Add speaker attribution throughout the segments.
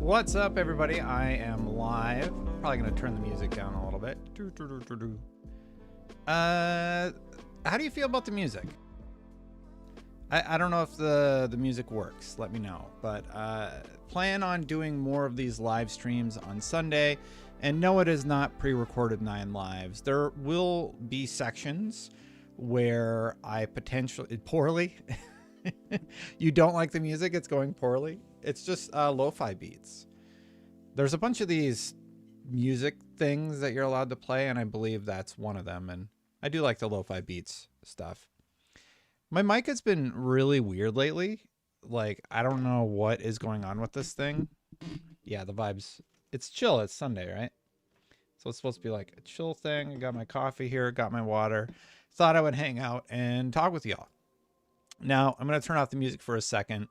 Speaker 1: What's up, everybody? I am live. Probably going to turn the music down a little bit. How do you feel about the music? I don't know if the music works. Let me know. But plan on doing more of these live streams on Sunday. And no, it is not pre-recorded 9 lives. There will be sections where I potentially... Poorly? You don't like the music? It's going poorly? It's just lo-fi beats. There's a bunch of these music things that you're allowed to play, and I believe that's one of them. And I do like the lo-fi beats stuff. My mic has been really weird lately. Like, I don't know what is going on with this thing. Yeah, the vibes. It's chill. It's Sunday, right? So it's supposed to be like a chill thing. I got my coffee here, got my water. Thought I would hang out and talk with y'all. Now, I'm going to turn off the music for a second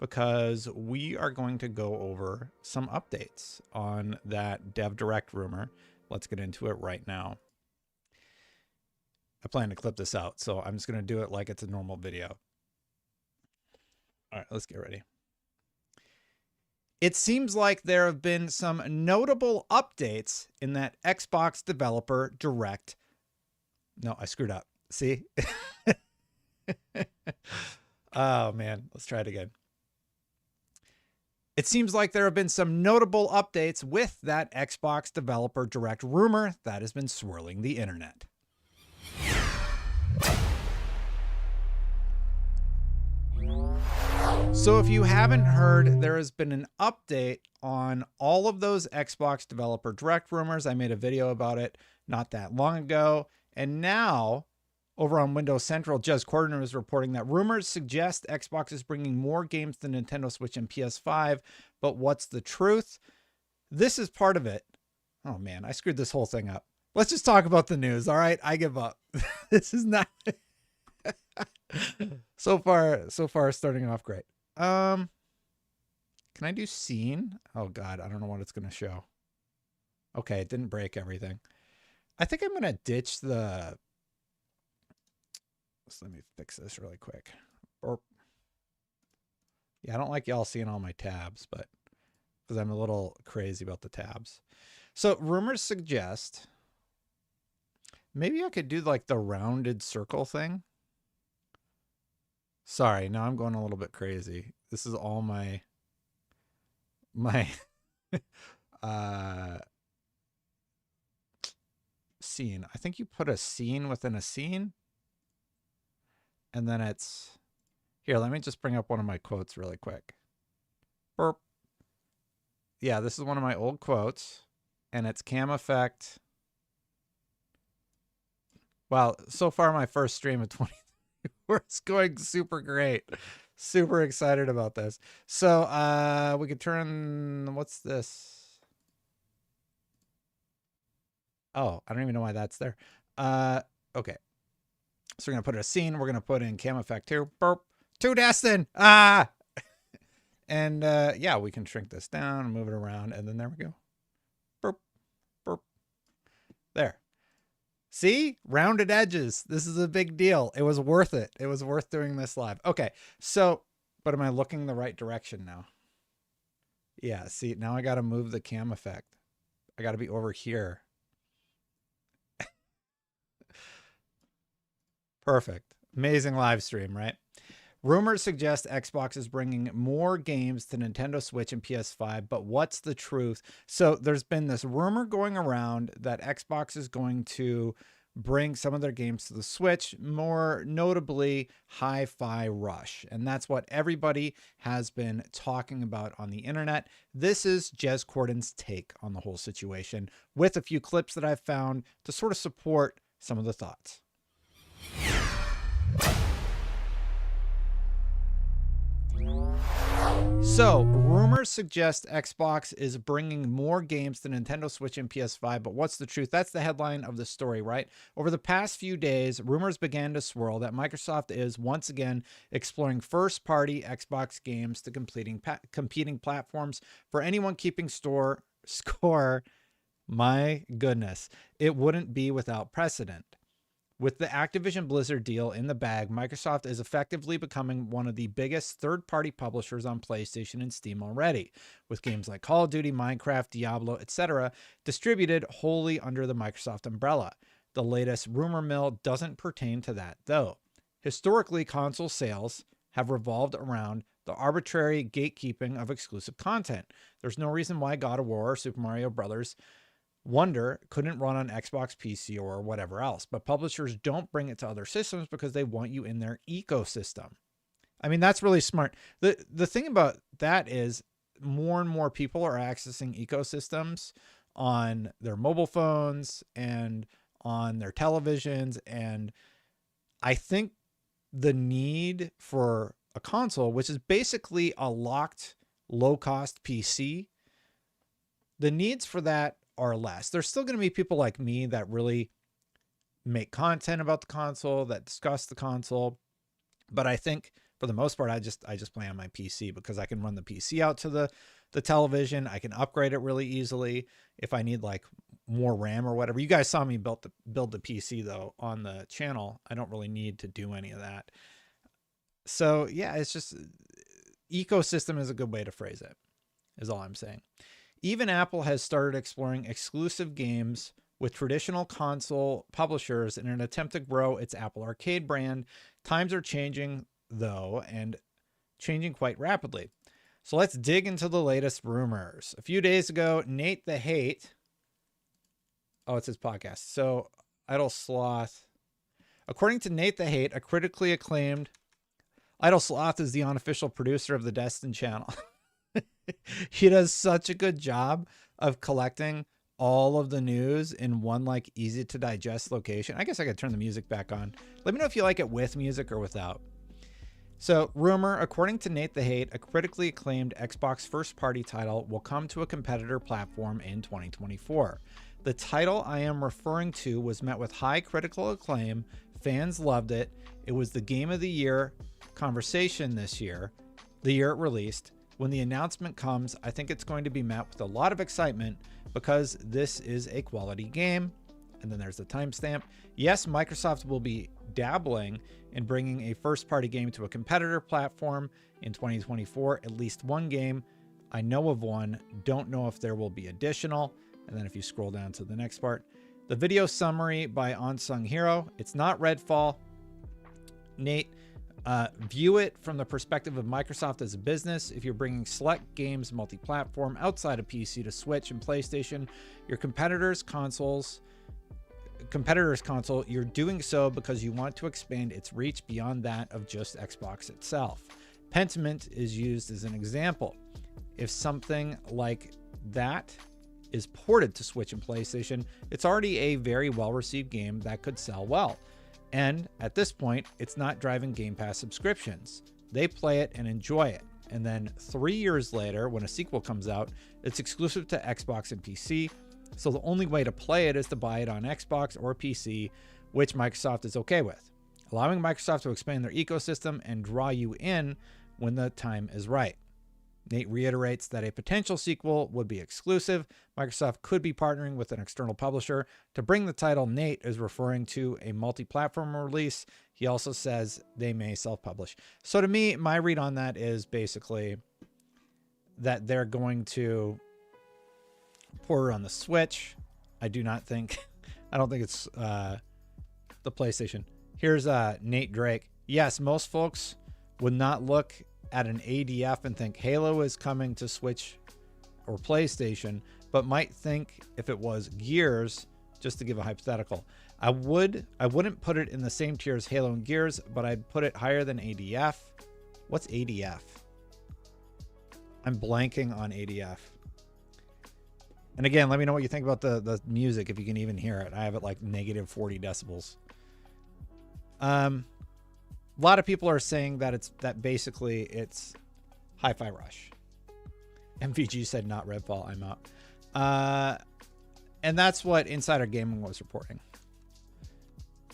Speaker 1: because we are going to go over some updates on that Dev Direct rumor. Let's get into it right now. I plan to clip this out, so I'm just going to do it like it's a normal video. All right, let's get ready. It seems like there have been some notable updates in that Xbox Developer Direct. No, I screwed up. See? Oh, man. Let's try it again. It seems like there have been some notable updates with that Xbox Developer Direct rumor that has been swirling the internet. So if you haven't heard, there has been an update on all of those Xbox Developer Direct rumors. I made a video about it not that long ago. And now, over on Windows Central, Jez Corden is reporting that rumors suggest Xbox is bringing more games to Nintendo Switch and PS5. But what's the truth? This is part of it. Oh, man, I screwed this whole thing up. Let's just talk about the news. All right, I give up. This is not... So far, starting off great. Can I do scene? Oh God, I don't know what it's going to show. Okay, it didn't break everything. I think I'm going to ditch the... So let me fix this really quick. Yeah, I don't like y'all seeing all my tabs, but because I'm a little crazy about the tabs. So rumors suggest maybe I could do like the rounded circle thing. Sorry, now I'm going a little bit crazy. This is all my scene. I think you put a scene within a scene. And then it's here. Let me just bring up one of my quotes really quick. Burp. Yeah, this is one of my old quotes, and it's cam effect. Wow, so far my first stream of 20. It's going super great. Super excited about this. So we could turn, what's this? Oh, I don't even know why that's there. Okay. So we're going to put a scene. We're going to put in cam effect here. Burp. To Destin. Ah! And yeah, we can shrink this down and move it around. And then there we go. Burp. Burp. There. See? Rounded edges. This is a big deal. It was worth it. It was worth doing this live. Okay. So, but am I looking the right direction now? Yeah. See, now I got to move the cam effect. I got to be over here. Perfect. Amazing live stream, right? Rumors suggest Xbox is bringing more games to Nintendo Switch and PS5, but what's the truth? So there's been this rumor going around that Xbox is going to bring some of their games to the Switch, more notably Hi-Fi Rush. And that's what everybody has been talking about on the internet. This is Jez Corden's take on the whole situation with a few clips that I've found to sort of support some of the thoughts. So, rumors suggest Xbox is bringing more games to Nintendo Switch and PS5, but what's the truth? That's the headline of the story, right? Over the past few days, rumors began to swirl that Microsoft is once again exploring first-party Xbox games to competing platforms for anyone keeping score. My goodness, it wouldn't be without precedent. With the Activision Blizzard deal in the bag, Microsoft is effectively becoming one of the biggest third-party publishers on PlayStation and Steam already, with games like Call of Duty, Minecraft, Diablo, etc. distributed wholly under the Microsoft umbrella. The latest rumor mill doesn't pertain to that, though. Historically, console sales have revolved around the arbitrary gatekeeping of exclusive content. There's no reason why God of War or Super Mario Bros. Wonder couldn't run on Xbox, PC, or whatever else, but publishers don't bring it to other systems because they want you in their ecosystem. I mean, that's really smart. The thing about that is more and more people are accessing ecosystems on their mobile phones and on their televisions, and I think the need for a console, which is basically a locked, low-cost PC, the needs for that are less. There's still going to be people like me that really make content about the console, that discuss the console, but I think for the most part, I just play on my PC because I can run the PC out to the television. I can upgrade it really easily if I need like more RAM or whatever. You guys saw me build the PC though on the channel. I don't really need to do any of that. So yeah, it's just ecosystem is a good way to phrase it, is all I'm saying. Even Apple has started exploring exclusive games with traditional console publishers in an attempt to grow its Apple Arcade brand. Times are changing, though, and changing quite rapidly. So let's dig into the latest rumors. A few days ago, Nate the Hate... Oh, it's his podcast. So, Idle Sloth. According to Nate the Hate, a critically acclaimed... Idle Sloth is the unofficial producer of the Destin channel. He does such a good job of collecting all of the news in one like easy to digest location. I guess I could turn the music back on. Let me know if you like it with music or without. So, rumor, according to Nate the Hate, a critically acclaimed Xbox first-party title will come to a competitor platform in 2024. The title I am referring to was met with high critical acclaim. Fans loved it. It was the Game of the Year conversation this year, the year it released. When the announcement comes, I think it's going to be met with a lot of excitement because this is a quality game. And then there's the timestamp. Yes, Microsoft will be dabbling in bringing a first-party game to a competitor platform in 2024. At least one game. I know of one. Don't know if there will be additional. And then if you scroll down to the next part, the video summary by Unsung Hero. It's not Redfall. Nate, view it from the perspective of Microsoft as a business. If you're bringing select games multi-platform outside of PC to Switch and PlayStation, your competitor's console, you're doing so because you want to expand its reach beyond that of just Xbox itself. Pentiment is used as an example. If something like that is ported to Switch and PlayStation, it's already a very well-received game that could sell well. And at this point, it's not driving Game Pass subscriptions. They play it and enjoy it. And then 3 years later, when a sequel comes out, it's exclusive to Xbox and PC. So the only way to play it is to buy it on Xbox or PC, which Microsoft is okay with, allowing Microsoft to expand their ecosystem and draw you in when the time is right. Nate reiterates that a potential sequel would be exclusive. Microsoft could be partnering with an external publisher to bring the title. Nate is referring to a multi-platform release. He also says they may self-publish. So to me, my read on that is basically that they're going to port it on the Switch. I don't think it's the PlayStation. Here's Nate Drake. Yes, most folks would not look at an ADF and think Halo is coming to Switch or PlayStation, but might think if it was Gears, just to give a hypothetical. I wouldn't put it in the same tier as Halo and Gears, but I'd put it higher than ADF. What's ADF? I'm blanking on ADF. And again, let me know what you think about the music, if you can even hear it. I have it like negative 40 decibels. A lot of people are saying that basically it's Hi-Fi Rush. MVG said not Redfall. I'm out. And that's what Insider Gaming was reporting.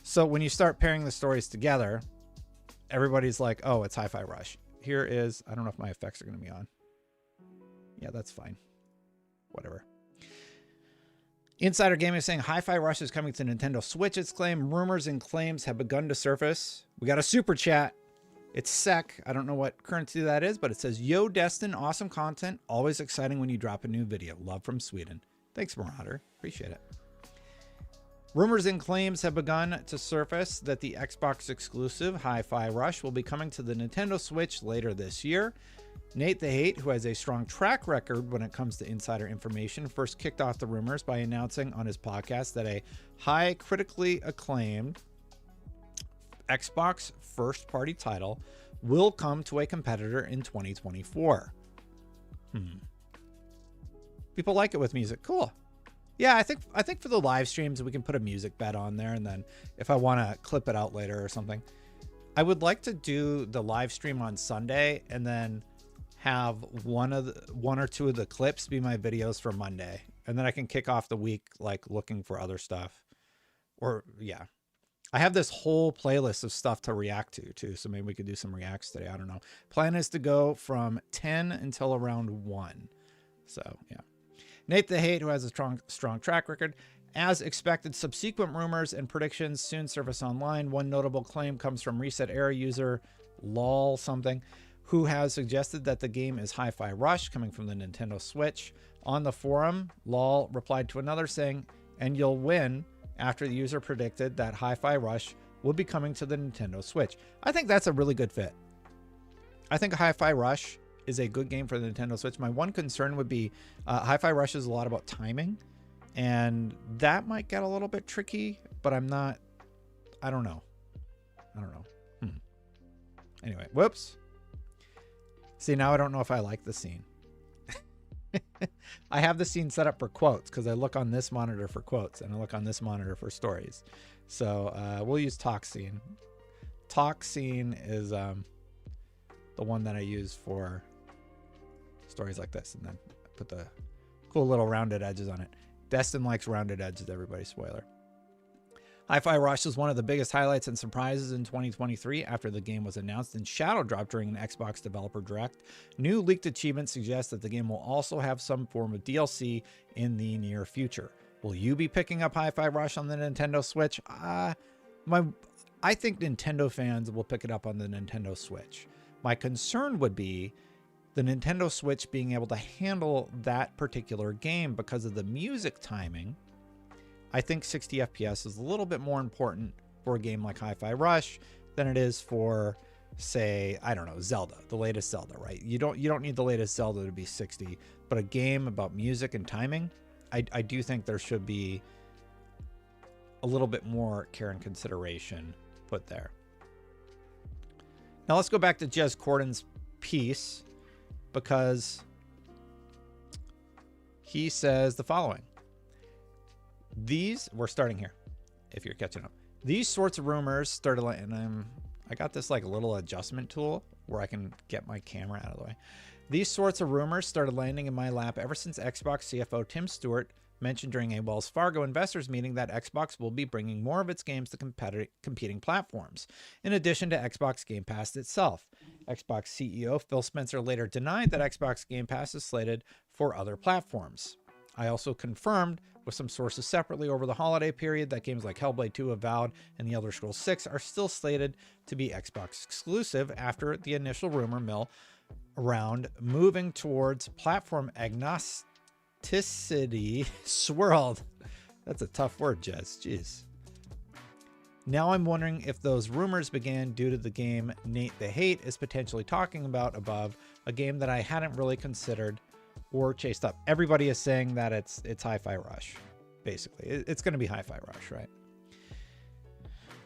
Speaker 1: So when you start pairing the stories together, everybody's like, oh, it's Hi-Fi Rush. Here is, I don't know if my effects are going to be on. Yeah, that's fine. Whatever. Insider Gaming is saying Hi-Fi Rush is coming to Nintendo Switch. It's claimed rumors and claims have begun to surface. We got a super chat. It's SEC. I don't know what currency that is, but it says, Yo, Destin, awesome content. Always exciting when you drop a new video. Love from Sweden. Thanks, Marauder. Appreciate it. Rumors and claims have begun to surface that the Xbox exclusive Hi-Fi Rush will be coming to the Nintendo Switch later this year. Nate the Hate, who has a strong track record when it comes to insider information, first kicked off the rumors by announcing on his podcast that a high critically acclaimed Xbox first-party title will come to a competitor in 2024. People like it with music. Cool. Yeah, I think for the live streams we can put a music bed on there, and then if I want to clip it out later or something, I would like to do the live stream on Sunday and then have one or two of the clips be my videos for Monday, and then I can kick off the week like looking for other stuff. Or yeah, I have this whole playlist of stuff to react to too, so maybe we could do some reacts today. I don't know. Plan is to go from 10 until around 1. So yeah. Nate the Hate, who has a strong track record. As expected, subsequent rumors and predictions soon surface online. One notable claim comes from Reset Era user lol something, who has suggested that the game is Hi-Fi Rush coming from the Nintendo Switch. On the forum, lol replied to another saying, and you'll win, after the user predicted that Hi-Fi Rush will be coming to the Nintendo Switch. I think that's a really good fit. I think Hi-Fi Rush is a good game for the Nintendo Switch. My one concern would be Hi-Fi Rush is a lot about timing, and that might get a little bit tricky, but I don't know. Anyway, whoops. See, now I don't know if I like the scene. I have the scene set up for quotes because I look on this monitor for quotes and I look on this monitor for stories. So we'll use talk scene. Talk scene is the one that I use for stories like this, and then put the cool little rounded edges on it. Destin likes rounded edges, everybody. Spoiler. Hi-Fi Rush is one of the biggest highlights and surprises in 2023 after the game was announced and shadow dropped during an Xbox Developer Direct. New leaked achievements suggest that the game will also have some form of DLC in the near future. Will you be picking up Hi-Fi Rush on the Nintendo Switch? I think Nintendo fans will pick it up on the Nintendo Switch. My concern would be the Nintendo Switch being able to handle that particular game because of the music timing. I think 60 FPS is a little bit more important for a game like Hi-Fi Rush than it is for, say, I don't know, Zelda, the latest Zelda, right? You don't need the latest Zelda to be 60, but a game about music and timing, I do think there should be a little bit more care and consideration put there. Now let's go back to Jez Corden's piece, because he says the following. We're starting here, if you're catching up. These sorts of rumors started, and I got this like little adjustment tool where I can get my camera out of the way. These sorts of rumors started landing in my lap ever since Xbox CFO Tim Stewart mentioned during a Wells Fargo investors meeting that Xbox will be bringing more of its games to competing platforms, in addition to Xbox Game Pass itself. Xbox CEO Phil Spencer later denied that Xbox Game Pass is slated for other platforms. I also confirmed with some sources separately over the holiday period that games like Hellblade 2, Avowed, and The Elder Scrolls 6 are still slated to be Xbox exclusive after the initial rumor mill around moving towards platform agnosticity swirled. That's a tough word, Jez. Jeez. Now I'm wondering if those rumors began due to the game Nate the Hate is potentially talking about above, a game that I hadn't really considered or chased up. Everybody is saying that it's Hi-Fi Rush, basically. It's going to be Hi-Fi Rush, right?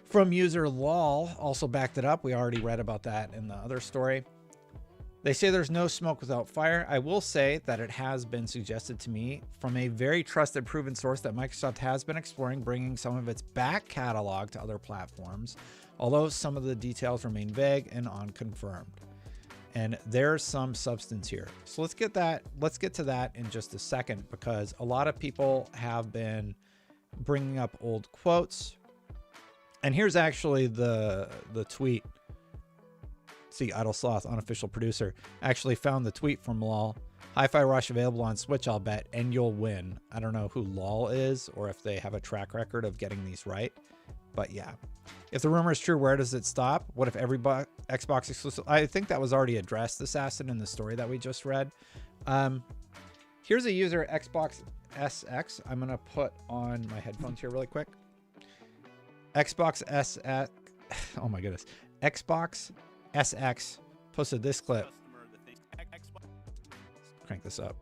Speaker 1: From user lol also backed it up. We already read about that in the other story. They say there's no smoke without fire. I will say that it has been suggested to me from a very trusted, proven source that Microsoft has been exploring bringing some of its back catalog to other platforms, although some of the details remain vague and unconfirmed. And there's some substance here. So let's get to that in just a second, because a lot of people have been bringing up old quotes. And here's actually the tweet. See, Idle Sloth, unofficial producer, actually found the tweet from lol. Hi-Fi Rush available on Switch, I'll bet, and you'll win. I don't know who LOL is or if they have a track record of getting these right, but yeah. If the rumor is true, where does it stop? What if every Xbox exclusive? I think that was already addressed, Assassin, in the story that we just read. Here's a user, Xbox SX. I'm going to put on my headphones here really quick. Xbox SX. Oh my goodness. Xbox SX posted this clip. Let's crank this up.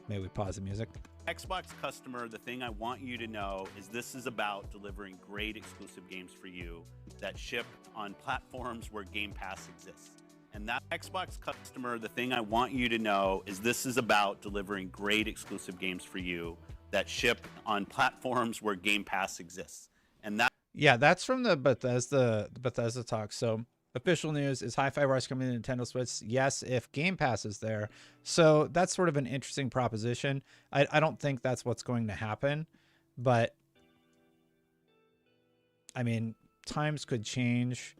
Speaker 1: Maybe we pause the music.
Speaker 2: Xbox customer, the thing I want you to know is this is about delivering great exclusive games for you that ship on platforms where Game Pass exists. And that Xbox customer, the thing I want you to know is this is about delivering great exclusive games for you that ship on platforms where Game Pass exists. And that,
Speaker 1: yeah, that's from the Bethesda talk. So official news is Hi-Fi Rush coming to Nintendo Switch. Yes, if Game Pass is there. So that's sort of an interesting proposition. I don't think that's what's going to happen, but I mean, times could change.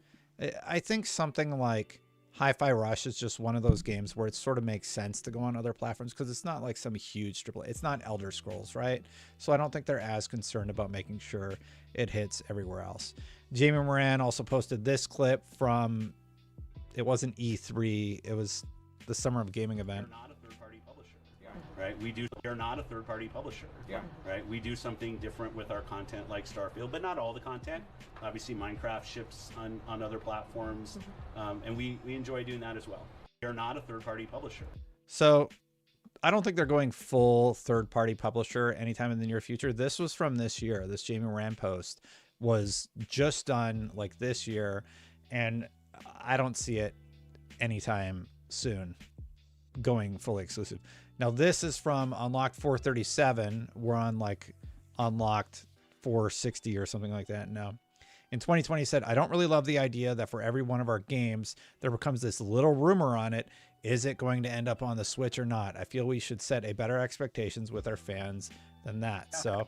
Speaker 1: I think something like Hi-Fi Rush is just one of those games where it sort of makes sense to go on other platforms because it's not like some huge AAA. It's not Elder Scrolls, right? So I don't think they're as concerned about making sure it hits everywhere else. Jamie Moran also posted this clip from, it wasn't E3, it was the Summer of Gaming event.
Speaker 2: we're not a third-party publisher, right? We're not a third-party publisher, right? We do something different with our content like Starfield, but not all the content. Obviously, Minecraft ships on other platforms, and we enjoy doing that as well. We're not a third-party publisher.
Speaker 1: So I don't think they're going full third-party publisher anytime in the near future. This was from this year. This Jamie Moran post was just done like this year, and I don't see it anytime soon going fully exclusive. Now this is from Unlocked 437. We're on like Unlocked 460 or something like that now. In 2020 said, I don't really love the idea that for every one of our games, there becomes this little rumor on it. Is it going to end up on the Switch or not? I feel we should set a better expectations with our fans than that. So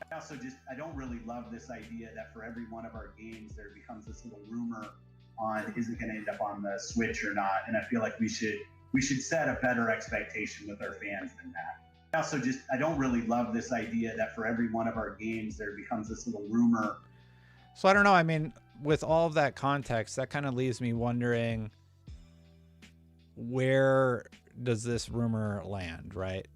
Speaker 3: I don't really love this idea that for every one of our games, there becomes this little rumor on, is it going to end up on the Switch or not? And I feel like we should set a better expectation with our fans than that. I don't really love this idea that for every one of our games, there becomes this little rumor.
Speaker 1: So I don't know. I mean, with all of that context, that kind of leaves me wondering, where does this rumor land, right?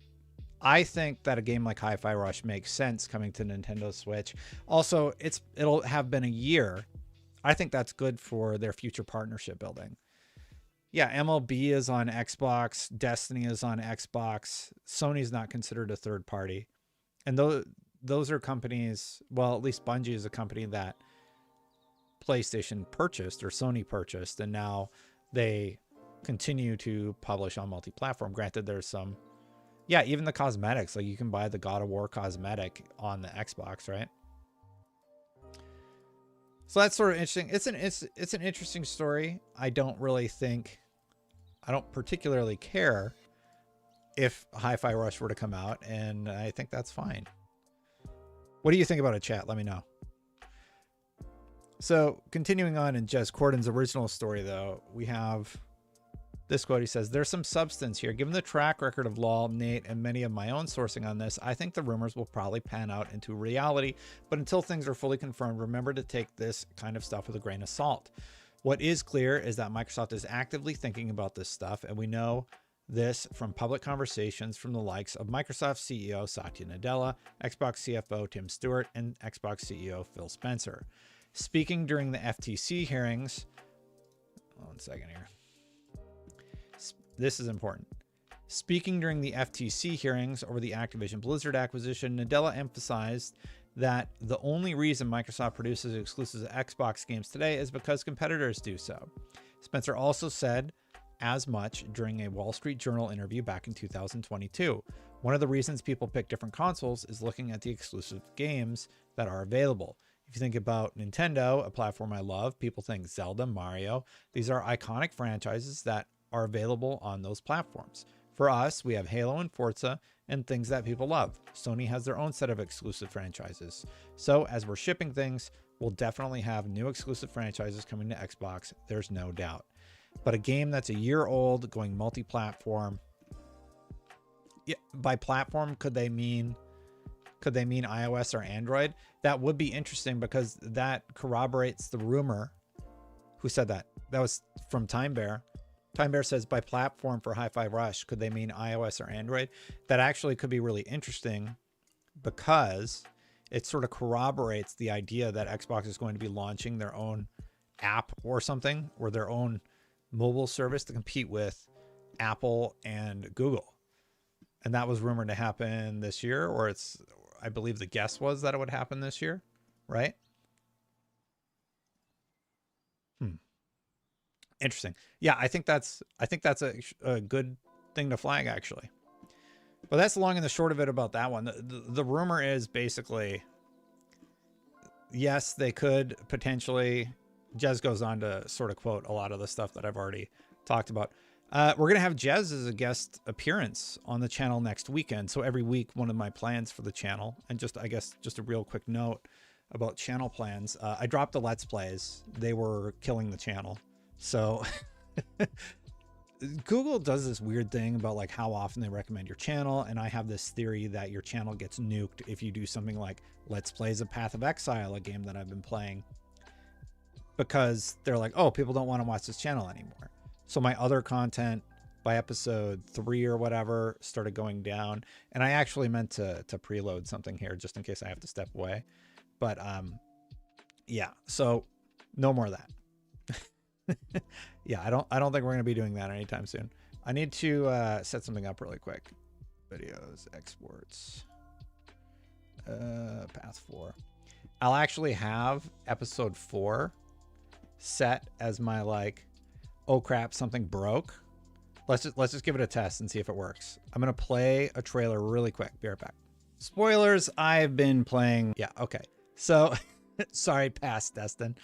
Speaker 1: I think that a game like Hi-Fi Rush makes sense coming to Nintendo Switch. Also, it'll have been a year. I think that's good for their future partnership building. Yeah, MLB is on Xbox, Destiny is on Xbox. Sony's not considered a third party. And those are companies, well, at least Bungie is a company that PlayStation purchased or Sony purchased, and now they continue to publish on multi-platform. Granted, there's some, yeah, even the cosmetics, like you can buy the God of War cosmetic on the Xbox, right? So that's sort of interesting. It's an interesting story. I don't particularly care if Hi-Fi Rush were to come out, and I think that's fine. What do you think about it, chat? Let me know. So continuing on in Jez Corden's original story, though, we have this quote. He says, there's some substance here. Given the track record of Lol, Nate, and many of my own sourcing on this, I think the rumors will probably pan out into reality. But until things are fully confirmed, remember to take this kind of stuff with a grain of salt. What is clear is that Microsoft is actively thinking about this stuff, and we know this from public conversations from the likes of Microsoft CEO Satya Nadella, Xbox CFO Tim Stewart, and Xbox CEO Phil Spencer. Speaking during the FTC hearings, one second here. This is important. Speaking during the FTC hearings over the Activision Blizzard acquisition, Nadella emphasized that the only reason Microsoft produces exclusive Xbox games today is because competitors do so. Spencer also said as much during a Wall Street Journal interview back in 2022. One of the reasons people pick different consoles is looking at the exclusive games that are available. If you think about Nintendo, a platform I love, people think Zelda, Mario. These are iconic franchises that are available on those platforms. For us, we have Halo and Forza and things that people love. Sony has their own set of exclusive franchises. So as we're shipping things, we'll definitely have new exclusive franchises coming to Xbox. There's no doubt. But a game that's a year old going multi-platform. Yeah, by platform, could they mean iOS or Android? That would be interesting because that corroborates the rumor. Who said that? That was from Time Bear. Time Bear says by platform for Hi-Fi Rush, could they mean iOS or Android? That actually could be really interesting because it sort of corroborates the idea that Xbox is going to be launching their own app or something, or their own mobile service to compete with Apple and Google. And that was rumored to happen this year, or I believe the guess was that it would happen this year, right? Interesting. Yeah, I think that's a good thing to flag, actually. But that's the long and the short of it about that one. The rumor is basically, yes, they could potentially. Jez goes on to sort of quote a lot of the stuff that I've already talked about. We're going to have Jez as a guest appearance on the channel next weekend. So every week, one of my plans for the channel, and just a real quick note about channel plans. I dropped the Let's Plays. They were killing the channel. So Google does this weird thing about like how often they recommend your channel. And I have this theory that your channel gets nuked if you do something like Let's Plays of Path of Exile, a game that I've been playing, because they're like, oh, people don't want to watch this channel anymore. So my other content by episode 3 or whatever started going down. And I actually meant to preload something here just in case I have to step away. But yeah, so no more of that. Yeah, I don't think we're going to be doing that anytime soon. I need to set something up really quick. Videos, exports, path 4. I'll actually have episode 4 set as my like, oh crap, something broke. Let's just give it a test and see if it works. I'm going to play a trailer really quick. Be right back. Spoilers, I've been playing. Yeah, okay. So sorry, past Destin.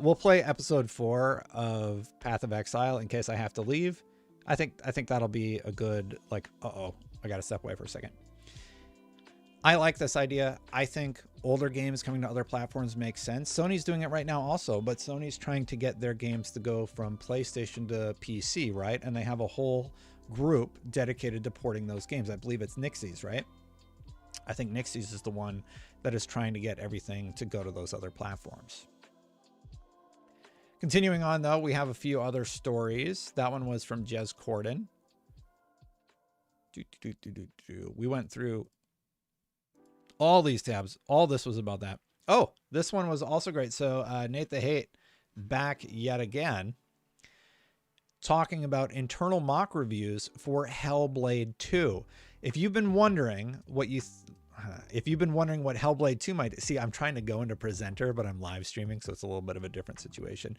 Speaker 1: We'll play episode 4 of Path of Exile in case I have to leave. I think that'll be a good, like, I got to step away for a second. I like this idea. I think older games coming to other platforms makes sense. Sony's doing it right now also, but Sony's trying to get their games to go from PlayStation to PC, right? And they have a whole group dedicated to porting those games. I believe it's Nixies, right? I think Nixies is the one that is trying to get everything to go to those other platforms. Continuing on, though, we have a few other stories. That one was from Jez Corden. We went through all these tabs. All this was about that. Oh, this one was also great. So Nate the Hate back yet again, talking about internal mock reviews for Hellblade 2. If you've been wondering what what Hellblade 2 might see, I'm trying to go into presenter, but I'm live streaming, so it's a little bit of a different situation.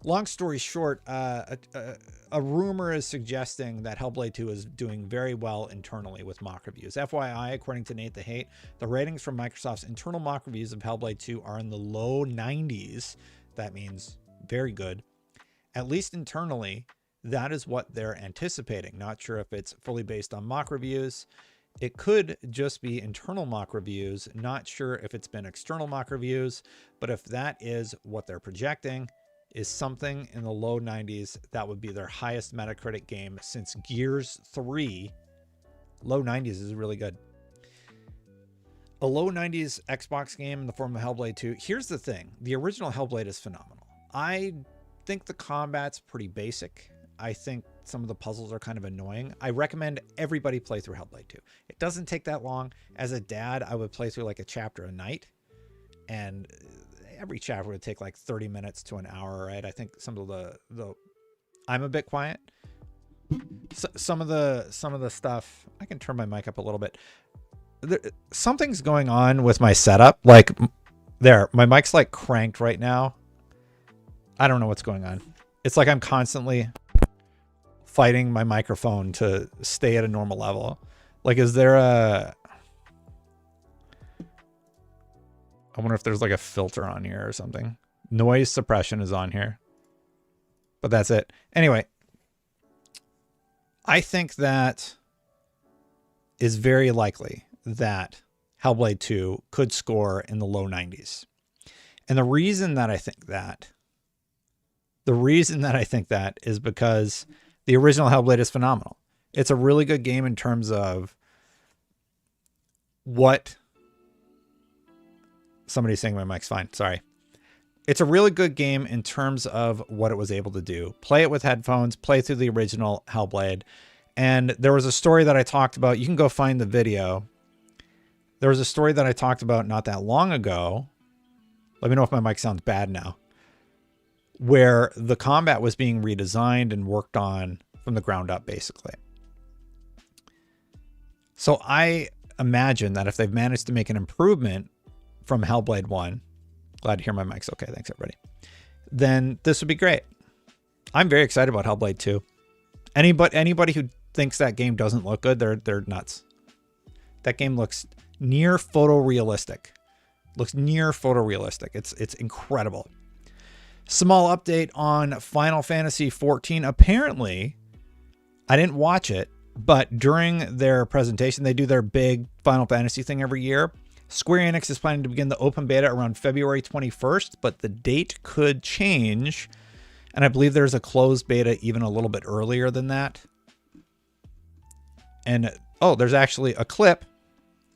Speaker 1: Long story short, a rumor is suggesting that Hellblade 2 is doing very well internally with mock reviews. FYI, according to Nate the Hate, the ratings from Microsoft's internal mock reviews of Hellblade 2 are in the low 90s. That means very good. At least internally, that is what they're anticipating. Not sure if it's fully based on mock reviews. It could just be internal mock reviews. Not sure if it's been external mock reviews, but if that is what they're projecting, is something in the low 90s, that would be their highest Metacritic game since Gears 3. Low 90s is really good. A low 90s Xbox game in the form of Hellblade 2. Here's the thing. The original Hellblade is phenomenal. I think the combat's pretty basic. I think some of the puzzles are kind of annoying. I recommend everybody play through Hellblade 2. It doesn't take that long. As a dad, I would play through like a chapter a night, and every chapter would take like 30 minutes to an hour, right? I think some of the I'm a bit quiet. So, some of the stuff, I can turn my mic up a little bit. Something's going on with my setup. Like there, my mic's like cranked right now. I don't know what's going on. It's like I'm constantly fighting my microphone to stay at a normal level. Like, is there I wonder if there's like a filter on here or something. Noise suppression is on here, but that's it. Anyway, I think that is very likely that Hellblade 2 could score in the low 90s. And the reason that I think that, The reason that I think that is because the original Hellblade is phenomenal. It's a really good game in terms of what... Somebody's saying my mic's fine. Sorry. It's a really good game in terms of what it was able to do. Play it with headphones, play through the original Hellblade. And there was a story that I talked about. You can go find the video. There was a story that I talked about not that long ago. Let me know if my mic sounds bad now. Where the combat was being redesigned and worked on from the ground up, basically. So I imagine that if they've managed to make an improvement from Hellblade 1, glad to hear my mic's okay, thanks everybody, then this would be great. I'm very excited about Hellblade 2. Anybody who thinks that game doesn't look good, they're nuts. That game looks near photorealistic. It's incredible. Small update on Final Fantasy XIV. Apparently, I didn't watch it, but during their presentation, they do their big Final Fantasy thing every year. Square Enix is planning to begin the open beta around February 21st, but the date could change. And I believe there's a closed beta even a little bit earlier than that. And, oh, there's actually a clip.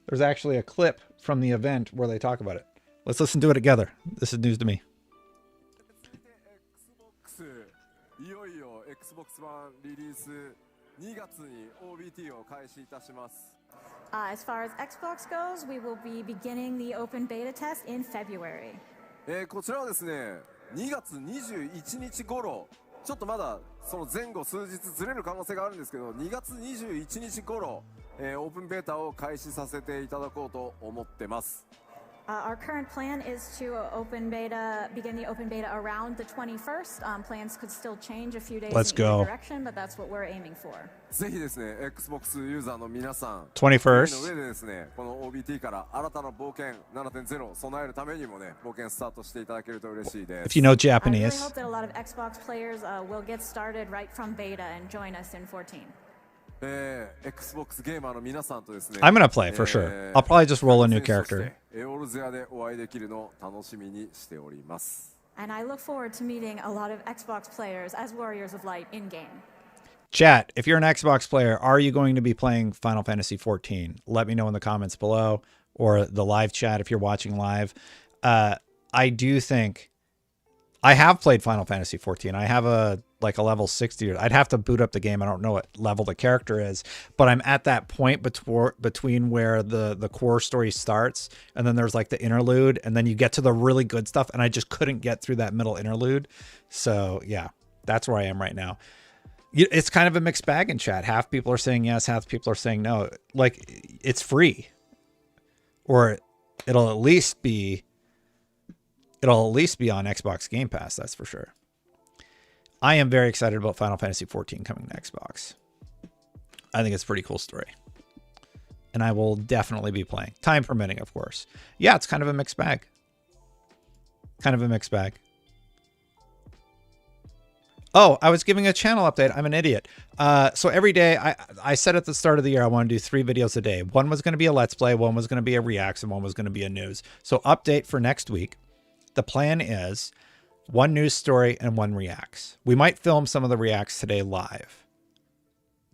Speaker 1: There's actually a clip from the event where they talk about it. Let's listen to it together. This is news to me.
Speaker 4: As far as Xbox goes, we will be beginning the open beta test in February.
Speaker 5: こちらはですね、2月21日頃、ちょっとまだその前後数日ずれる可能性があるんですけど、2月21日頃、オープンベータを開始させていただこうと思ってます。
Speaker 4: Our current plan is to begin the open beta around the 21st. Plans could still change a few days
Speaker 1: Let's
Speaker 4: in
Speaker 1: go.
Speaker 4: either direction, but that's what we're aiming for.
Speaker 5: ぜひですね、Xbox ユーザーの皆さん、
Speaker 1: 21st
Speaker 5: の上でですね、この OBT から新たな冒険 7.0 備えるためにもね、冒険スタートしていただけると嬉しいです。
Speaker 1: If you know
Speaker 4: I really
Speaker 1: Japanese.
Speaker 4: hope that a lot of Xbox players will get started right from beta and join us in 14.
Speaker 5: Xbox ゲーマーの皆さんとですね、
Speaker 1: I'm gonna play for sure. I'll probably just roll a new character.
Speaker 5: オルゼアでお会いできるのを楽しみにしております。
Speaker 4: And I look forward to meeting a lot of Xbox players as Warriors of Light in-game.
Speaker 1: Chat, if you're an Xbox player, are you going to be playing Final Fantasy XIV? Let me know in the comments below, or the live chat if you're watching live. I do think I have played Final Fantasy XIV. I have a level 60. I'd have to boot up the game. I don't know what level the character is, but I'm at that point between where the core story starts, and then there's like the interlude, and then you get to the really good stuff, and I just couldn't get through that middle interlude. So yeah, that's where I am right now. It's kind of a mixed bag in chat. Half people are saying yes, half people are saying no. Like, it's free, or it'll at least be on Xbox Game Pass, that's for sure. I am very excited about Final Fantasy XIV coming to Xbox. I think it's a pretty cool story. And I will definitely be playing. Time permitting, of course. Yeah, it's kind of a mixed bag. Oh, I was giving a channel update. I'm an idiot. So every day, I said at the start of the year, I want to do 3 videos a day. One was going to be a Let's Play, one was going to be a Reacts, and one was going to be a news. So update for next week. The plan is 1 news story and 1 Reacts. We might film some of the Reacts today live.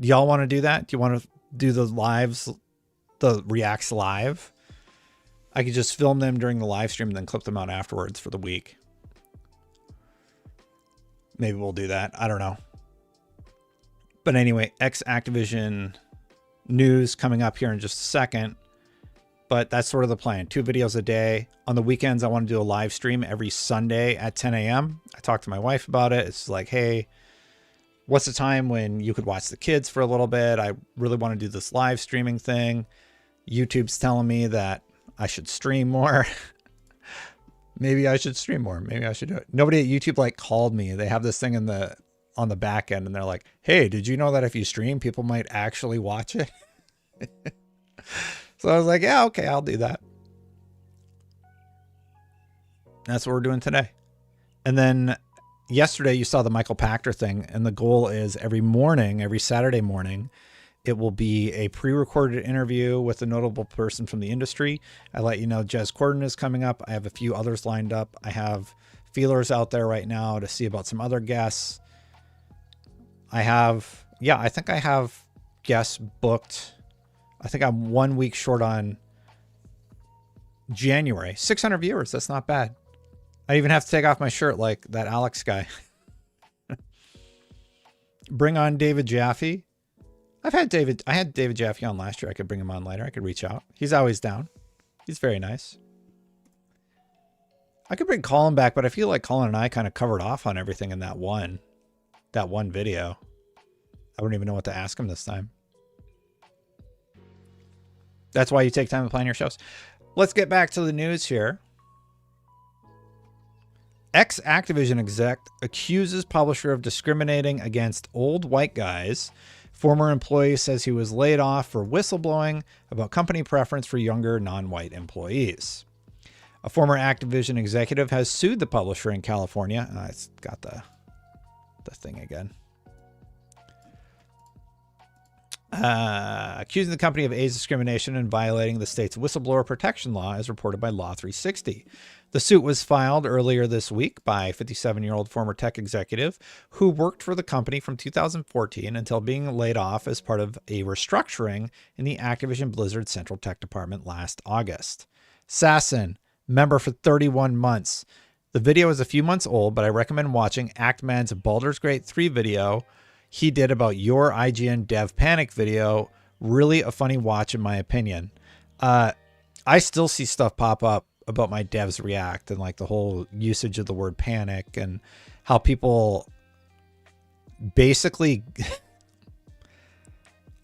Speaker 1: Do y'all want to do that? Do you want to do the Reacts live? I could just film them during the live stream and then clip them out afterwards for the week. Maybe we'll do that. I don't know. But anyway, Activision news coming up here in just a second. But that's sort of the plan. 2 videos a day. On the weekends, I want to do a live stream every Sunday at 10 a.m. I talked to my wife about it. It's like, hey, what's the time when you could watch the kids for a little bit? I really want to do this live streaming thing. YouTube's telling me that I should stream more. Maybe I should stream more. Maybe I should do it. Nobody at YouTube called me. They have this thing on the back end, and they're like, hey, did you know that if you stream, people might actually watch it? So I was like, yeah, okay, I'll do that. That's what we're doing today. And then yesterday you saw the Michael Pachter thing, and the goal is every Saturday morning, it will be a pre-recorded interview with a notable person from the industry. I let you know Jez Corden is coming up. I have a few others lined up. I have feelers out there right now to see about some other guests. I think I have guests booked. I think I'm 1 week short on January. 600 viewers. That's not bad. I even have to take off my shirt like that Alex guy. Bring on David Jaffe. I had David Jaffe on last year. I could bring him on later. I could reach out. He's always down. He's very nice. I could bring Colin back, but I feel like Colin and I kind of covered off on everything in that one video. I wouldn't even know what to ask him this time. That's why you take time to plan your shows. Let's get back to the news here. Ex-Activision exec accuses publisher of discriminating against old white guys. Former employee says he was laid off for whistleblowing about company preference for younger non-white employees. A former Activision executive has sued the publisher in California. It's got the thing again. Accusing the company of age discrimination and violating the state's whistleblower protection law, as reported by Law 360. The suit was filed earlier this week by a 57-year-old former tech executive who worked for the company from 2014 until being laid off as part of a restructuring in the Activision Blizzard Central Tech Department last August. Sasson, member for 31 months. The video is a few months old, but I recommend watching Actman's Baldur's Gate 3 video he did about your IGN Dev Panic video. Really a funny watch, in my opinion. I still see stuff pop up about my devs react and like the whole usage of the word panic and how people basically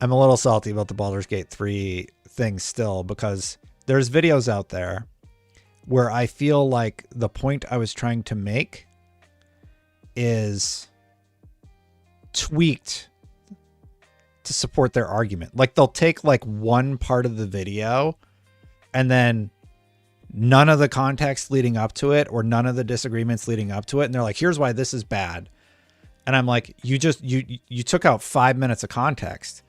Speaker 1: I'm a little salty about the Baldur's Gate 3 thing still, because there's videos out there where I feel like the point I was trying to make is tweaked to support their argument. Like they'll take like one part of the video and then none of the context leading up to it or none of the disagreements leading up to it. And they're like, here's why this is bad. And I'm like, you took out 5 minutes of context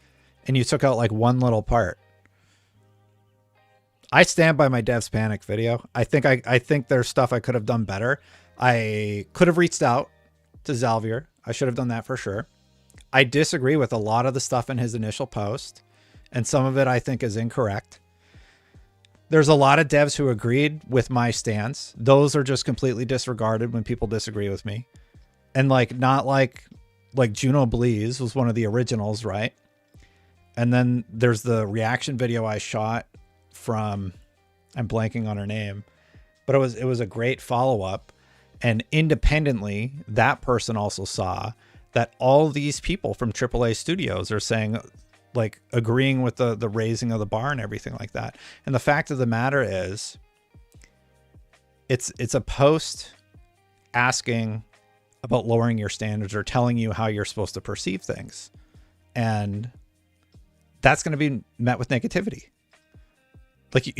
Speaker 1: and you took out like one little part. I stand by my Devs Panic video. I think there's stuff I could have done better. I could have reached out to Xalvier. I should have done that for sure. I disagree with a lot of the stuff in his initial post, and some of it I think is incorrect. There's a lot of devs who agreed with my stance. Those are just completely disregarded when people disagree with me. And like, not like Juno Bleeze was one of the originals, right? And then there's the reaction video I shot from, I'm blanking on her name, but it was a great follow-up. And independently, that person also saw that all these people from AAA studios are saying, like, agreeing with the raising of the bar and everything like that. And the fact of the matter is, it's a post asking about lowering your standards or telling you how you're supposed to perceive things. And that's going to be met with negativity. Like,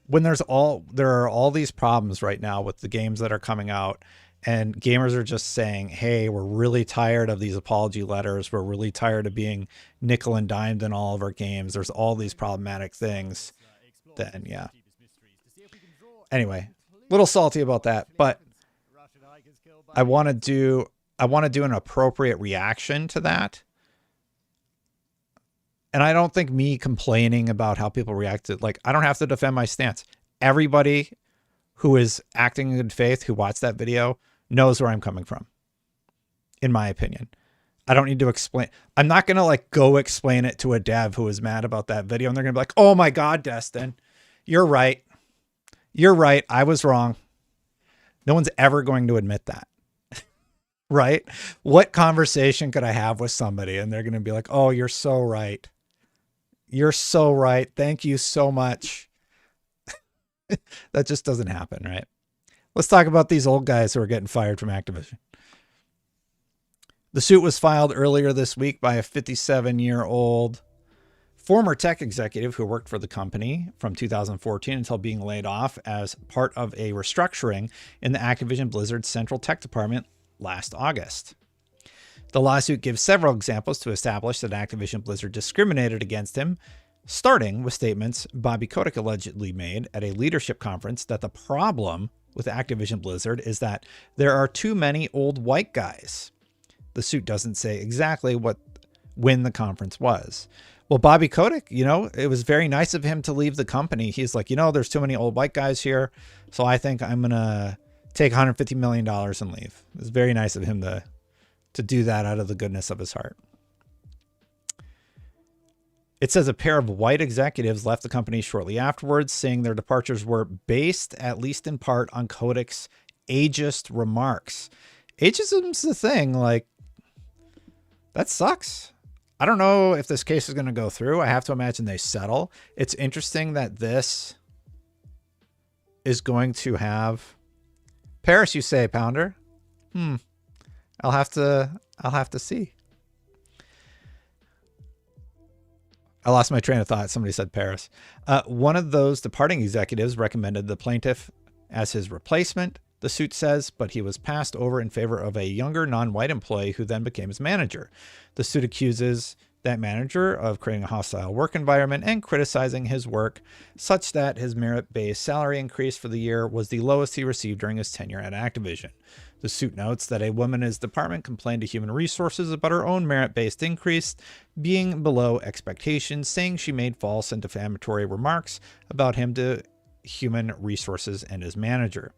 Speaker 1: when there are all these problems right now with the games that are coming out, and gamers are just saying, hey, we're really tired of these apology letters. We're really tired of being nickel and dimed in all of our games. There's all these problematic things. Then, yeah. Anyway, a little salty about that, but I want to do an appropriate reaction to that. And I don't think me complaining about how people reacted, like, I don't have to defend my stance. Everybody who is acting in good faith, who watched that video, knows where I'm coming from, in my opinion. I don't need to explain. I'm not going to like go explain it to a dev who is mad about that video. And they're going to be like, oh my God, Destin, you're right. You're right. I was wrong. No one's ever going to admit that. Right? What conversation could I have with somebody and they're going to be like, oh, you're so right. You're so right. Thank you so much. That just doesn't happen, right? Let's talk about these old guys who are getting fired from Activision. The suit was filed earlier this week by a 57-year-old former tech executive who worked for the company from 2014 until being laid off as part of a restructuring in the Activision Blizzard Central Tech Department last August. The lawsuit gives several examples to establish that Activision Blizzard discriminated against him, starting with statements Bobby Kotick allegedly made at a leadership conference that the problem with Activision Blizzard is that there are too many old white guys. The suit doesn't say exactly when the conference was. Well, Bobby Kotick, it was very nice of him to leave the company. He's like, there's too many old white guys here, so I think I'm going to take $150 million and leave. It was very nice of him to do that out of the goodness of his heart. It says a pair of white executives left the company shortly afterwards, saying their departures were based, at least in part, on Kotick's ageist remarks. Ageism's the thing, like, that sucks. I don't know if this case is going to go through. I have to imagine they settle. It's interesting that this is going to have Paris, you say, Pounder? I'll have to see. I lost my train of thought. Somebody said Paris. One of those departing executives recommended the plaintiff as his replacement, the suit says, but he was passed over in favor of a younger non-white employee who then became his manager. The suit accuses that manager of creating a hostile work environment and criticizing his work such that his merit-based salary increase for the year was the lowest he received during his tenure at Activision. The suit notes that a woman in his department complained to Human Resources about her own merit-based increase being below expectations, saying she made false and defamatory remarks about him to Human Resources and his manager.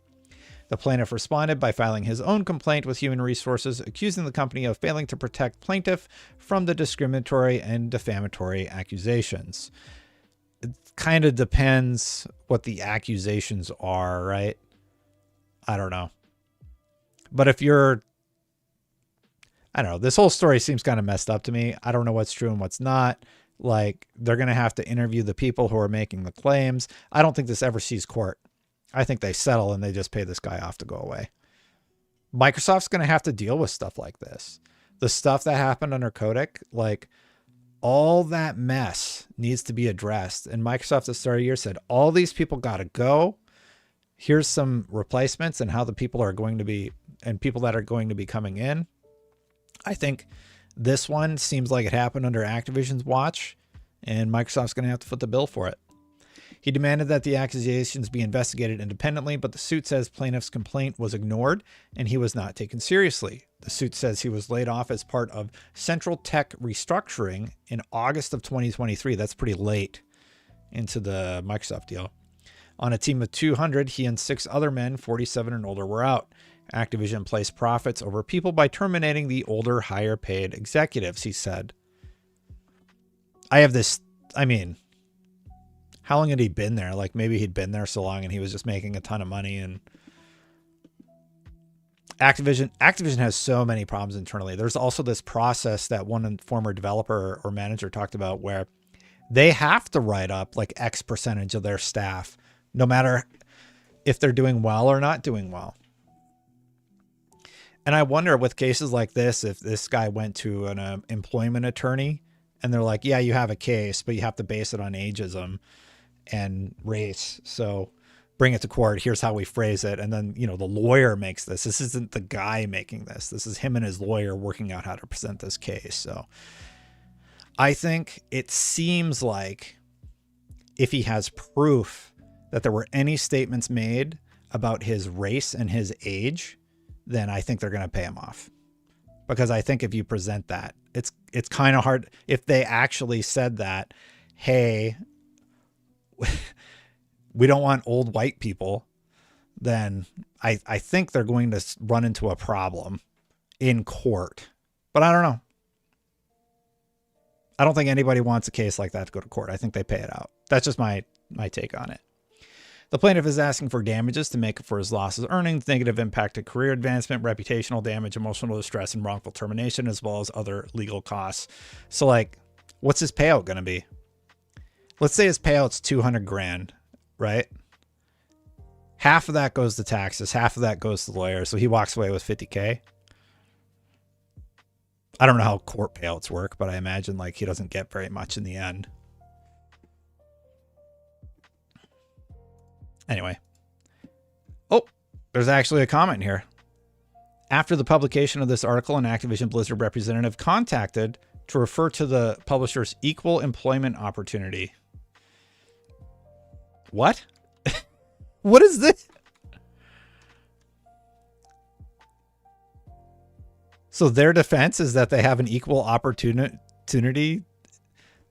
Speaker 1: The plaintiff responded by filing his own complaint with Human Resources, accusing the company of failing to protect plaintiff from the discriminatory and defamatory accusations. It kind of depends what the accusations are, right? I don't know. But if you're, I don't know, this whole story seems kind of messed up to me. I don't know what's true and what's not. Like, they're going to have to interview the people who are making the claims. I don't think this ever sees court. I think they settle and they just pay this guy off to go away. Microsoft's going to have to deal with stuff like this. The stuff that happened under Kotick, like, all that mess needs to be addressed. And Microsoft at the start of the year said, all these people got to go. Here's some replacements and how the people are going to be, and people that are going to be coming in. I think this one seems like it happened under Activision's watch, and Microsoft's going to have to foot the bill for it. He demanded that the accusations be investigated independently, but the suit says plaintiff's complaint was ignored and he was not taken seriously. The suit says he was laid off as part of Central Tech restructuring in August of 2023. That's pretty late into the Microsoft deal. On a team of 200, he and 6 other men, 47 and older, were out. Activision placed profits over people by terminating the older, higher paid executives, he said. How long had he been there? Like, maybe he'd been there so long and he was just making a ton of money. And Activision has so many problems internally. There's also this process that one former developer or manager talked about where they have to write up like X percentage of their staff, no matter if they're doing well or not doing well. And I wonder with cases like this, if this guy went to an employment attorney and they're like, yeah, you have a case, but you have to base it on ageism and race. So bring it to court. Here's how we phrase it. And then, the lawyer makes this. This isn't the guy making this. This is him and his lawyer working out how to present this case. So I think it seems like if he has proof that there were any statements made about his race and his age, then I think they're going to pay him off. Because I think if you present that, it's kind of hard. If they actually said that, hey, we don't want old white people, then I think they're going to run into a problem in court. But I don't know. I don't think anybody wants a case like that to go to court. I think they pay it out. That's just my take on it. The plaintiff is asking for damages to make up for his losses, earnings, negative impact to career advancement, reputational damage, emotional distress, and wrongful termination, as well as other legal costs. So, like, what's his payout going to be? Let's say his payout's $200,000, right? Half of that goes to taxes, half of that goes to the lawyer, so he walks away with $50,000. I don't know how court payouts work, but I imagine like he doesn't get very much in the end. Anyway. Oh, there's actually a comment here. After the publication of this article, an Activision Blizzard representative contacted to refer to the publisher's equal employment opportunity. What? What is this? So their defense is that they have an equal opportunity.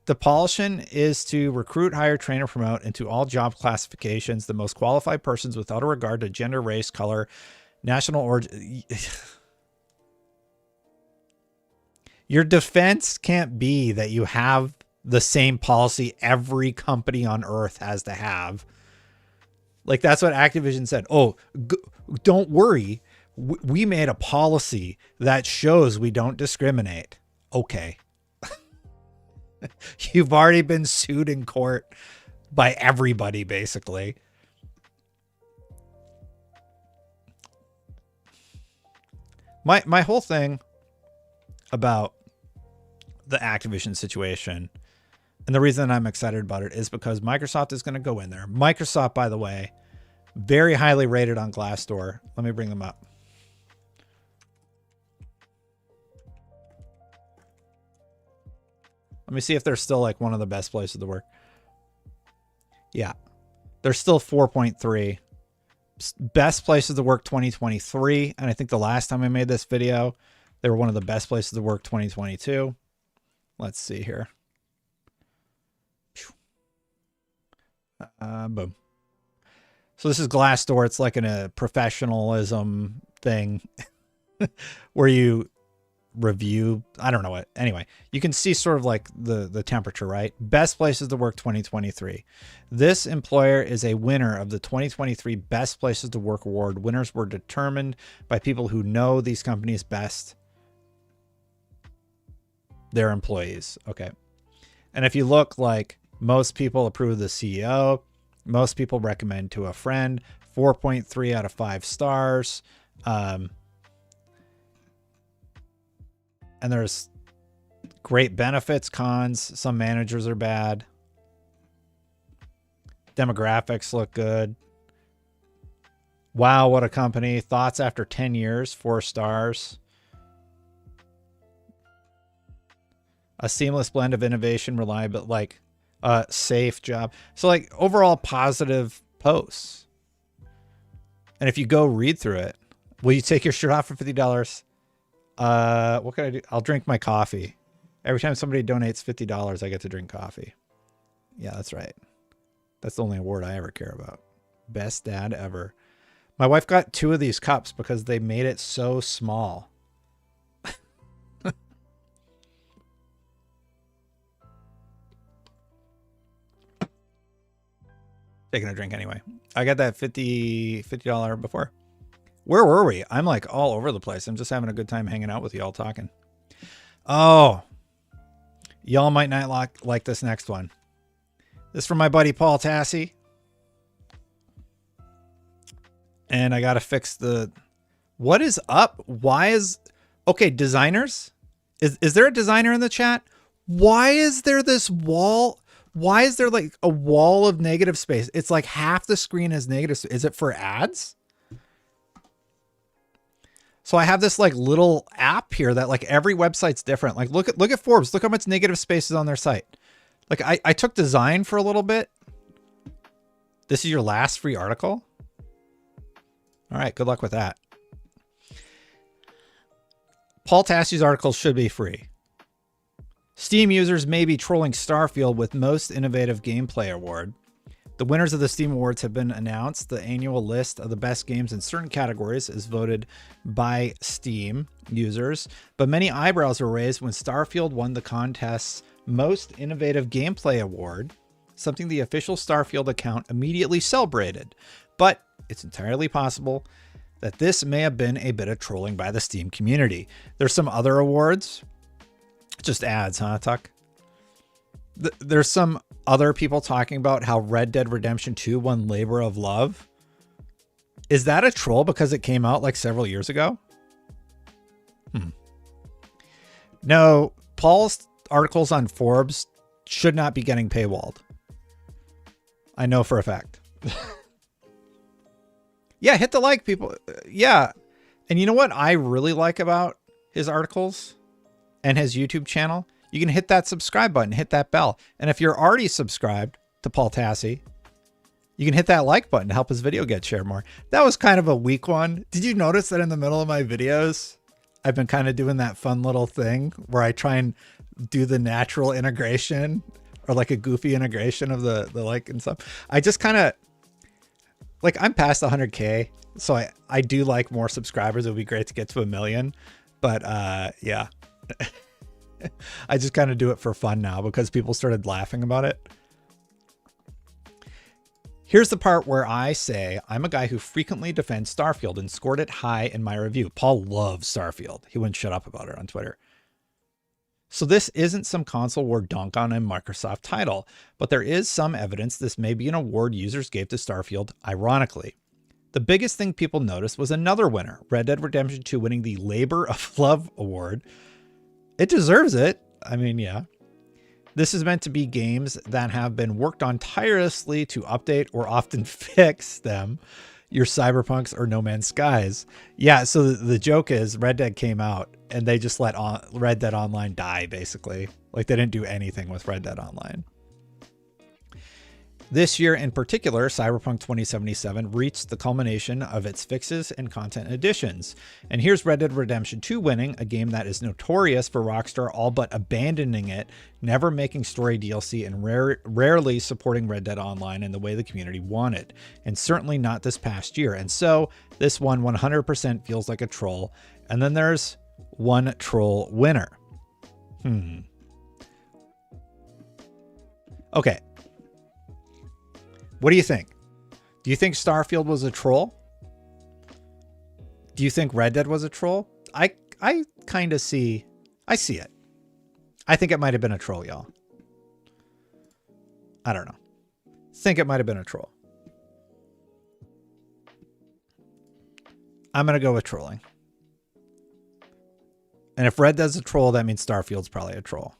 Speaker 1: The policy is to recruit, hire, train, and promote into all job classifications the most qualified persons without a regard to gender, race, color, national origin. Your defense can't be that you have the same policy every company on earth has to have. Like, that's what Activision said. Oh, don't worry. We made a policy that shows we don't discriminate. Okay. You've already been sued in court by everybody, basically. My whole thing about the Activision situation, and the reason I'm excited about it, is because Microsoft is going to go in there. Microsoft, by the way, very highly rated on Glassdoor. Let me bring them up. Let me see if they're still like one of the best places to work. Yeah, they're still 4.3. Best places to work 2023. And I think the last time I made this video, they were one of the best places to work 2022. Let's see here. Boom. So this is Glassdoor. It's like a professionalism thing where you review, I don't know what. Anyway, you can see sort of like the temperature, right? Best places to work 2023. This employer is a winner of the 2023 Best Places to Work Award. Winners were determined by people who know these companies best, their employees. Okay. And if you look, like, most people approve of the CEO, most people recommend to a friend, 4.3 out of 5 stars. And there's great benefits, cons. Some managers are bad. Demographics look good. Wow, what a company. Thoughts after 10 years, 4 stars. A seamless blend of innovation, reliable, like safe job. So like overall positive posts. And if you go read through it, will you take your shirt off for $50? What can I do? I'll drink my coffee. Every time somebody donates $50, I get to drink coffee. Yeah, that's right. That's the only award I ever care about. Best dad ever. My wife got 2 of these cups because they made it so small. Taking a drink anyway. I got that $50 before. Where were we? I'm like all over the place. I'm just having a good time hanging out with y'all talking. Oh, y'all might not like this next one. This is from my buddy Paul Tassi. And I got to fix what is up? Why is, okay, designers? Is there a designer in the chat? Why is there this wall? Why is there like a wall of negative space? It's like half the screen is negative. Is it for ads? So I have this like little app here that like every website's different. Like look at Forbes. Look how much negative space is on their site. Like I took design for a little bit. This is your last free article. All right. Good luck with that. Paul Tassi's articles should be free. Steam users may be trolling Starfield with Most Innovative Gameplay Award. The winners of the Steam Awards have been announced. The annual list of the best games in certain categories is voted by Steam users, but many eyebrows were raised when Starfield won the contest's Most Innovative Gameplay Award, something the official Starfield account immediately celebrated. But it's entirely possible that this may have been a bit of trolling by the Steam community. There's some other awards. Just ads, huh, Tuck? There's some other people talking about how Red Dead Redemption 2 won Labor of Love. Is that a troll because it came out like several years ago? No, Paul's articles on Forbes should not be getting paywalled. I know for a fact. Yeah, hit the like, people. Yeah. And you know what I really like about his articles and his YouTube channel? You can hit that subscribe button, hit that bell. And if you're already subscribed to Paul Tassi, you can hit that like button to help his video get shared more. That was kind of a weak one. Did you notice that in the middle of my videos, I've been kind of doing that fun little thing where I try and do the natural integration or like a goofy integration of the like and stuff. I just kind of like, I'm past 100K. So I do like more subscribers. It would be great to get to 1 million, but yeah, I just kind of do it for fun now because people started laughing about it. Here's the part where I say I'm a guy who frequently defends Starfield and scored it high in my review. Paul loves Starfield. He wouldn't shut up about it on Twitter. So this isn't some console war dunk on a Microsoft title, but there is some evidence this may be an award users gave to Starfield, ironically. The biggest thing people noticed was another winner, Red Dead Redemption 2 winning the Labor of Love Award. It deserves it. I mean, yeah. This is meant to be games that have been worked on tirelessly to update or often fix them. Your Cyberpunks or No Man's Skies. Yeah, so the joke is Red Dead came out and they just let Red Dead Online die, basically. Like they didn't do anything with Red Dead Online. This year in particular, Cyberpunk 2077 reached the culmination of its fixes and content additions. And here's Red Dead Redemption 2 winning, a game that is notorious for Rockstar all but abandoning it, never making story DLC, and rarely supporting Red Dead Online in the way the community wanted. And certainly not this past year. And so this one 100% feels like a troll. And then there's one troll winner. Okay. What do you think? Do you think Starfield was a troll? Do you think Red Dead was a troll? I kind of see it. I think it might have been a troll, y'all. I don't know. Think it might have been a troll. I'm going to go with trolling. And if Red Dead's a troll, that means Starfield's probably a troll.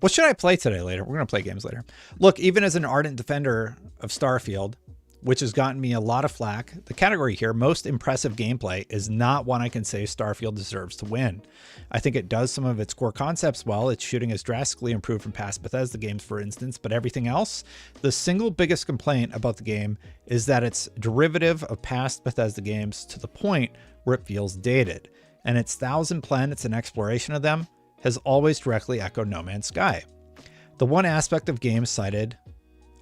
Speaker 1: What should I play today later? We're going to play games later. Look, even as an ardent defender of Starfield, which has gotten me a lot of flack, the category here, most impressive gameplay, is not one I can say Starfield deserves to win. I think it does some of its core concepts well. Its shooting has drastically improved from past Bethesda games, for instance, but everything else, the single biggest complaint about the game is that it's derivative of past Bethesda games to the point where it feels dated. And its 1,000 planets and exploration of them has always directly echoed No Man's Sky. The one aspect of the game cited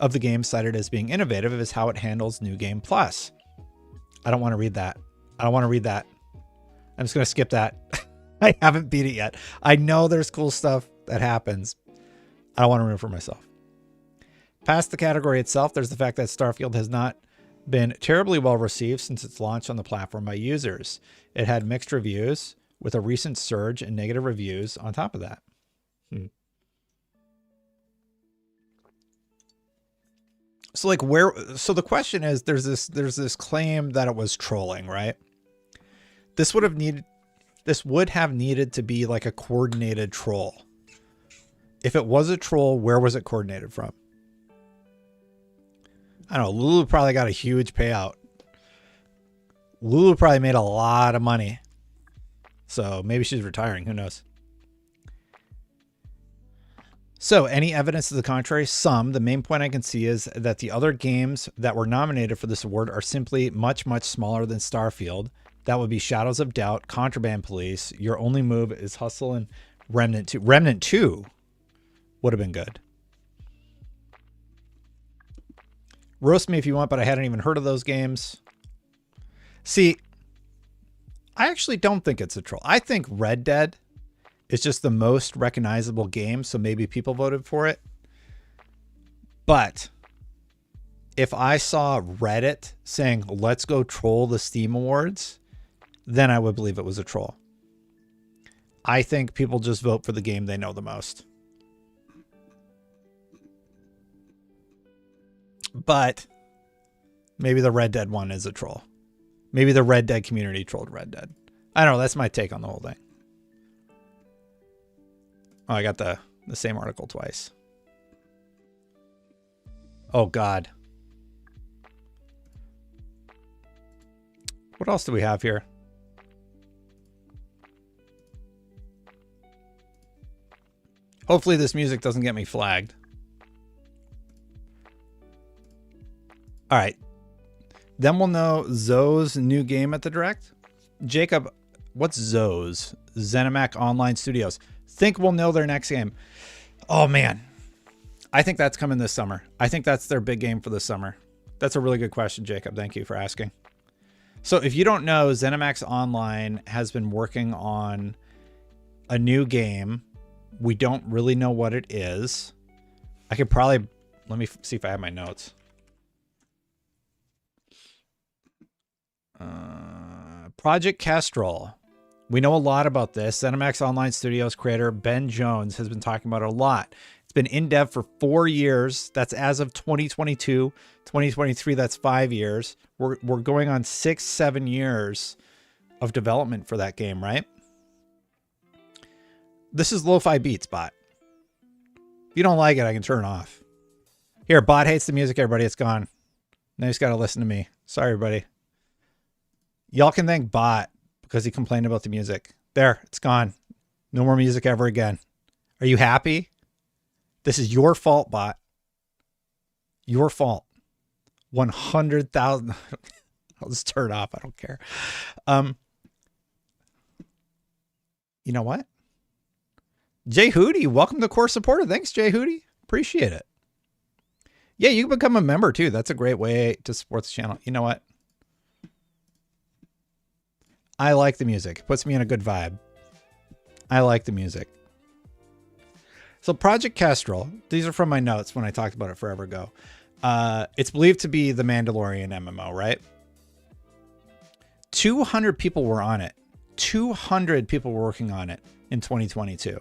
Speaker 1: as being innovative is how it handles New Game Plus. I don't want to read that. I don't want to read that. I'm just going to skip that. I haven't beat it yet. I know there's cool stuff that happens. I don't want to ruin it for myself. Past the category itself, there's the fact that Starfield has not been terribly well received since its launch on the platform by users. It had mixed reviews, with a recent surge in negative reviews on top of that. So like so the question is, there's this claim that it was trolling, right? This would have needed to be like a coordinated troll. If it was a troll, where was it coordinated from? I don't know. Lulu probably got a huge payout. Lulu probably made a lot of money. So maybe she's retiring. Who knows? So any evidence to the contrary? Some. The main point I can see is that the other games that were nominated for this award are simply much, much smaller than Starfield. That would be Shadows of Doubt, Contraband Police, Your Only Move is Hustle, and Remnant 2. Remnant 2 would have been good. Roast me if you want, but I hadn't even heard of those games. See, I actually don't think it's a troll. I think Red Dead is just the most recognizable game, so maybe people voted for it. But if I saw Reddit saying, let's go troll the Steam Awards, then I would believe it was a troll. I think people just vote for the game they know the most. But maybe the Red Dead one is a troll. Maybe the Red Dead community trolled Red Dead. I don't know. That's my take on the whole thing. Oh, I got the same article twice. Oh, God. What else do we have here? Hopefully this music doesn't get me flagged. All right. Then we'll know Zoe's new game at the Direct. Jacob, what's Zoe's? ZeniMax Online Studios. Think we'll know their next game. Oh, man. I think that's coming this summer. I think that's their big game for this summer. That's a really good question, Jacob. Thank you for asking. So if you don't know, ZeniMax Online has been working on a new game. We don't really know what it is. I could probably... Let me see if I have my notes. Project Kestrel. We know a lot about this. ZeniMax Online Studios creator Ben Jones has been talking about it a lot. It's been in dev for 4 years. That's as of 2022. 2023, that's 5 years. We're going on 6-7 years of development for that game, right? This is Lo-Fi Beats, bot. If you don't like it, I can turn it off. Here, bot hates the music, everybody. It's gone. Now you just got to listen to me. Sorry, everybody. Y'all can thank bot because he complained about the music. There, it's gone. No more music ever again. Are you happy? This is your fault, bot. Your fault. 100,000. I'll just turn it off. I don't care. You know what? Jay Hootie, welcome to Core Supporter. Thanks, Jay Hootie. Appreciate it. Yeah, you can become a member too. That's a great way to support the channel. You know what? I like the music. It puts me in a good vibe. I like the music. So Project Kestrel, these are from my notes when I talked about it forever ago. It's believed to be the Mandalorian MMO, right? 200 people were on it. 200 people were working on it in 2022.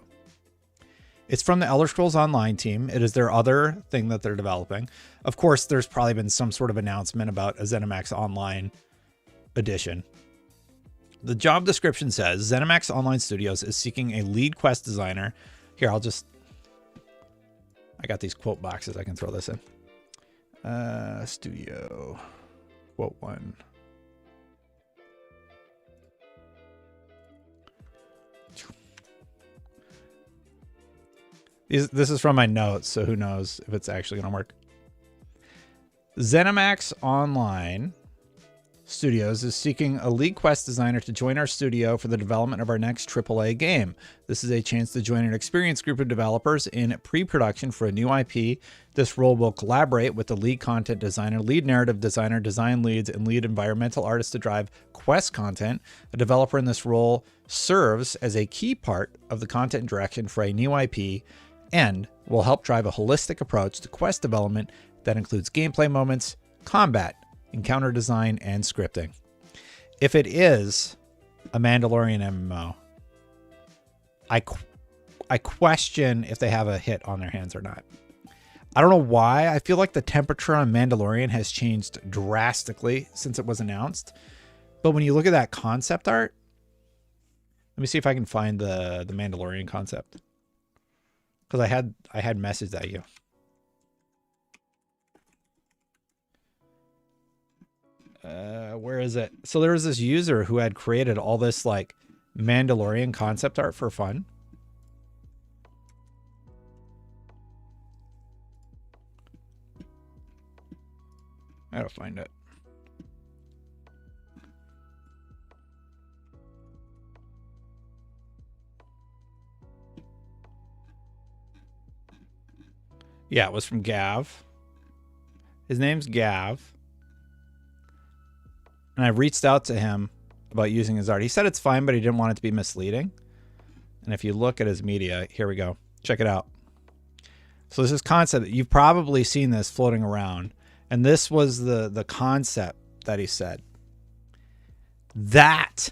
Speaker 1: It's from the Elder Scrolls Online team. It is their other thing that they're developing. Of course, there's probably been some sort of announcement about a ZeniMax Online edition. The job description says ZeniMax Online Studios is seeking a lead quest designer. Here, I got these quote boxes. I can throw this in. Studio quote 1. This is from my notes, so who knows if it's actually going to work. ZeniMax Online Studios is seeking a lead quest designer to join our studio for the development of our next AAA game. This is a chance to join an experienced group of developers in pre-production for a new IP. This role will collaborate with the lead content designer, lead narrative designer, design leads, and lead environmental artist to drive quest content. A developer in this role serves as a key part of the content direction for a new IP and will help drive a holistic approach to quest development that includes gameplay moments, combat, encounter design, and scripting. If it is a Mandalorian MMO, I question if they have a hit on their hands or not. I don't know why. I feel like the temperature on Mandalorian has changed drastically since it was announced. But when you look at that concept art, let me see if I can find the Mandalorian concept. Because I had messaged at you. Where is it? So there was this user who had created all this like Mandalorian concept art for fun. I gotta find it. Yeah, it was from Gav. His name's Gav. And I reached out to him about using his art. He said it's fine, but he didn't want it to be misleading. And if you look at his media, here we go. Check it out. So this is concept. You've probably seen this floating around. And this was the concept that he said. That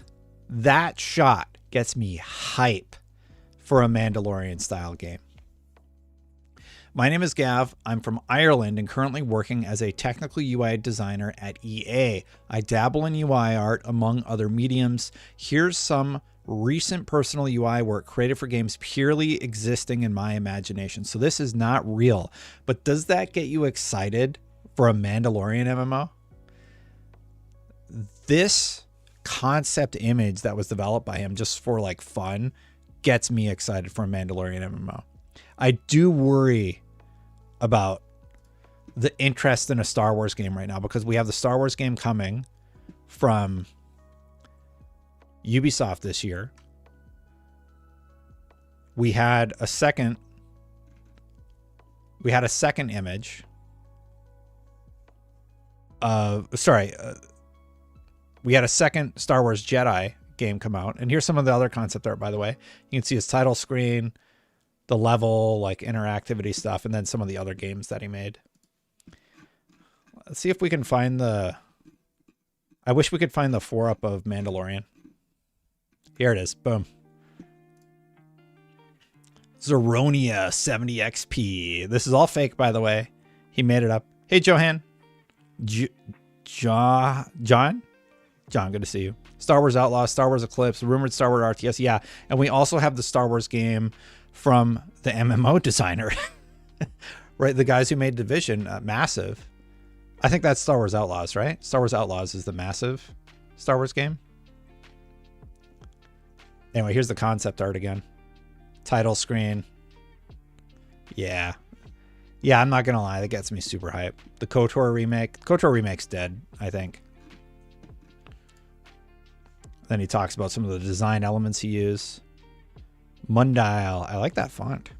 Speaker 1: shot gets me hype for a Mandalorian style game. My name is Gav. I'm from Ireland and currently working as a technical UI designer at EA. I dabble in UI art among other mediums. Here's some recent personal UI work created for games purely existing in my imagination. So this is not real, but does that get you excited for a Mandalorian MMO? This concept image that was developed by him just for like fun gets me excited for a Mandalorian MMO. I do worry about the interest in a Star Wars game right now, because we have the Star Wars game coming from Ubisoft this year. We had a second image of, we had a second Star Wars Jedi game come out. And here's some of the other concept art, by the way. You can see his title screen, the level, like interactivity stuff, and then some of the other games that he made. Let's see if we can find the... I wish we could find the 4-up of Mandalorian. Here it is. Boom. Zeronia 70 XP. This is all fake, by the way. He made it up. Hey, Johan. John, good to see you. Star Wars Outlaws, Star Wars Eclipse, rumored Star Wars RTS. Yeah, and we also have the Star Wars game from the MMO designer. Right, the guys who made Division, Massive. I think that's Star Wars Outlaws, right? Star Wars Outlaws is the Massive Star Wars game. Anyway, here's the concept art again. Title screen. Yeah. Yeah, I'm not going to lie. That gets me super hyped. The KOTOR remake. KOTOR remake's dead, I think. Then he talks about some of the design elements he used. Mundial. I like that font.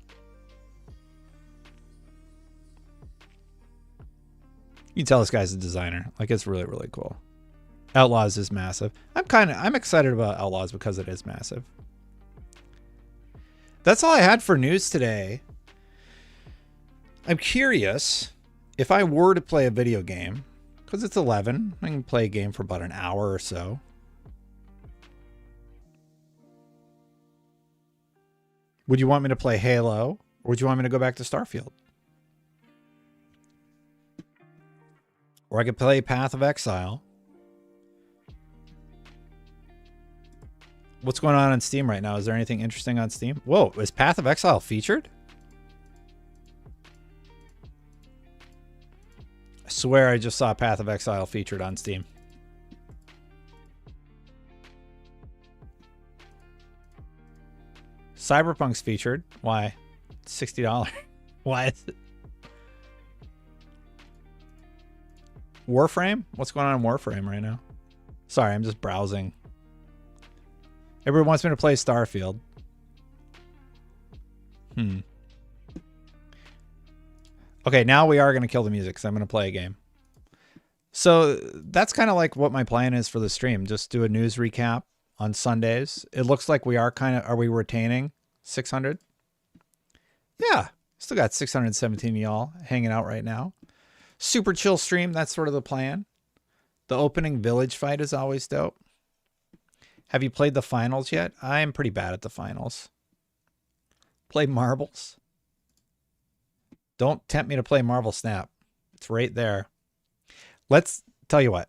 Speaker 1: You can tell this guy's a designer. Like, it's really, really cool. Outlaws is massive. I'm excited about Outlaws because it is massive. That's all I had for news today. I'm curious if I were to play a video game, because it's 11, I can play a game for about an hour or so. Would you want me to play Halo, or would you want me to go back to Starfield? Or I could play Path of Exile. What's going on Steam right now? Is there anything interesting on Steam? Whoa, is Path of Exile featured? I swear I just saw Path of Exile featured on Steam. Cyberpunk's featured. Why? It's $60. Why is it? Warframe? What's going on in Warframe right now? Sorry, I'm just browsing. Everyone wants me to play Starfield. Okay, now we are going to kill the music because I'm going to play a game. So that's kind of like what my plan is for the stream. Just do a news recap on Sundays. It looks like we are are we retaining 600? Yeah, still got 617 y'all hanging out right now. Super chill stream. That's sort of the plan. The opening village fight is always dope. Have you played the finals yet? I am pretty bad at the finals. Play marbles. Don't tempt me to play Marvel Snap. It's right there. Let's tell you what.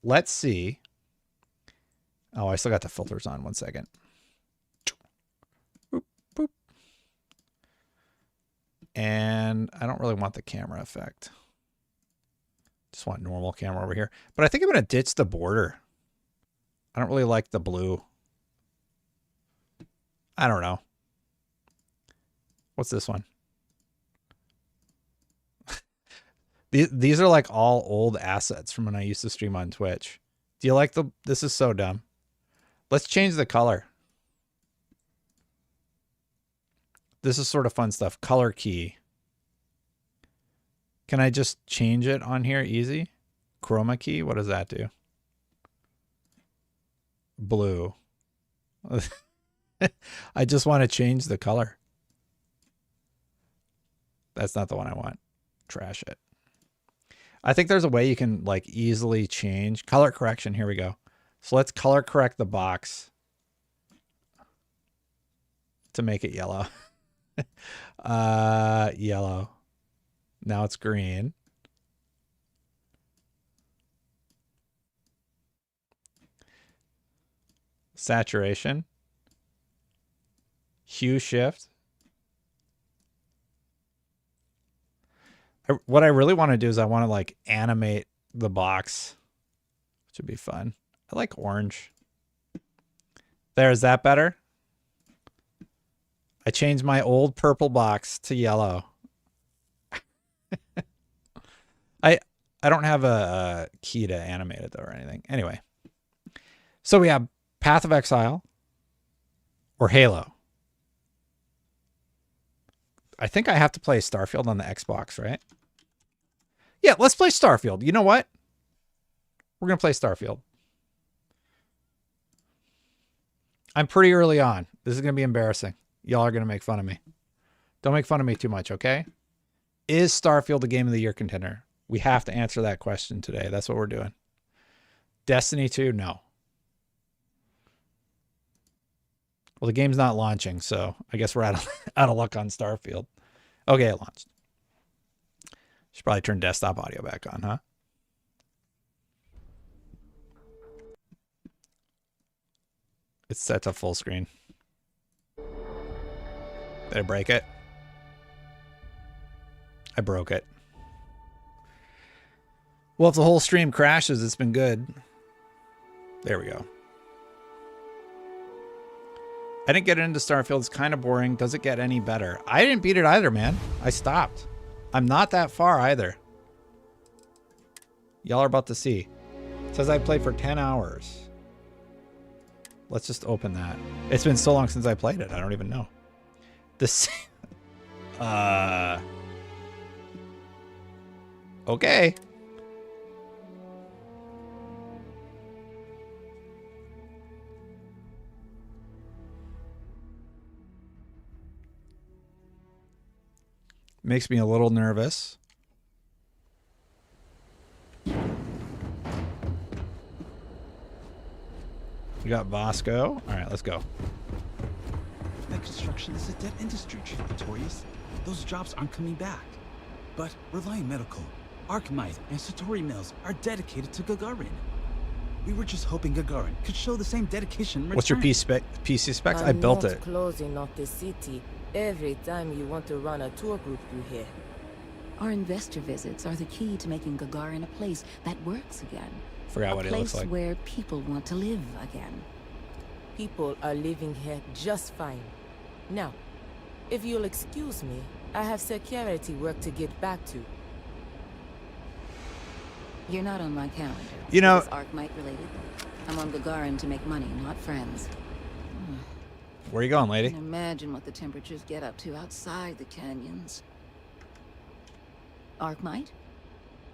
Speaker 1: Let's see. Oh, I still got the filters on. 1 second. Boop, boop. And I don't really want the camera effect. Just want normal camera over here. But I think I'm going to ditch the border. I don't really like the blue. I don't know. What's this one? These are like all old assets from when I used to stream on Twitch. Do you like the... This is so dumb. Let's change the color. This is sort of fun stuff. Color key. Can I just change it on here easy? Chroma key? What does that do? Blue. I just want to change the color. That's not the one I want. Trash it. I think there's a way you can like easily change color correction. Here we go. So let's color correct the box to make it yellow. Yellow. Now it's green. Saturation. Hue shift. What I really want to do is I want to like animate the box, which would be fun. I like orange. There, is that better? I changed my old purple box to yellow. I don't have a key to animate it, though, or anything. Anyway. So we have Path of Exile or Halo. I think I have to play Starfield on the Xbox, right? Yeah, let's play Starfield. You know what? We're going to play Starfield. I'm pretty early on. This is going to be embarrassing. Y'all are going to make fun of me. Don't make fun of me too much, okay? Is Starfield a Game of the Year contender? We have to answer that question today. That's what we're doing. Destiny 2, no. Well, the game's not launching, so I guess we're out of luck on Starfield. Okay, it launched. Should probably turn desktop audio back on, huh? It's set to full screen. Did I break it? I broke it. Well, if the whole stream crashes, it's been good. There we go. I didn't get into Starfield. It's kind of boring. Does it get any better? I didn't beat it either, man. I stopped. I'm not that far either. Y'all are about to see. It says I played for 10 hours. Let's just open that. It's been so long since I played it. I don't even know. This... Okay. Makes me a little nervous. We got Vasco. All right, let's go.
Speaker 6: That construction is a dead industry, Chief Notorious. Those jobs aren't coming back. But Reliant Medical, Archmite, and Satori Mills are dedicated to Gagarin. We were just hoping Gagarin could show the same dedication in return.
Speaker 1: What's your PC specs? I built it.
Speaker 7: Closing off the city every time you want to run a tour group through here.
Speaker 8: Our investor visits are the key to making Gagarin a place that works again.
Speaker 1: Forgot what it looks like.
Speaker 8: A place where people want to live again.
Speaker 7: People are living here just fine. Now, if you'll excuse me, I have security work to get back to.
Speaker 8: You're not on my calendar.
Speaker 1: You know...
Speaker 8: Is Archmite related? I'm on Gagarin to make money, not friends.
Speaker 1: Where are you going, lady?
Speaker 8: I can imagine what the temperatures get up to outside the canyons. Archmite?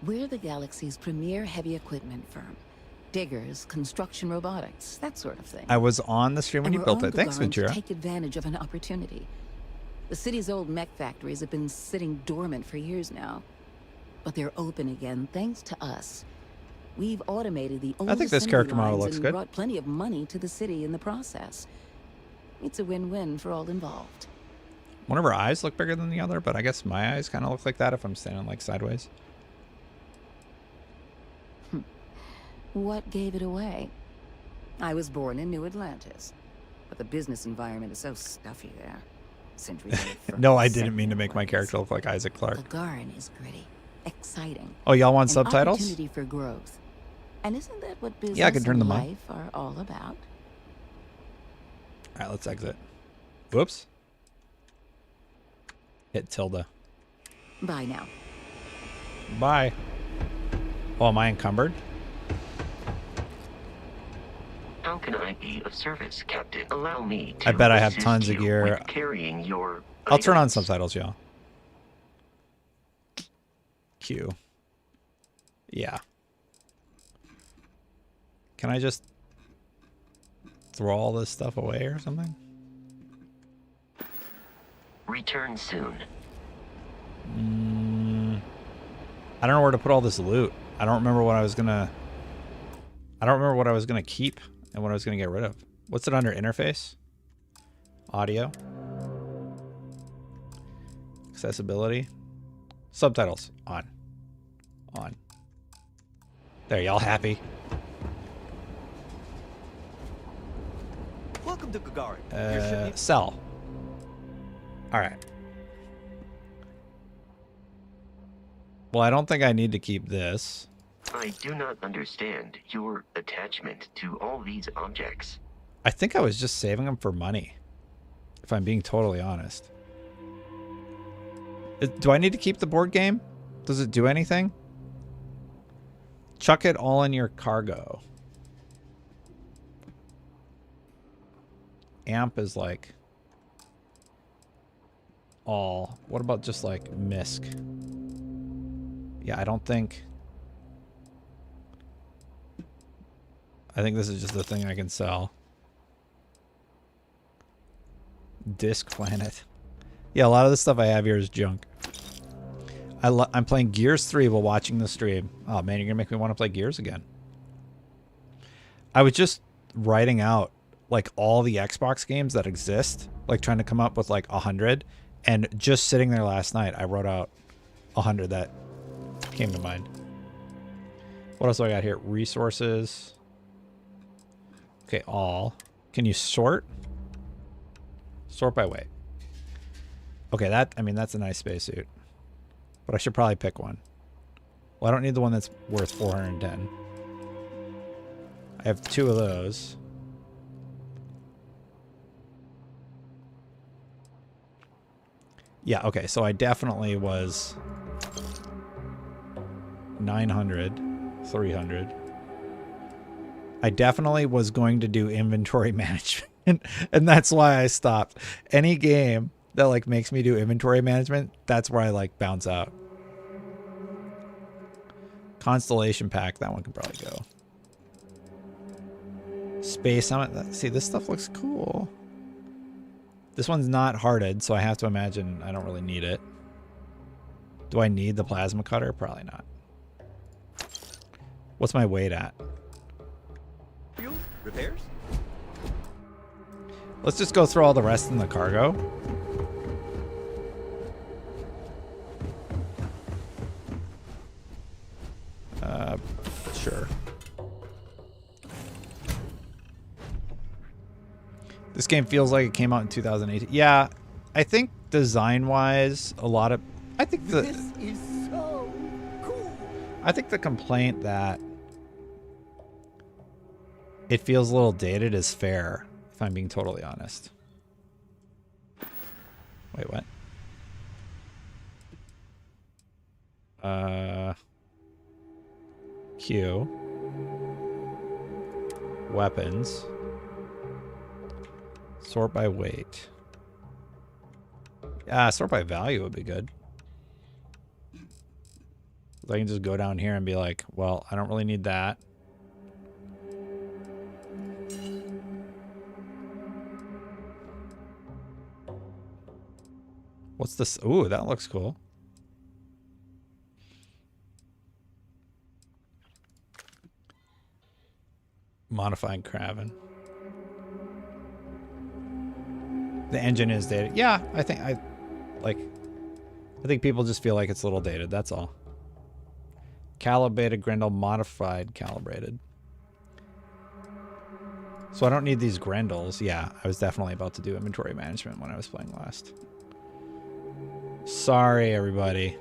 Speaker 8: We're the galaxy's premier heavy equipment firm. Diggers, construction robotics, that sort of thing.
Speaker 1: I was on the stream when you built it. Thanks, Ventura.
Speaker 8: To take advantage of an opportunity. The city's old mech factories have been sitting dormant for years now. But they're open again thanks to us. We've automated the old
Speaker 1: I think this character model looks good.
Speaker 8: Brought plenty of money to the city in the process. It's a win-win for all involved.
Speaker 1: One of her eyes look bigger than the other, but I guess my eyes kind of look like that if I'm standing like sideways.
Speaker 8: What gave it away? I was born in New Atlantis, but the business environment is so stuffy there.
Speaker 1: No, I didn't mean to make my character look like Isaac Clarke.
Speaker 8: Gagarin is gritty, exciting.
Speaker 1: Oh, y'all want subtitles?
Speaker 8: Opportunity for growth. And isn't that what business
Speaker 1: I can turn
Speaker 8: and
Speaker 1: them on.
Speaker 8: life are all about?
Speaker 1: All right, let's exit. Whoops. Hit tilde.
Speaker 8: Bye now.
Speaker 1: Bye. Oh, am I encumbered?
Speaker 9: How can I be of service, Captain? Allow me to
Speaker 1: I bet I have
Speaker 9: assist
Speaker 1: tons of
Speaker 9: you
Speaker 1: gear.
Speaker 9: with carrying your
Speaker 1: I'll turn on
Speaker 9: items.
Speaker 1: subtitles, y'all. Q. Yeah. Can I just throw all this stuff away or something?
Speaker 9: Return soon.
Speaker 1: I don't know where to put all this loot. I don't remember what I was gonna keep and what I was gonna get rid of. What's it under? Interface? Audio? Accessibility? Subtitles. On. On. There, y'all happy?
Speaker 6: Welcome to Gagarin.
Speaker 1: Sell. Alright. Well, I don't think I need to keep this.
Speaker 9: I do not understand your attachment to all these objects.
Speaker 1: I think I was just saving them for money. If I'm being totally honest. Do I need to keep the board game? Does it do anything? Chuck it all in your cargo. Amp is like all. What about just like misc? Yeah, I think this is just the thing I can sell. Disc Planet. Yeah, a lot of the stuff I have here is junk. I'm playing Gears 3 while watching the stream. Oh man, you're gonna make me want to play Gears again. I was just writing out like all the Xbox games that exist, like trying to come up with like 100, and just sitting there last night, I wrote out 100 that came to mind. What else do I got here? Resources. Okay, all. Can you sort? Sort by weight. Okay, that's a nice spacesuit. But I should probably pick one. Well, I don't need the one that's worth 410. I have 2 of those. Yeah, okay, so I definitely was 900, 300. I definitely was going to do inventory management, and that's why I stopped. Any game that like makes me do inventory management, that's where I like bounce out. Constellation pack, that one could probably go. Space Summit, see, this stuff looks cool. This one's not hearted, so I have to imagine I don't really need it. Do I need the plasma cutter? Probably not. What's my weight at?
Speaker 10: Fuel? Repairs?
Speaker 1: Let's just go through all the rest in the cargo. Sure. This game feels like it came out in 2018. Yeah, I think design-wise, I think this is so cool. I think the complaint that it feels a little dated is fair, if I'm being totally honest. Wait, what? Q. Weapons. Sort by weight. Yeah, sort by value would be good. I can just go down here and be like, well, I don't really need that. What's this? Ooh, that looks cool. Modifying Craven. The engine is dated. Yeah, I think people just feel like it's a little dated. That's all. Calibrated Grendel, modified calibrated. So I don't need these Grendels. Yeah, I was definitely about to do inventory management when I was playing last. Sorry, everybody.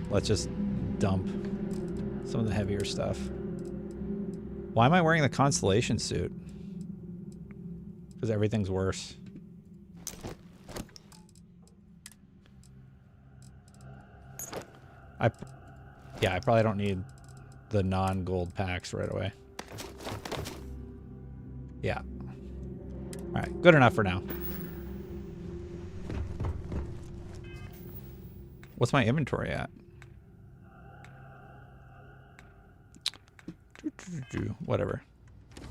Speaker 1: Let's just dump some of the heavier stuff. Why am I wearing the Constellation suit? Because everything's worse. I probably don't need the non-gold packs right away. Yeah. All right, good enough for now. What's my inventory at? Whatever.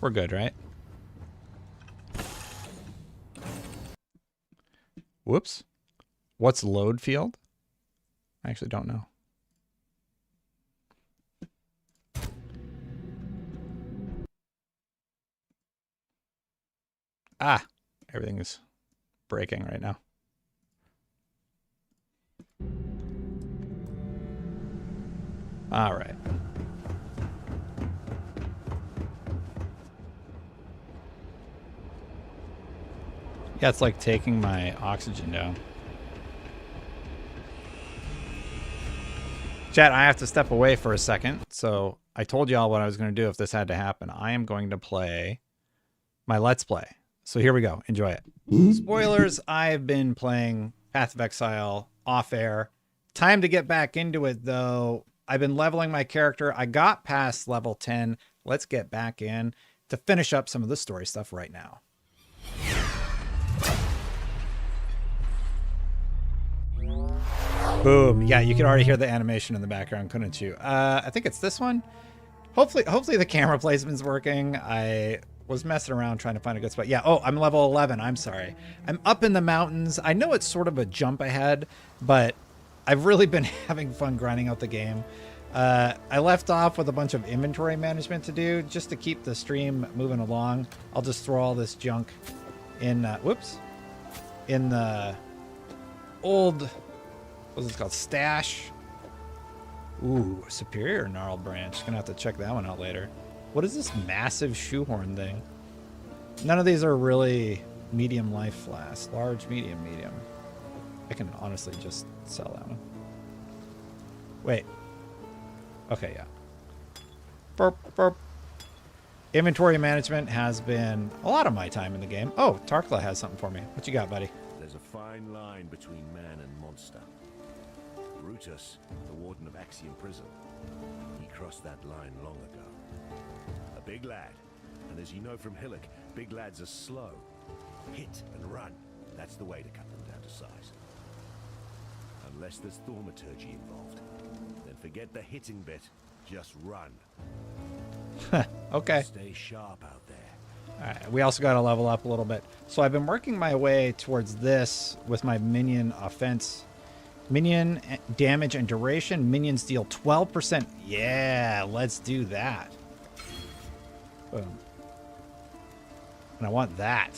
Speaker 1: We're good, right? Whoops. What's load field? I actually don't know. Ah, everything is breaking right now. All right. Yeah, it's like taking my oxygen down. Chat, I have to step away for a second. So I told y'all what I was going to do if this had to happen. I am going to play my Let's Play. So here we go. Enjoy it. Spoilers, I've been playing Path of Exile off air. Time to get back into it, though. I've been leveling my character. I got past level 10. Let's get back in to finish up some of the story stuff right now. Boom. Yeah, you could already hear the animation in the background, couldn't you? I think it's this one. Hopefully the camera placement's working. I was messing around trying to find a good spot. Yeah, oh, I'm level 11. I'm sorry. I'm up in the mountains. I know it's sort of a jump ahead, but I've really been having fun grinding out the game. I left off with a bunch of inventory management to do just to keep the stream moving along. I'll just throw all this junk in, in the old, what's it called, stash. Ooh, superior gnarled branch. Gonna have to check that one out later. What is this massive shoehorn thing? None of these are really medium life flask. Large, medium, medium. I can honestly just sell that one. Wait. Okay, yeah. Burp, burp. Inventory management has been a lot of my time in the game. Oh, Tarkla has something for me. What you got, buddy?
Speaker 11: There's a fine line between man and monster. Brutus, the warden of Axiom Prison, he crossed that line long ago. A big lad, and as you know from Hillock, big lads are slow. Hit and run, that's the way to cut them down to size. Unless there's thaumaturgy involved, then forget the hitting bit, just run.
Speaker 1: Okay.
Speaker 11: Stay sharp out there.
Speaker 1: All right, we also got to level up a little bit. So I've been working my way towards this with my minion offense. Minion damage and duration. Minions deal 12%. Yeah, let's do that. Boom. And I want that.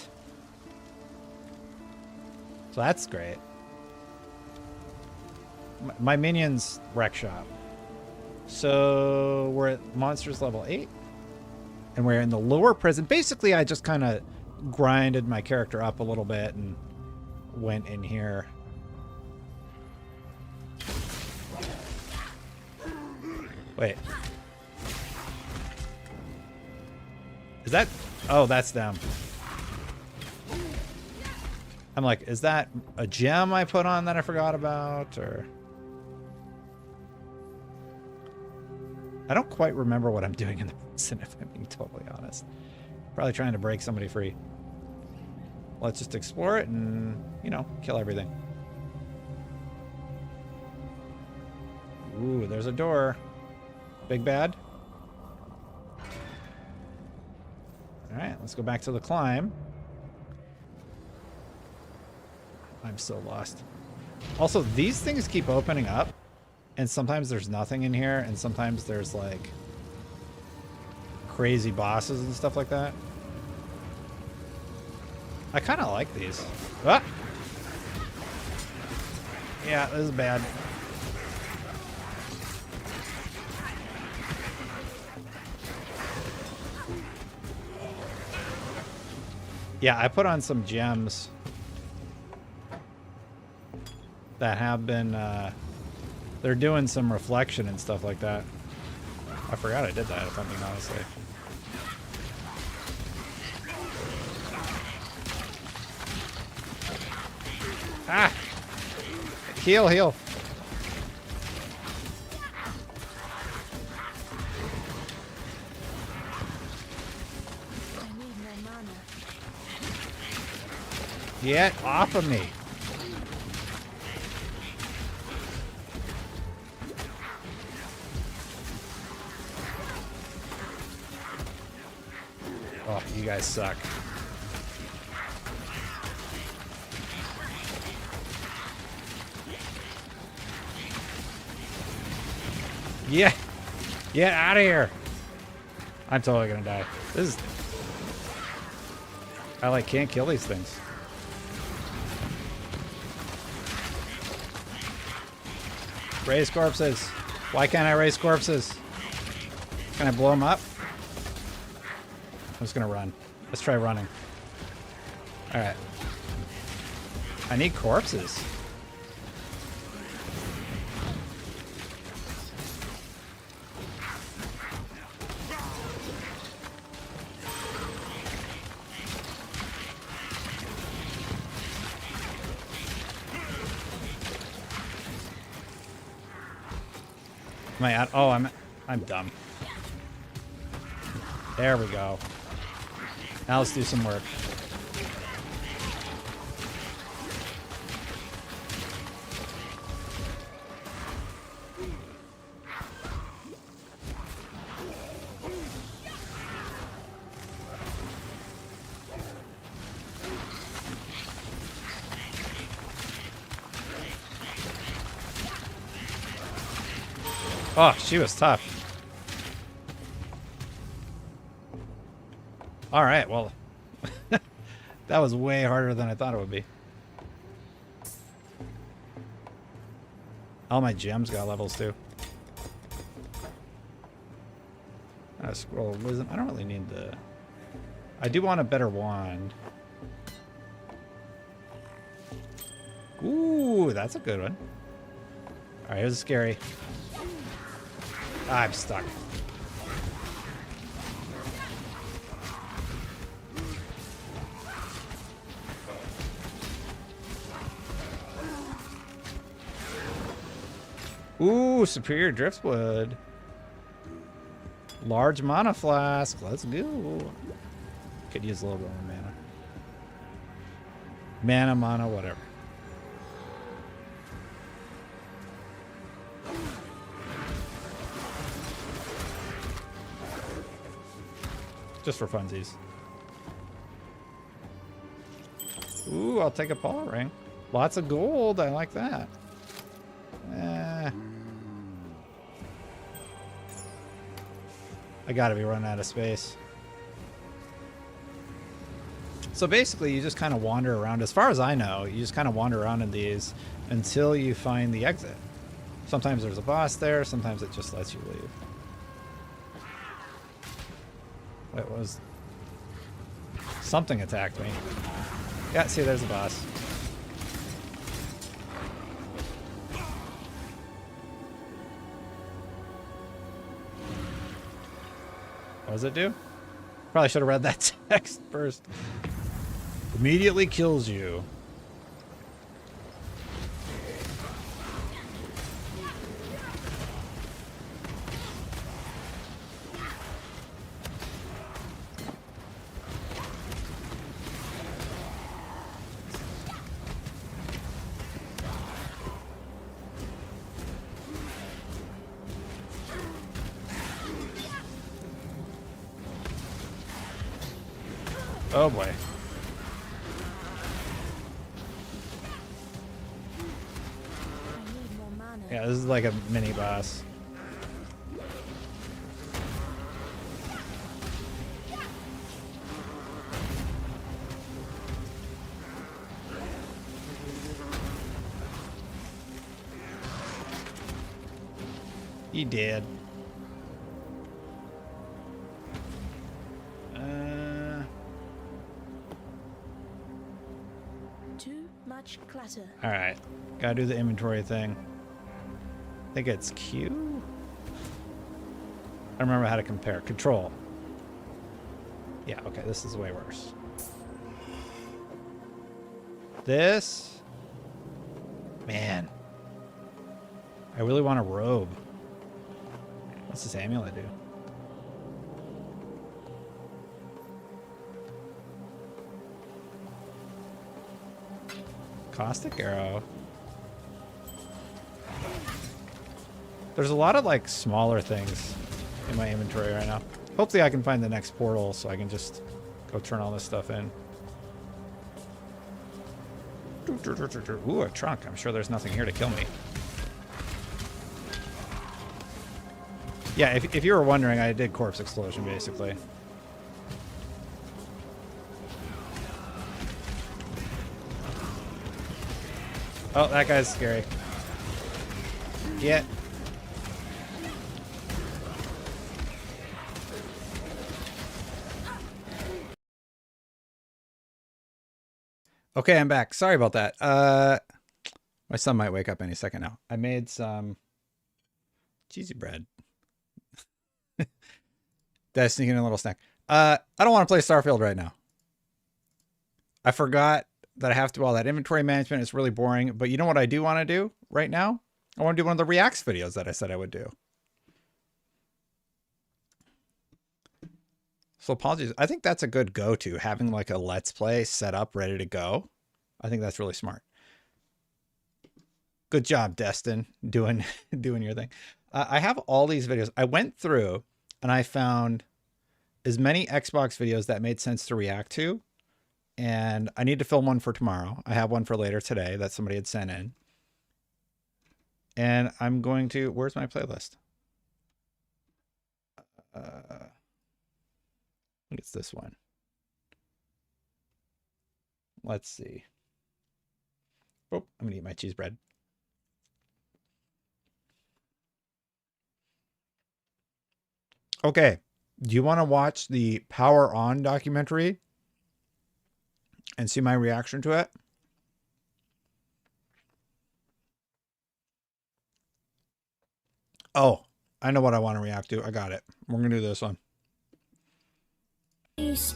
Speaker 1: So that's great. My minions wreck shop. So we're at monsters level 8. And we're in the lower prison. Basically, I just kind of grinded my character up a little bit and went in here. Wait. Is that... Oh, that's them. I'm like, is that a gem I put on that I forgot about? Or... I don't quite remember what I'm doing in the prison, if I'm being totally honest. Probably trying to break somebody free. Let's just explore it and, you know, kill everything. Ooh, there's a door. Big bad. Alright, let's go back to the climb. I'm so lost. Also, these things keep opening up. And sometimes there's nothing in here, and sometimes there's like crazy bosses and stuff like that. I kind of like these. Ah! Yeah, this is bad. Yeah, I put on some gems that have been, they're doing some reflection and stuff like that. I forgot I did that, if I'm being honest. Ah! Heal, heal. Get off of me. Oh, you guys suck. Yeah. Get out of here. I'm totally gonna die. This is... I like can't kill these things. Raise corpses. Why can't I raise corpses? Can I blow them up? I'm just gonna run. Let's try running. Alright. I need corpses. Am I out? Oh, I'm dumb. There we go. Now let's do some work. Oh, she was tough. All right, well, that was way harder than I thought it would be. All my gems got levels too. Scroll of wisdom. I don't really need the... I do want a better wand. Ooh, that's a good one. All right, here's scary. I'm stuck. Ooh, superior driftwood. Large mana flask. Let's go. Could use a little bit more mana. Mana, whatever. Just for funsies. Ooh, I'll take a paw ring. Lots of gold. I like that. I gotta be running out of space. So basically, you just kind of wander around. As far as I know, you just kind of wander around in these until you find the exit. Sometimes there's a boss there. Sometimes it just lets you leave. Wait, what was... Something attacked me. Yeah, see, there's a boss. What does it do? Probably should have read that text first. Immediately kills you. Oh boy. Yeah, this is like a mini boss. He did.
Speaker 12: Too much clutter.
Speaker 1: All right, gotta do the inventory thing. I think it's Q. I don't remember how to compare. Control. Yeah, okay, this is way worse. This, man, I really want a robe. What's this amulet do? Caustic arrow. There's a lot of like smaller things in my inventory right now. Hopefully I can find the next portal so I can just go turn all this stuff in. Ooh, a trunk. I'm sure there's nothing here to kill me. Yeah, if you were wondering, I did corpse explosion basically. Oh, that guy's scary. Get. Okay, I'm back. Sorry about that. My son might wake up any second now. I made some cheesy bread. Did I sneak in a little snack? I don't want to play Starfield right now. I forgot that I have to do all that inventory management. It's really boring. But you know what I do want to do right now? I want to do one of the reacts videos that I said I would do. So apologies. I think that's a good go-to, having like a Let's Play set up, ready to go. I think that's really smart. Good job, Destin, doing your thing. I have all these videos. I went through and I found as many Xbox videos that made sense to react to. And I need to film one for tomorrow. I have one for later today that somebody had sent in. And I'm going to, where's my playlist? I think it's this one. Let's see. Oh, I'm gonna eat my cheese bread. Okay. Do you want to watch the Power On documentary and see my reaction to it? Oh, I know what I want to react to. I got it. We're going to do this one.
Speaker 12: Peace.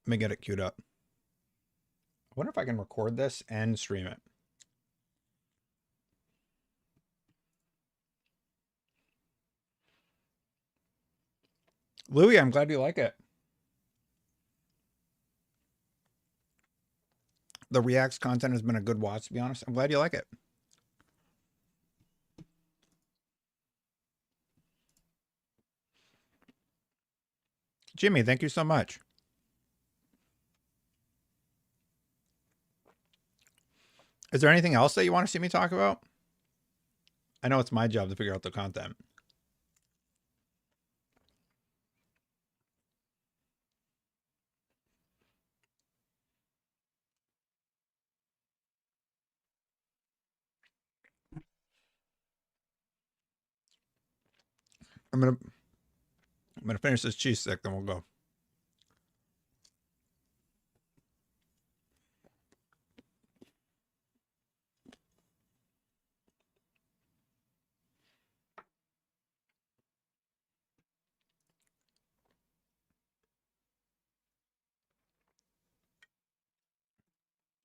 Speaker 1: Let me get it queued up. I wonder if I can record this and stream it. Louis, I'm glad you like it. The Reacts content has been a good watch, to be honest. I'm glad you like it. Jimmy, thank you so much. Is there anything else that you want to see me talk about? I know it's my job to figure out the content. I'm gonna finish this cheese stick, then we'll go.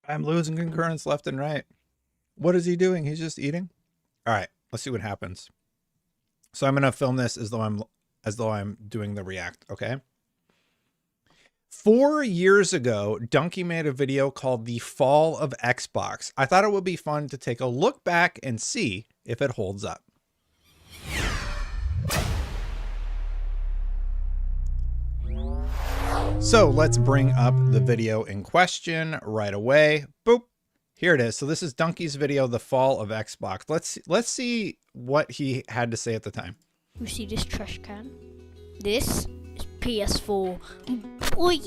Speaker 1: I'm losing concurrence left and right. What is he doing? He's just eating. All right, let's see what happens. So I'm gonna film this as though I'm doing the react. Okay. 4 years ago, Dunkey made a video called The Fall of Xbox. I thought it would be fun to take a look back and see if it holds up. So let's bring up the video in question right away. Boop. Here it is. So this is Dunkey's video, The Fall of Xbox. Let's see what he had to say at the time.
Speaker 12: You see this trash can? This is PS4. Boy.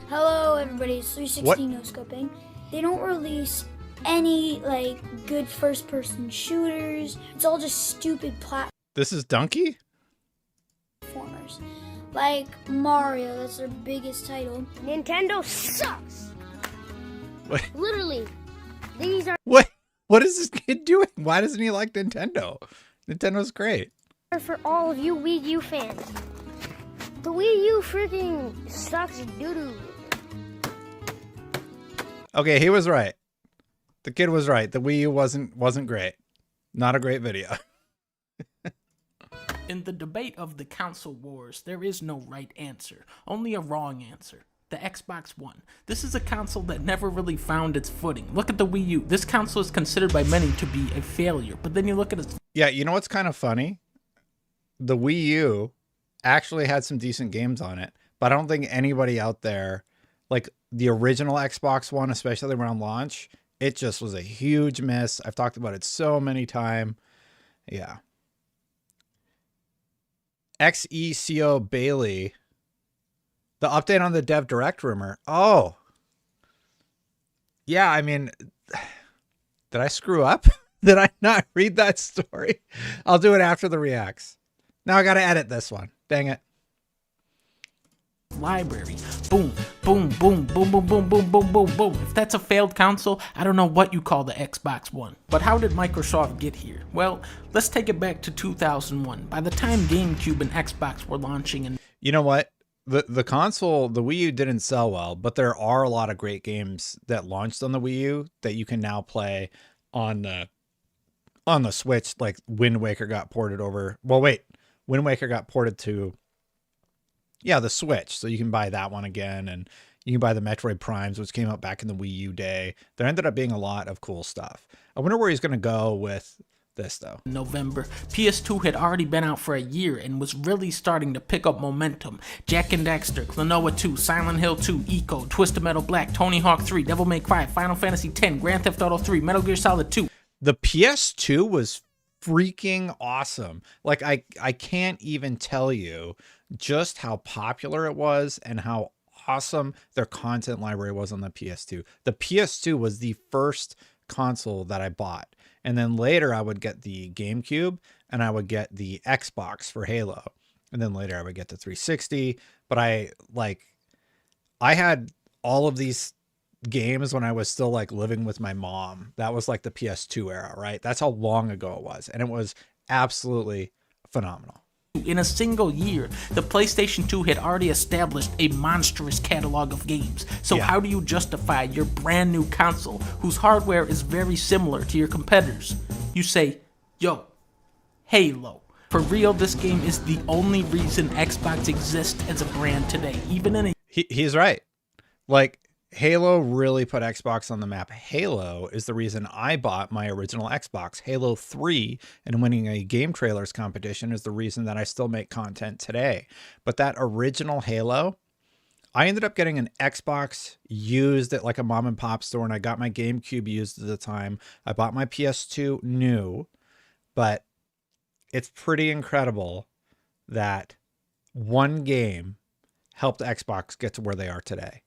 Speaker 13: Hello everybody, it's 360 No Scoping. They don't release any like good first person shooters. It's all just stupid
Speaker 1: This is Dunkey?
Speaker 13: platformers. Like Mario, that's their biggest title.
Speaker 14: Nintendo sucks.
Speaker 1: What?
Speaker 14: Literally. These are
Speaker 1: What is this kid doing? Why doesn't he like Nintendo? Nintendo's great.
Speaker 14: for all of you Wii U fans. The Wii U freaking sucks doo-doo.
Speaker 1: Okay, he was right. The kid was right. The Wii U wasn't great. Not a great video.
Speaker 15: In the debate of the console wars, there is no right answer, only a wrong answer. The Xbox One. This is a console that never really found its footing. Look at the Wii U. This console is considered by many to be a failure, but then you look at its...
Speaker 1: Yeah, you know what's kind of funny? The Wii U actually had some decent games on it, but I don't think anybody out there, like the original Xbox One, especially around launch, it just was a huge miss. I've talked about it so many times. Yeah. XECO Bailey. The update on the Dev Direct rumor. Oh. Yeah, I mean, did I screw up? Did I not read that story? I'll do it after the reacts. Now I got to edit this one. Dang it.
Speaker 15: Library. Boom, boom, boom, boom, boom, boom, boom, boom, boom, boom. If that's a failed console, I don't know what you call the Xbox One. But how did Microsoft get here? Well, let's take it back to 2001. By the time GameCube and Xbox were launching and...
Speaker 1: You know what? The console, the Wii U didn't sell well, but there are a lot of great games that launched on the Wii U that you can now play on the on the Switch, like Wind Waker got ported over. Well, wait, Wind Waker got ported to, the Switch. So you can buy that one again, and you can buy the Metroid Primes, which came out back in the Wii U day. There ended up being a lot of cool stuff. I wonder where he's going to go with this, though.
Speaker 15: November. PS2 had already been out for a year and was really starting to pick up momentum. Jak and Daxter, Klonoa 2, Silent Hill 2, Eco, Twisted Metal Black, Tony Hawk 3, Devil May Cry, Final Fantasy X, Grand Theft Auto 3, Metal Gear Solid 2.
Speaker 1: The PS2 was freaking awesome. Like, I can't even tell you just how popular it was and how awesome their content library was on the PS2. The PS2 was the first console that I bought. And then later I would get the GameCube and I would get the Xbox for Halo. And then later I would get the 360. But I had all of these games when I was still like living with my mom. That was like the PS2 era, right? That's how long ago it was. And it was absolutely phenomenal.
Speaker 15: In a single year, the PlayStation 2 had already established a monstrous catalog of games. So how do you justify your brand new console whose hardware is very similar to your competitors? You say, yo, Halo. For real, this game is the only reason Xbox exists as a brand today, even in a...
Speaker 1: He's right. Like, Halo really put Xbox on the map. Halo is the reason I bought my original Xbox. Halo 3 and winning a game trailers competition is the reason that I still make content today. But that original Halo, I ended up getting an Xbox used at like a mom and pop store, and I got my GameCube used at the time. I bought my PS2 new, but it's pretty incredible that one game helped Xbox get to where they are today.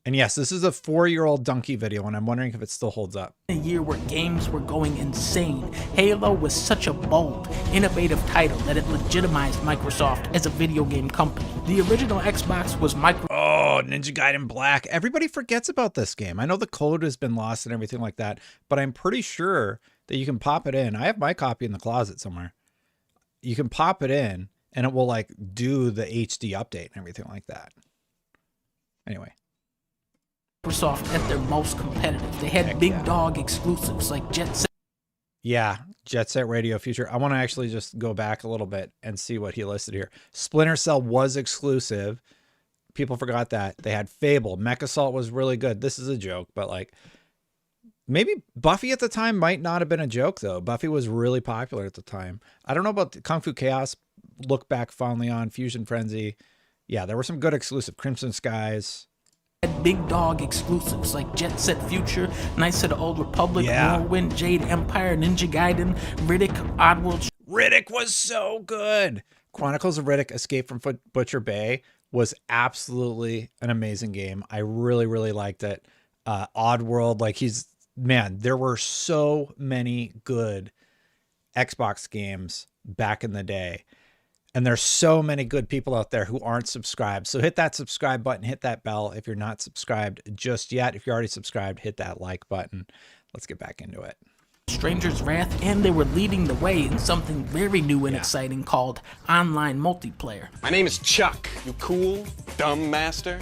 Speaker 1: And yes, this is a 4-year-old Dunkey video, and I'm wondering if it still holds up.
Speaker 15: A year where games were going insane, Halo was such a bold, innovative title that it legitimized Microsoft as a video game company. The original Xbox was
Speaker 1: Oh, Ninja Gaiden Black. Everybody forgets about this game. I know the code has been lost and everything like that, but I'm pretty sure that you can pop it in. I have my copy in the closet somewhere. You can pop it in, and it will like do the HD update and everything like that. Anyway.
Speaker 15: Microsoft at their most competitive. They had big dog exclusives like Jet Set.
Speaker 1: Yeah, Jet Set Radio Future. I want to actually just go back a little bit and see what he listed here. Splinter Cell was exclusive. People forgot that. They had Fable. Mech Assault was really good. This is a joke, but like maybe Buffy at the time might not have been a joke though. Buffy was really popular at the time. I don't know about the Kung Fu Chaos. Look back fondly on Fusion Frenzy. Yeah, there were some good exclusive. Crimson Skies.
Speaker 15: Big dog exclusives like Jet Set Future, Knights of the Old Republic, Whirlwind, Jade Empire, Ninja Gaiden, Riddick, Oddworld.
Speaker 1: Riddick was so good. Chronicles of Riddick: Escape from Butcher Bay was absolutely an amazing game. I really, really liked it. Oddworld, like there were so many good Xbox games back in the day. And there's so many good people out there who aren't subscribed. So hit that subscribe button, hit that bell if you're not subscribed just yet. If you're already subscribed, hit that like button. Let's get back into it.
Speaker 15: Stranger's Wrath, and they were leading the way in something very new and exciting called online multiplayer.
Speaker 16: My name is Chuck. You cool, dumb master?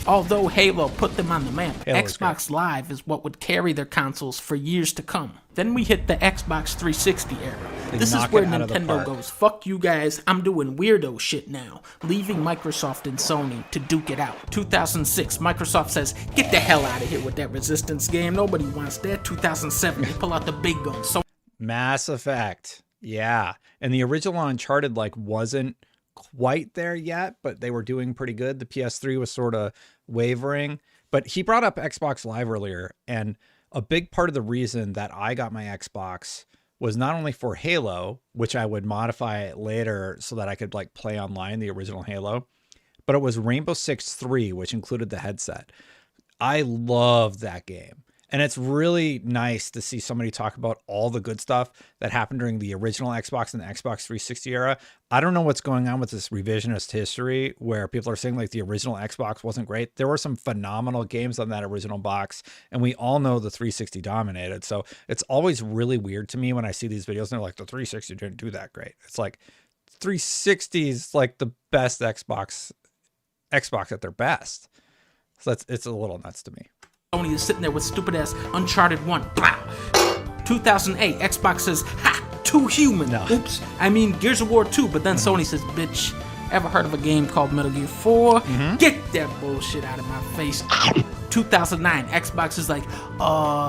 Speaker 15: Although Halo put them on the map, Xbox Live is what would carry their consoles for years to come. Then we hit the Xbox 360 era. This is where Nintendo goes, fuck you guys, I'm doing weirdo shit now, leaving Microsoft and Sony to duke it out. 2006, Microsoft says, get the hell out of here with that Resistance game, nobody wants that. 2007, they pull out the big guns. So
Speaker 1: Mass Effect, yeah. And the original Uncharted wasn't quite there yet, but they were doing pretty good. The PS3 was sort of wavering, but he brought up Xbox Live earlier, and a big part of the reason that I got my Xbox was not only for Halo, which I would modify later so that I could play online the original Halo, but it was Rainbow Six 3, which included the headset. I love that game. And it's really nice to see somebody talk about all the good stuff that happened during the original Xbox and the Xbox 360 era. I don't know what's going on with this revisionist history where people are saying the original Xbox wasn't great. There were some phenomenal games on that original box, and we all know the 360 dominated. So it's always really weird to me when I see these videos and they're like, the 360 didn't do that great. It's like 360 is the best Xbox at their best. So it's a little nuts to me.
Speaker 15: Sony is sitting there with stupid ass Uncharted 1. 2008, Xbox says, ha, too human.
Speaker 1: No.
Speaker 15: Oops, I mean Gears of War 2, but then Sony says, bitch, ever heard of a game called Metal Gear 4? Get that bullshit out of my face. 2009, Xbox is like,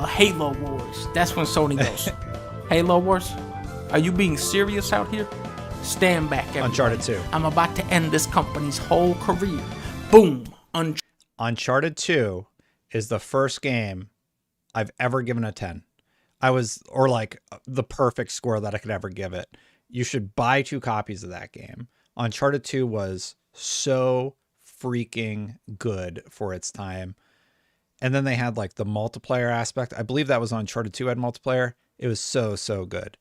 Speaker 15: Halo Wars. That's when Sony goes, Halo Wars? Are you being serious out here? Stand back, everybody.
Speaker 1: Uncharted 2.
Speaker 15: I'm about to end this company's whole career. Boom.
Speaker 1: Uncharted 2 is the first game I've ever given a 10. Or like the perfect score that I could ever give it. You should buy 2 copies of that game. Uncharted 2 was so freaking good for its time. And then they had like the multiplayer aspect. I believe that was Uncharted 2 had multiplayer. It was so, so good.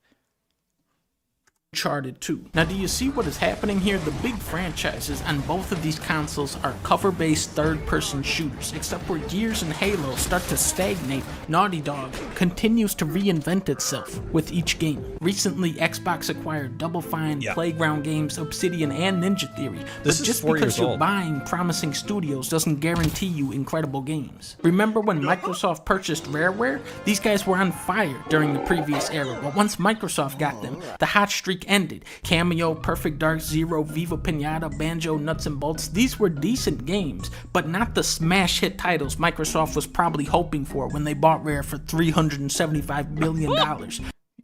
Speaker 15: Uncharted 2. Now, do you see what is happening here? The big franchises on both of these consoles are cover-based third-person shooters, except where Gears and Halo start to stagnate. Naughty Dog continues to reinvent itself with each game. Recently, Xbox acquired Double Fine, Playground Games, Obsidian, and Ninja Theory. But just because you're buying promising studios doesn't guarantee you incredible games. Remember when Microsoft purchased Rareware? These guys were on fire during the previous era, but once Microsoft got them, the hot streak ended. Cameo, Perfect Dark, Zero, Viva Pinata, Banjo, Nuts and Bolts, these were decent games, but not the smash hit titles Microsoft was probably hoping for when they bought Rare for $375 million.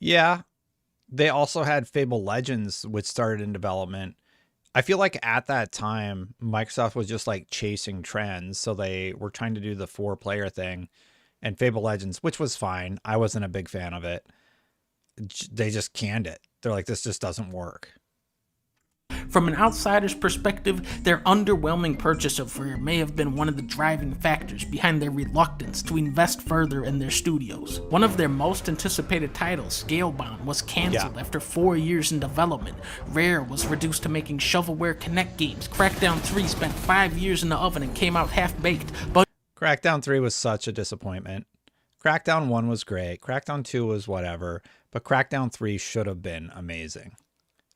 Speaker 1: Yeah, they also had Fable Legends, which started in development. I feel like at that time, Microsoft was just like chasing trends, so they were trying to do the 4-player thing, and Fable Legends, which was fine. I wasn't a big fan of it. They just canned it. They're like, this just doesn't work.
Speaker 15: From an outsider's perspective, their underwhelming purchase of Rare may have been one of the driving factors behind their reluctance to invest further in their studios. One of their most anticipated titles, Scalebound, was cancelled after 4 years in development. Rare was reduced to making shovelware Kinect games. Crackdown 3 spent 5 years in the oven and came out half-baked. But
Speaker 1: Crackdown 3 was such a disappointment. Crackdown 1 was great. Crackdown 2 was whatever. But Crackdown 3 should have been amazing.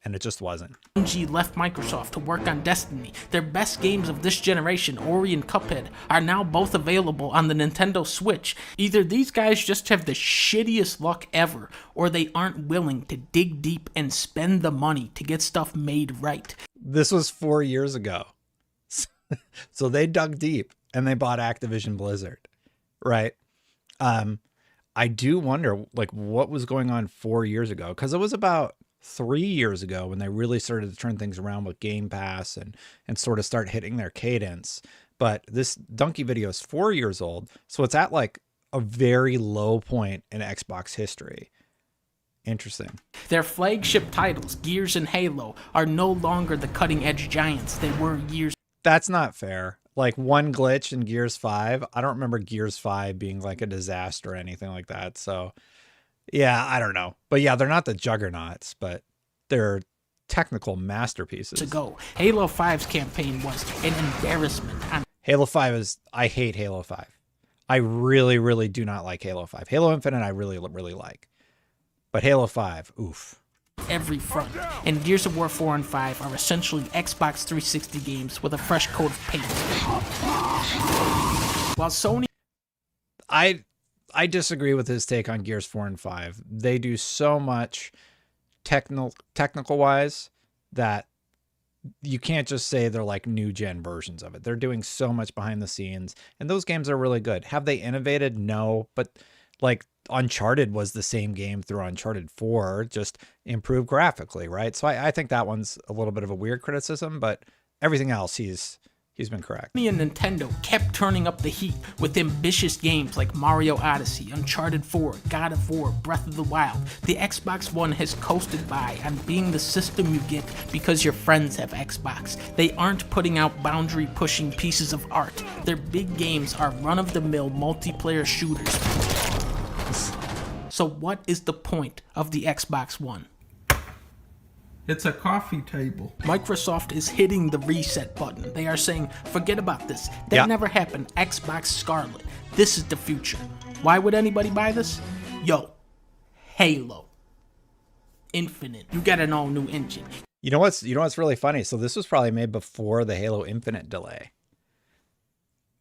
Speaker 1: And it just wasn't.
Speaker 15: Bungie left Microsoft to work on Destiny. Their best games of this generation, Ori and Cuphead, are now both available on the Nintendo Switch. Either these guys just have the shittiest luck ever, or they aren't willing to dig deep and spend the money to get stuff made right.
Speaker 1: This was 4 years ago. So they dug deep and they bought Activision Blizzard, right? I do wonder, like, what was going on 4 years ago? Because it was about 3 years ago when they really started to turn things around with Game Pass and sort of start hitting their cadence. But this Dunkey video is 4 years old, so it's at like a very low point in Xbox history. Interesting.
Speaker 15: Their flagship titles, Gears and Halo, are no longer the cutting-edge giants they were years.
Speaker 1: That's not fair. Like one glitch in Gears 5. I don't remember Gears 5 being like a disaster or anything like that. So yeah, I don't know. But yeah, they're not the juggernauts, but they're technical masterpieces.
Speaker 15: Ago, Halo 5's campaign was an embarrassment.
Speaker 1: Halo 5 is, I hate Halo 5. I really, really do not like Halo 5. Halo Infinite I really, really like. But Halo 5, oof.
Speaker 15: Every front, and Gears of War 4 and 5 are essentially Xbox 360 games with a fresh coat of paint. While Sony...
Speaker 1: I disagree with his take on Gears 4 and 5. They do so much technical-wise that you can't just say they're like new-gen versions of it. They're doing so much behind the scenes, and those games are really good. Have they innovated? No, but like Uncharted was the same game through Uncharted 4, just improved graphically, right? So I think that one's a little bit of a weird criticism, but everything else he's been correct.
Speaker 15: Sony and Nintendo kept turning up the heat with ambitious games like Mario Odyssey, Uncharted 4, God of War, Breath of the Wild. The Xbox One has coasted by on being the system you get because your friends have Xbox. They aren't putting out boundary-pushing pieces of art. Their big games are run-of-the-mill multiplayer shooters. So what is the point of the Xbox One? It's a coffee table. Microsoft is hitting the reset button. They are saying, forget about this. That never happened. Xbox Scarlet. This is the future. Why would anybody buy this? Yo, Halo Infinite. You got an all-new engine.
Speaker 1: You know what's really funny? So this was probably made before the Halo Infinite delay.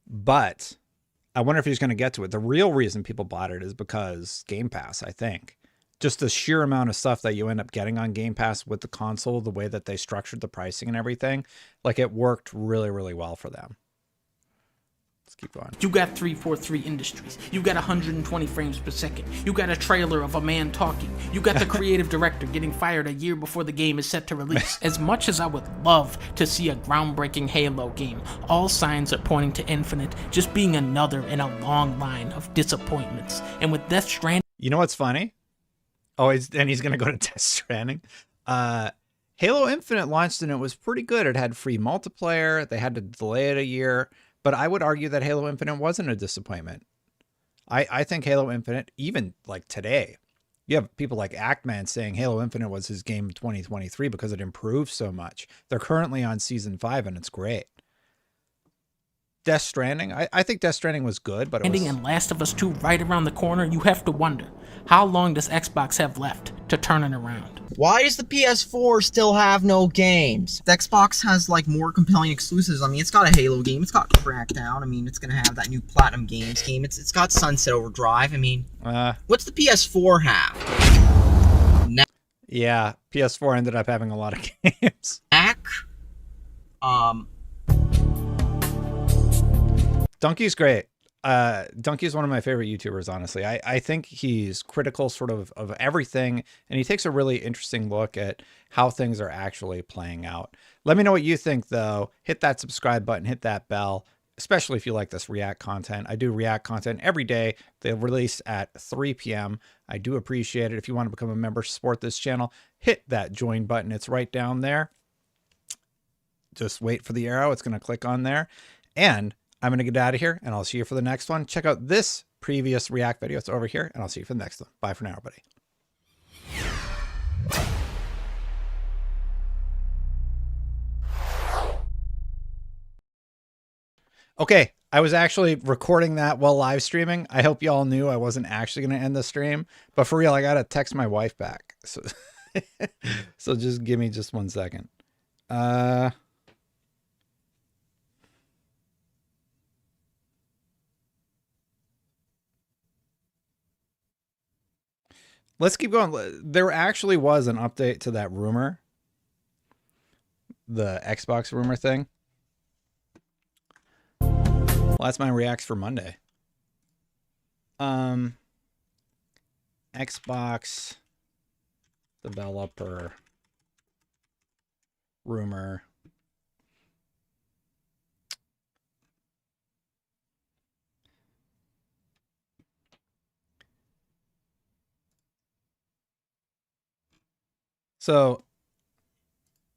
Speaker 1: But I wonder if he's going to get to it. The real reason people bought it is because Game Pass, I think. Just the sheer amount of stuff that you end up getting on Game Pass with the console, the way that they structured the pricing and everything, like it worked really, really well for them. Let's keep going.
Speaker 15: You got 343 Industries. You got 120 frames per second. You got a trailer of a man talking. You got the creative director getting fired a year before the game is set to release. As much as I would love to see a groundbreaking Halo game, all signs are pointing to Infinite just being another in a long line of disappointments. And with Death Stranding...
Speaker 1: You know what's funny? Oh, he's going to go to Death Stranding. Halo Infinite launched and it was pretty good. It had free multiplayer. They had to delay it a year. But I would argue that Halo Infinite wasn't a disappointment. I think Halo Infinite, even like today, you have people like Actman saying Halo Infinite was his game of 2023 because it improved so much. They're currently on season 5 and it's great. Death Stranding, I think Death Stranding was good, but it was...
Speaker 15: and Last of Us 2 right around the corner, you have to wonder, how long does Xbox have left to turn it around?
Speaker 17: Why does the PS4 still have no games? The Xbox has like more compelling exclusives. I mean, it's got a Halo game, it's got Crackdown. I mean, it's gonna have that new Platinum Games game. It's got Sunset Overdrive. I mean, what's the PS4 have?
Speaker 1: Yeah, PS4 ended up having a lot of games. Dunkey's great. Dunkey's one of my favorite YouTubers, honestly. I think he's critical sort of everything, and he takes a really interesting look at how things are actually playing out. Let me know what you think, though. Hit that subscribe button, hit that bell, especially if you like this React content. I do React content every day. They release at 3 p.m. I do appreciate it. If you want to become a member, support this channel, hit that join button. It's right down there. Just wait for the arrow. It's going to click on there. And I'm going to get out of here, and I'll see you for the next one. Check out this previous React video. It's over here, and I'll see you for the next one. Bye for now, everybody. Okay, I was actually recording that while live streaming. I hope y'all knew I wasn't actually going to end the stream, but for real, I got to text my wife back. So, so just give me just 1 second. Let's keep going. There actually was an update to that rumor. The Xbox rumor thing. Well, that's my reacts for Monday. Xbox developer rumor. So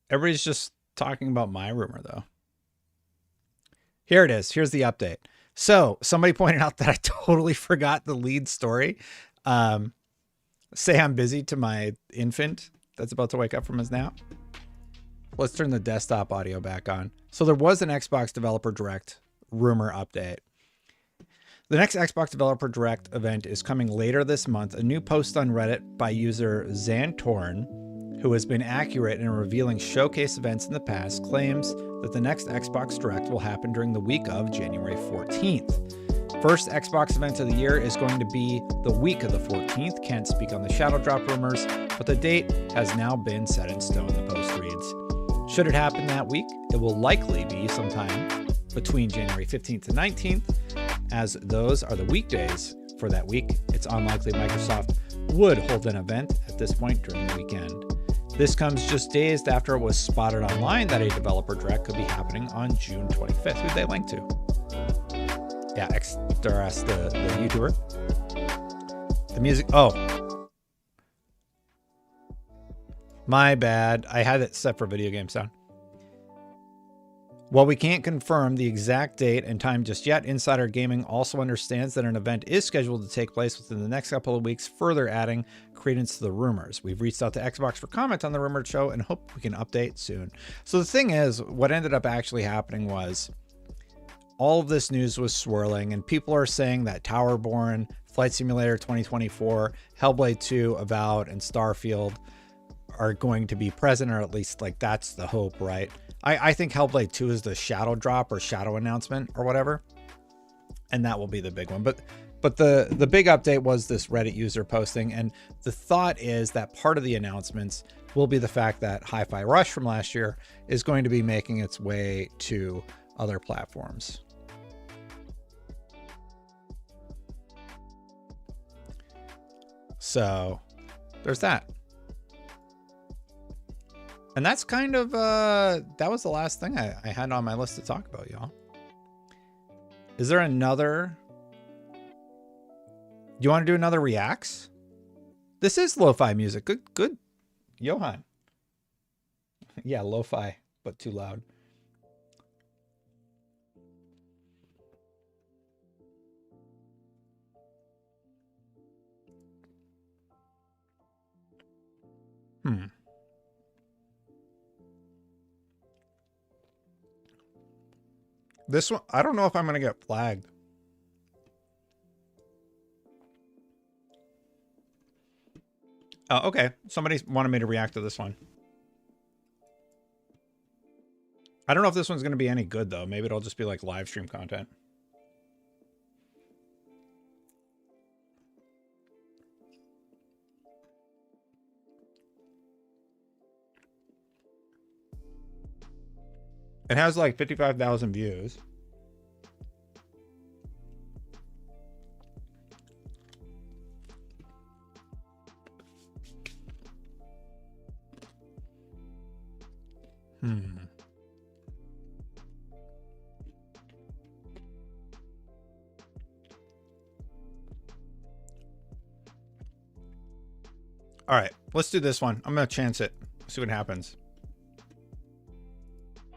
Speaker 1: everybody's just talking about my rumor, though. Here it is. Here's the update. So somebody pointed out that I totally forgot the lead story. Say I'm busy to my infant that's about to wake up from his nap. Let's turn the desktop audio back on. So there was an Xbox Developer Direct rumor update. The next Xbox Developer Direct event is coming later this month. A new post on Reddit by user Xantorn, who has been accurate in revealing showcase events in the past, claims that the next Xbox Direct will happen during the week of January 14th. First Xbox event of the year is going to be the week of the 14th. Can't speak on the Shadow Drop rumors, but the date has now been set in stone, the post reads. Should it happen that week, it will likely be sometime between January 15th and 19th, as those are the weekdays for that week. It's unlikely Microsoft would hold an event at this point during the weekend. This comes just days after it was spotted online that a developer direct could be happening on June 25th. Who'd they link to? Yeah, XDRS, the YouTuber. The music. Oh. My bad. I had it set for video game sound. While we can't confirm the exact date and time just yet, Insider Gaming also understands that an event is scheduled to take place within the next couple of weeks, further adding credence to the rumors. We've reached out to Xbox for comment on the rumored show and hope we can update soon. So the thing is, what ended up actually happening was all of this news was swirling, and people are saying that Towerborn, Flight Simulator 2024, Hellblade 2, Avowed, and Starfield are going to be present, or at least like that's the hope, right? I think Hellblade 2 is the shadow drop or shadow announcement or whatever. and that will be the big one. But the big update was this Reddit user posting, and the thought is that part of the announcements will be the fact that Hi-Fi Rush from last year is going to be making its way to other platforms. So there's that. And that's kind of, that was the last thing I had on my list to talk about, y'all. Is there another? Do you want to do another reacts? This is lo-fi music. Good. Johan. Yeah, lo-fi, but too loud. This one, I don't know if I'm going to get flagged. Oh, okay. Somebody wanted me to react to this one. I don't know if this one's going to be any good, though. Maybe it'll just be like live stream content. It has like 55,000 views. All right, let's do this one. I'm going to chance it. See what happens.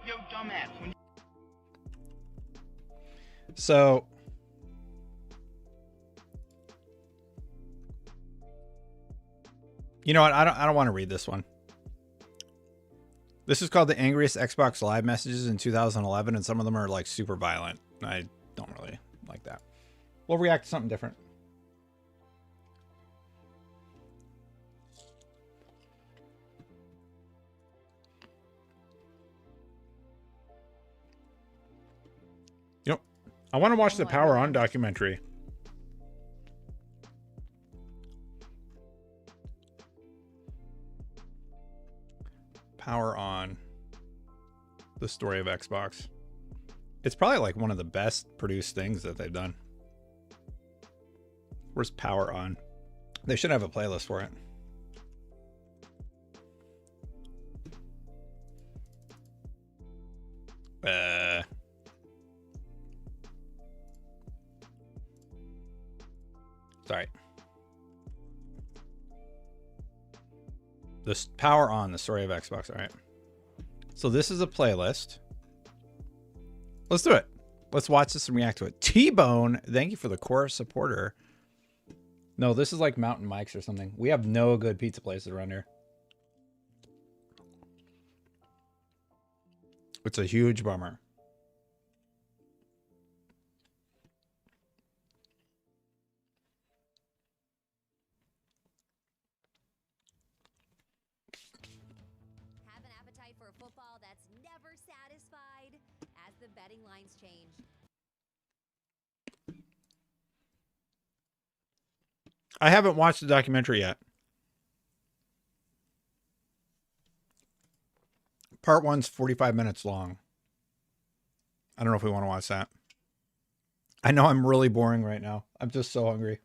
Speaker 18: Yo, dumbass.
Speaker 1: So you know what? I don't want to read this one. This is called the angriest Xbox Live messages in 2011, and some of them are like super violent. I don't really like that. We'll react to something different. You know, I want to watch the Power On documentary. Power On, the story of Xbox. It's probably like one of the best produced things that they've done. Where's Power On? They should have a playlist for it. Sorry. This Power On, the story of Xbox. All right. So this is a playlist. Let's do it. Let's watch this and react to it. T-Bone, thank you for the core supporter. No, this is like Mountain Mike's or something. We have no good pizza places around here. It's a huge bummer.
Speaker 19: Have an appetite for football that's never satisfied as the betting lines change.
Speaker 1: I haven't watched the documentary yet. Part 1's 45 minutes long. I don't know if we want to watch that. I know I'm really boring right now. I'm just so hungry.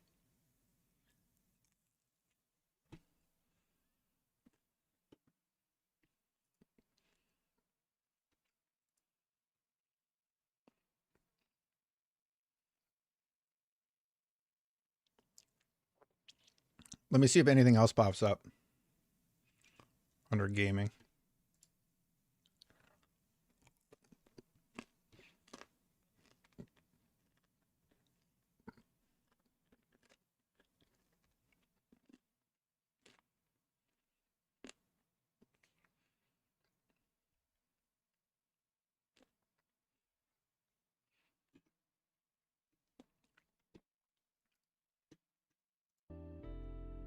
Speaker 1: Let me see if anything else pops up under gaming.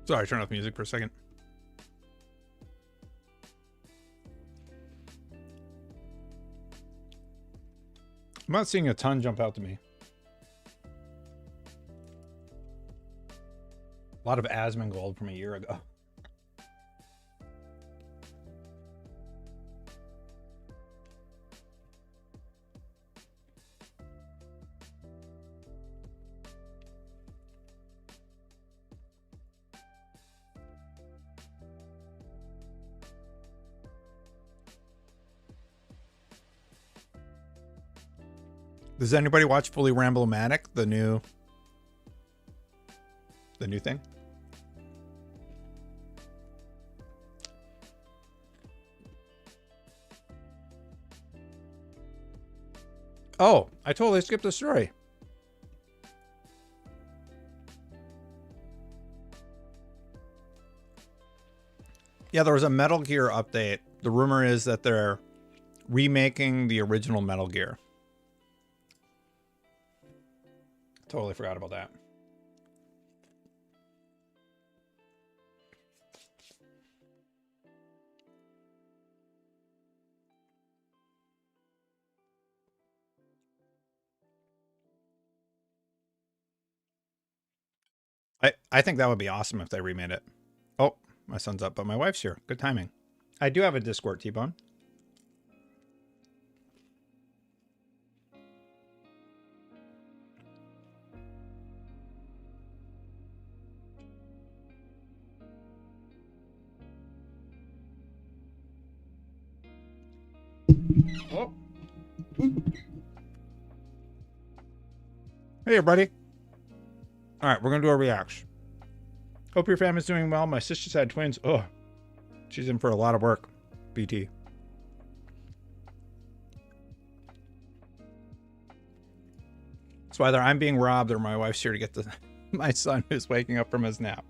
Speaker 1: Sorry, turn off music for a second. I'm not seeing a ton jump out to me. A lot of Asmongold from a year ago. Does anybody watch Fully Ramble-matic, the new thing? Oh, I totally skipped the story. Yeah, there was a Metal Gear update. The rumor is that they're remaking the original Metal Gear. Totally forgot about that. I think that would be awesome if they remade it. Oh, my son's up, but my wife's here. Good timing. I do have a Discord, T-Bone. Oh. Hey, everybody. All right, we're going to do a reaction. Hope your family's doing well. My sister's had twins. Oh, she's in for a lot of work. BT. So either I'm being robbed or my wife's here to get my son who's waking up from his nap.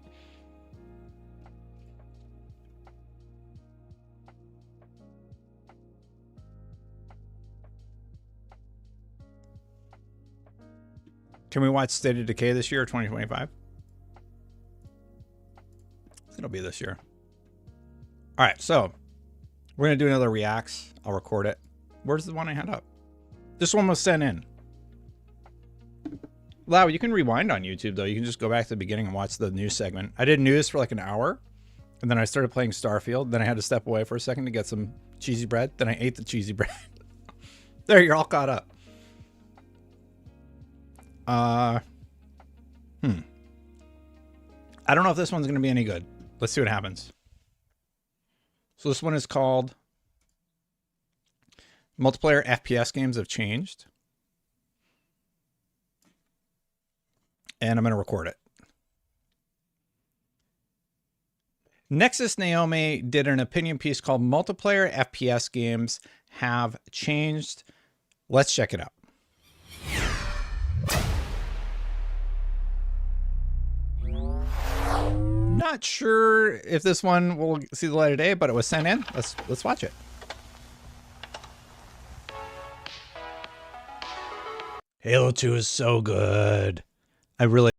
Speaker 1: Can we watch State of Decay this year or 2025? It'll be this year. All right, so we're going to do another reacts. I'll record it. Where's the one I had up? This one was sent in. Lau, you can rewind on YouTube, though. You can just go back to the beginning and watch the news segment. I did news for like an hour, and then I started playing Starfield. Then I had to step away for a second to get some cheesy bread. Then I ate the cheesy bread. There, you're all caught up. I don't know if this one's going to be any good. Let's see what happens. So this one is called Multiplayer FPS Games Have Changed. And I'm going to record it. Nexus Naomi did an opinion piece called Multiplayer FPS Games Have Changed. Let's check it out. Not sure if this one will see the light of day, but it was sent in. Let's watch it. Halo 2 is so good. I really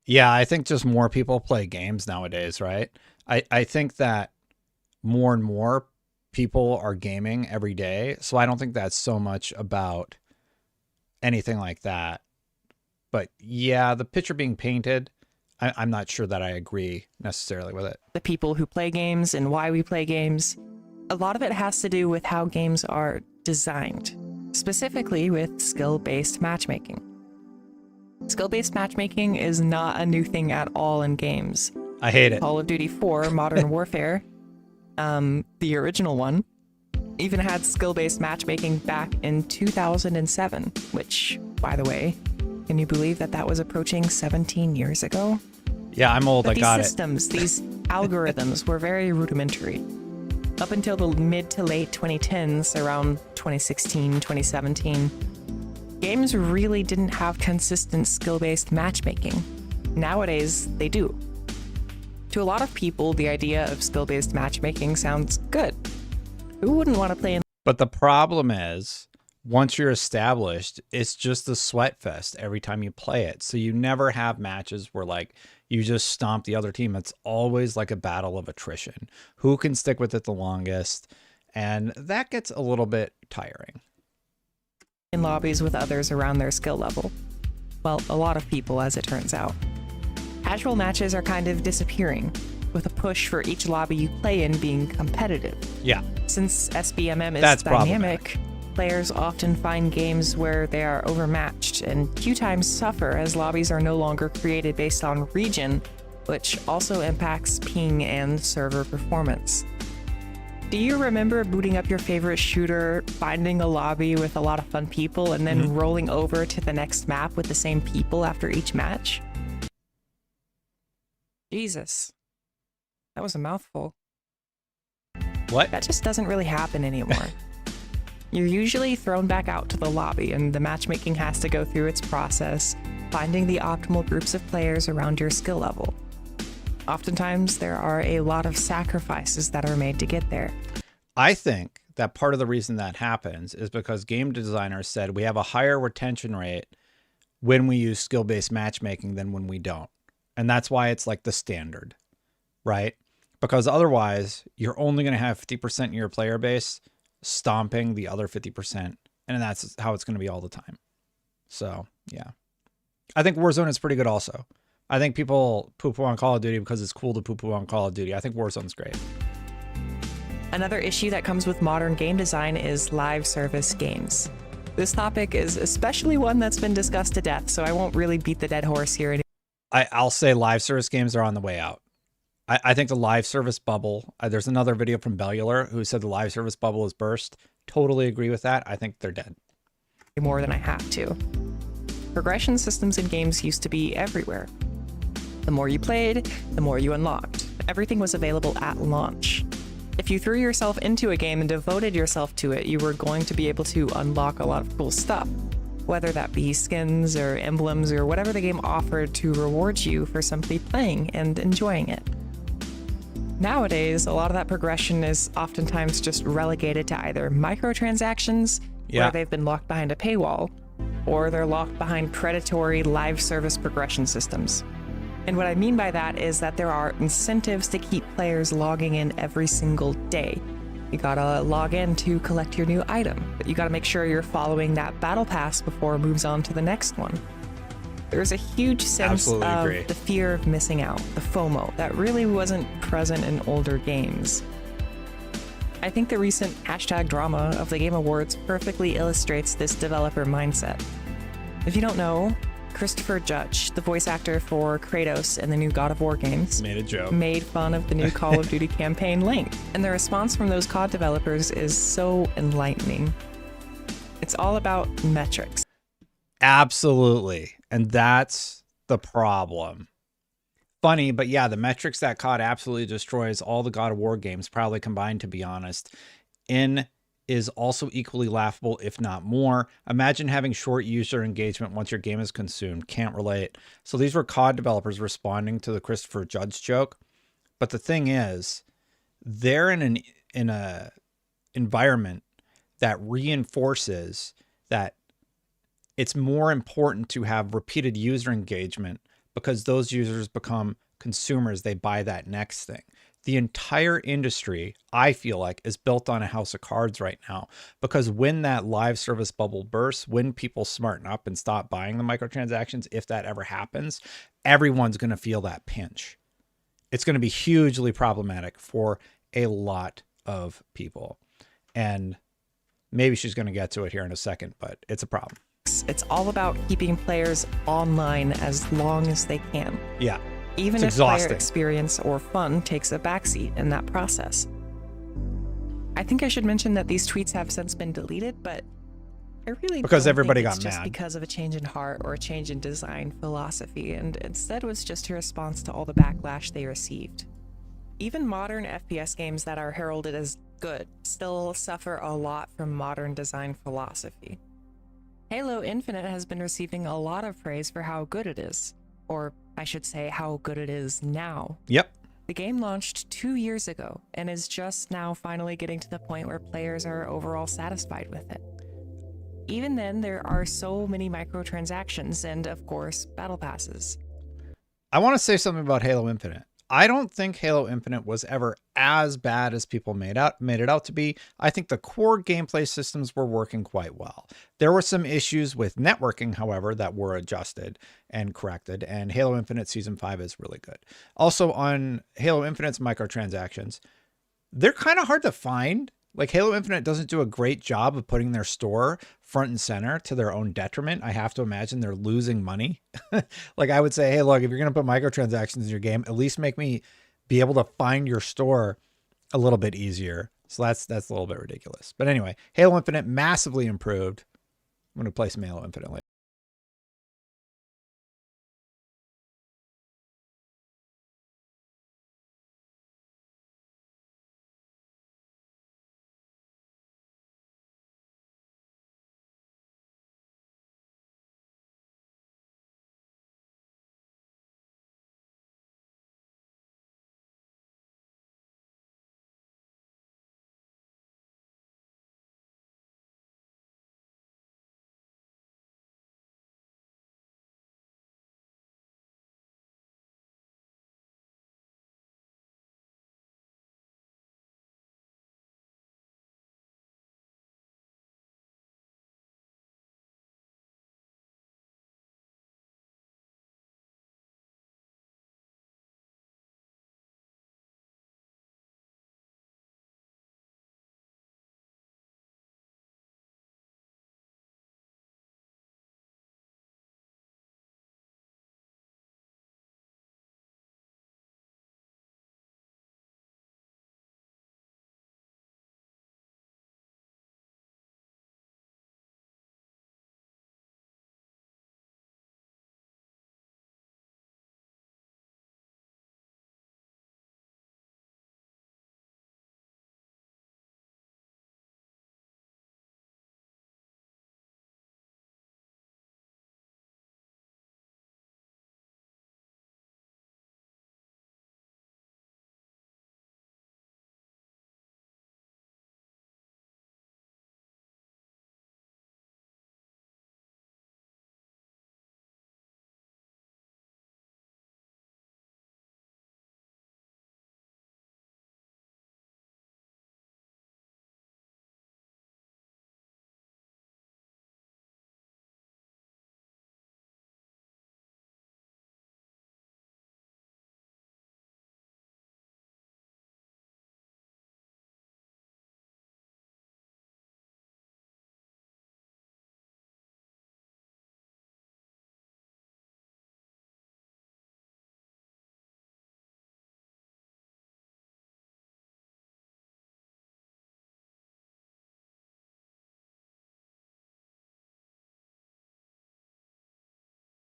Speaker 1: Yeah, I think just more people play games nowadays, right? I think that more and more people are gaming every day. So I don't think that's so much about anything like that. But yeah, the picture being painted, I'm not sure that I agree necessarily with it.
Speaker 18: The people who play games and why we play games, a lot of it has to do with how games are designed, specifically with skill-based matchmaking. Skill-based matchmaking is not a new thing at all in games.
Speaker 1: I hate it.
Speaker 18: Call of Duty 4, Modern Warfare, the original one, even had skill-based matchmaking back in 2007, which, by the way, can you believe that that was approaching 17 years ago?
Speaker 1: Yeah, I'm old.
Speaker 18: But
Speaker 1: I got
Speaker 18: these systems, these algorithms were very rudimentary. Up until the mid to late 2010s, around 2016, 2017, games really didn't have consistent skill-based matchmaking. Nowadays, they do. To a lot of people, the idea of skill-based matchmaking sounds good. Who wouldn't want to play in?
Speaker 1: But the problem is, once you're established, it's just a sweat fest every time you play it. So you never have matches where like you just stomp the other team. It's always like a battle of attrition. Who can stick with it the longest? And that gets a little bit tiring.
Speaker 18: In lobbies with others around their skill level. Well, a lot of people, as it turns out. Casual matches are kind of disappearing, with a push for each lobby you play in being competitive.
Speaker 1: Yeah.
Speaker 18: Since SBMM is
Speaker 1: That's
Speaker 18: dynamic, players often find games where they are overmatched, and queue times suffer as lobbies are no longer created based on region, which also impacts ping and server performance. Do you remember booting up your favorite shooter, finding a lobby with a lot of fun people, and then rolling over to the next map with the same people after each match? Jesus. That was a mouthful.
Speaker 1: What?
Speaker 18: That just doesn't really happen anymore. You're usually thrown back out to the lobby, and the matchmaking has to go through its process, finding the optimal groups of players around your skill level. Oftentimes, there are a lot of sacrifices that are made to get there.
Speaker 1: I think that part of the reason that happens is because game designers said we have a higher retention rate when we use skill-based matchmaking than when we don't. And that's why it's like the standard, right? Because otherwise, you're only going to have 50% of your player base stomping the other 50%. And that's how it's going to be all the time. So, yeah. I think Warzone is pretty good also. I think people poo-poo on Call of Duty because it's cool to poo-poo on Call of Duty. I think Warzone's great.
Speaker 18: Another issue that comes with modern game design is live service games. This topic is especially one that's been discussed to death, so I won't really beat the dead horse here.
Speaker 1: I'll say live service games are on the way out. I think the live service bubble, there's another video from Bellular who said the live service bubble is burst. Totally agree with that. I think they're dead.
Speaker 18: More than I have to. Progression systems in games used to be everywhere. The more you played, the more you unlocked. Everything was available at launch. If you threw yourself into a game and devoted yourself to it, you were going to be able to unlock a lot of cool stuff, whether that be skins or emblems or whatever the game offered to reward you for simply playing and enjoying it. Nowadays, a lot of that progression is oftentimes just relegated to either microtransactions, where they've been locked behind a paywall, or they're locked behind predatory live service progression systems. And what I mean by that is that there are incentives to keep players logging in every single day. You gotta log in to collect your new item, but you gotta make sure you're following that battle pass before it moves on to the next one. There's a huge sense of the fear of missing out, the FOMO, that really wasn't present in older games. I think the recent #drama of the Game Awards perfectly illustrates this developer mindset. If you don't know, Christopher Judge, the voice actor for Kratos in the new God of War games,
Speaker 1: made a joke,
Speaker 18: made fun of the new Call of Duty campaign Link, and the response from those COD developers is so enlightening. It's all about metrics.
Speaker 1: Absolutely. And that's the problem. Funny, but yeah, the metrics that COD absolutely destroys all the God of War games, probably combined, to be honest, is also equally laughable, if not more. Imagine having short user engagement once your game is consumed. Can't relate. So these were COD developers responding to the Christopher Judge joke. But the thing is, they're in a environment that reinforces that it's more important to have repeated user engagement because those users become consumers. They buy that next thing. The entire industry, I feel like, is built on a house of cards right now, because when that live service bubble bursts, when people smarten up and stop buying the microtransactions, if that ever happens, everyone's going to feel that pinch. It's going to be hugely problematic for a lot of people. And maybe she's going to get to it here in a second, but it's a problem.
Speaker 18: It's all about keeping players online as long as they can.
Speaker 1: Yeah.
Speaker 18: Even
Speaker 1: it's
Speaker 18: if
Speaker 1: exhausting.
Speaker 18: player experience or fun takes a backseat in that process. I think I should mention that these tweets have since been deleted, but I really
Speaker 1: because
Speaker 18: don't
Speaker 1: everybody
Speaker 18: think
Speaker 1: got
Speaker 18: it's just
Speaker 1: mad
Speaker 18: because of a change in heart or a change in design philosophy, and instead was just a response to all the backlash they received. Even modern FPS games that are heralded as good still suffer a lot from modern design philosophy. Halo Infinite has been receiving a lot of praise for how good it is, or I should say how good it is now.
Speaker 1: Yep.
Speaker 18: The game launched 2 years ago and is just now finally getting to the point where players are overall satisfied with it. Even then, there are so many microtransactions and, of course, battle passes.
Speaker 1: I want to say something about Halo Infinite. I don't think Halo Infinite was ever as bad as people made it out to be. I think the core gameplay systems were working quite well. There were some issues with networking, however, that were adjusted and corrected, and Halo Infinite Season 5 is really good. Also, on Halo Infinite's microtransactions, they're kind of hard to find. Like, Halo Infinite doesn't do a great job of putting their store front and center to their own detriment. I have to imagine they're losing money. Like, I would say, hey, look, if you're going to put microtransactions in your game, at least make me be able to find your store a little bit easier. So that's a little bit ridiculous. But anyway, Halo Infinite massively improved. I'm going to play some Halo Infinite later.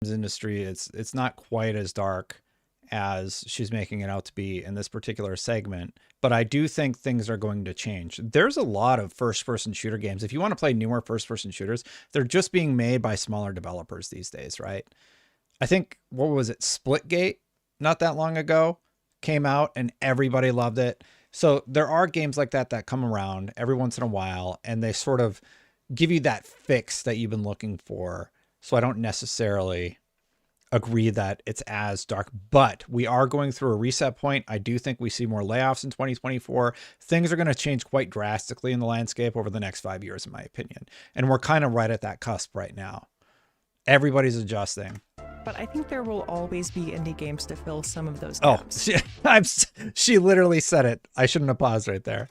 Speaker 1: Industry, it's not quite as dark as she's making it out to be in this particular segment, but I do think things are going to change. There's a lot of first-person shooter games. If you want to play newer first-person shooters, they're just being made by smaller developers these days, right? I think, what was it, Splitgate, not that long ago, came out and everybody loved it. So there are games like that that come around every once in a while, and they sort of give you that fix that you've been looking for. So I don't necessarily agree that it's as dark, but we are going through a reset point. I do think we see more layoffs in 2024. Things are going to change quite drastically in the landscape over the next 5 years, in my opinion. And we're kind of right at that cusp right now. Everybody's adjusting.
Speaker 18: But I think there will always be indie games to fill some of those
Speaker 1: Oh,
Speaker 18: gaps.
Speaker 1: she literally said it. I shouldn't have paused right there.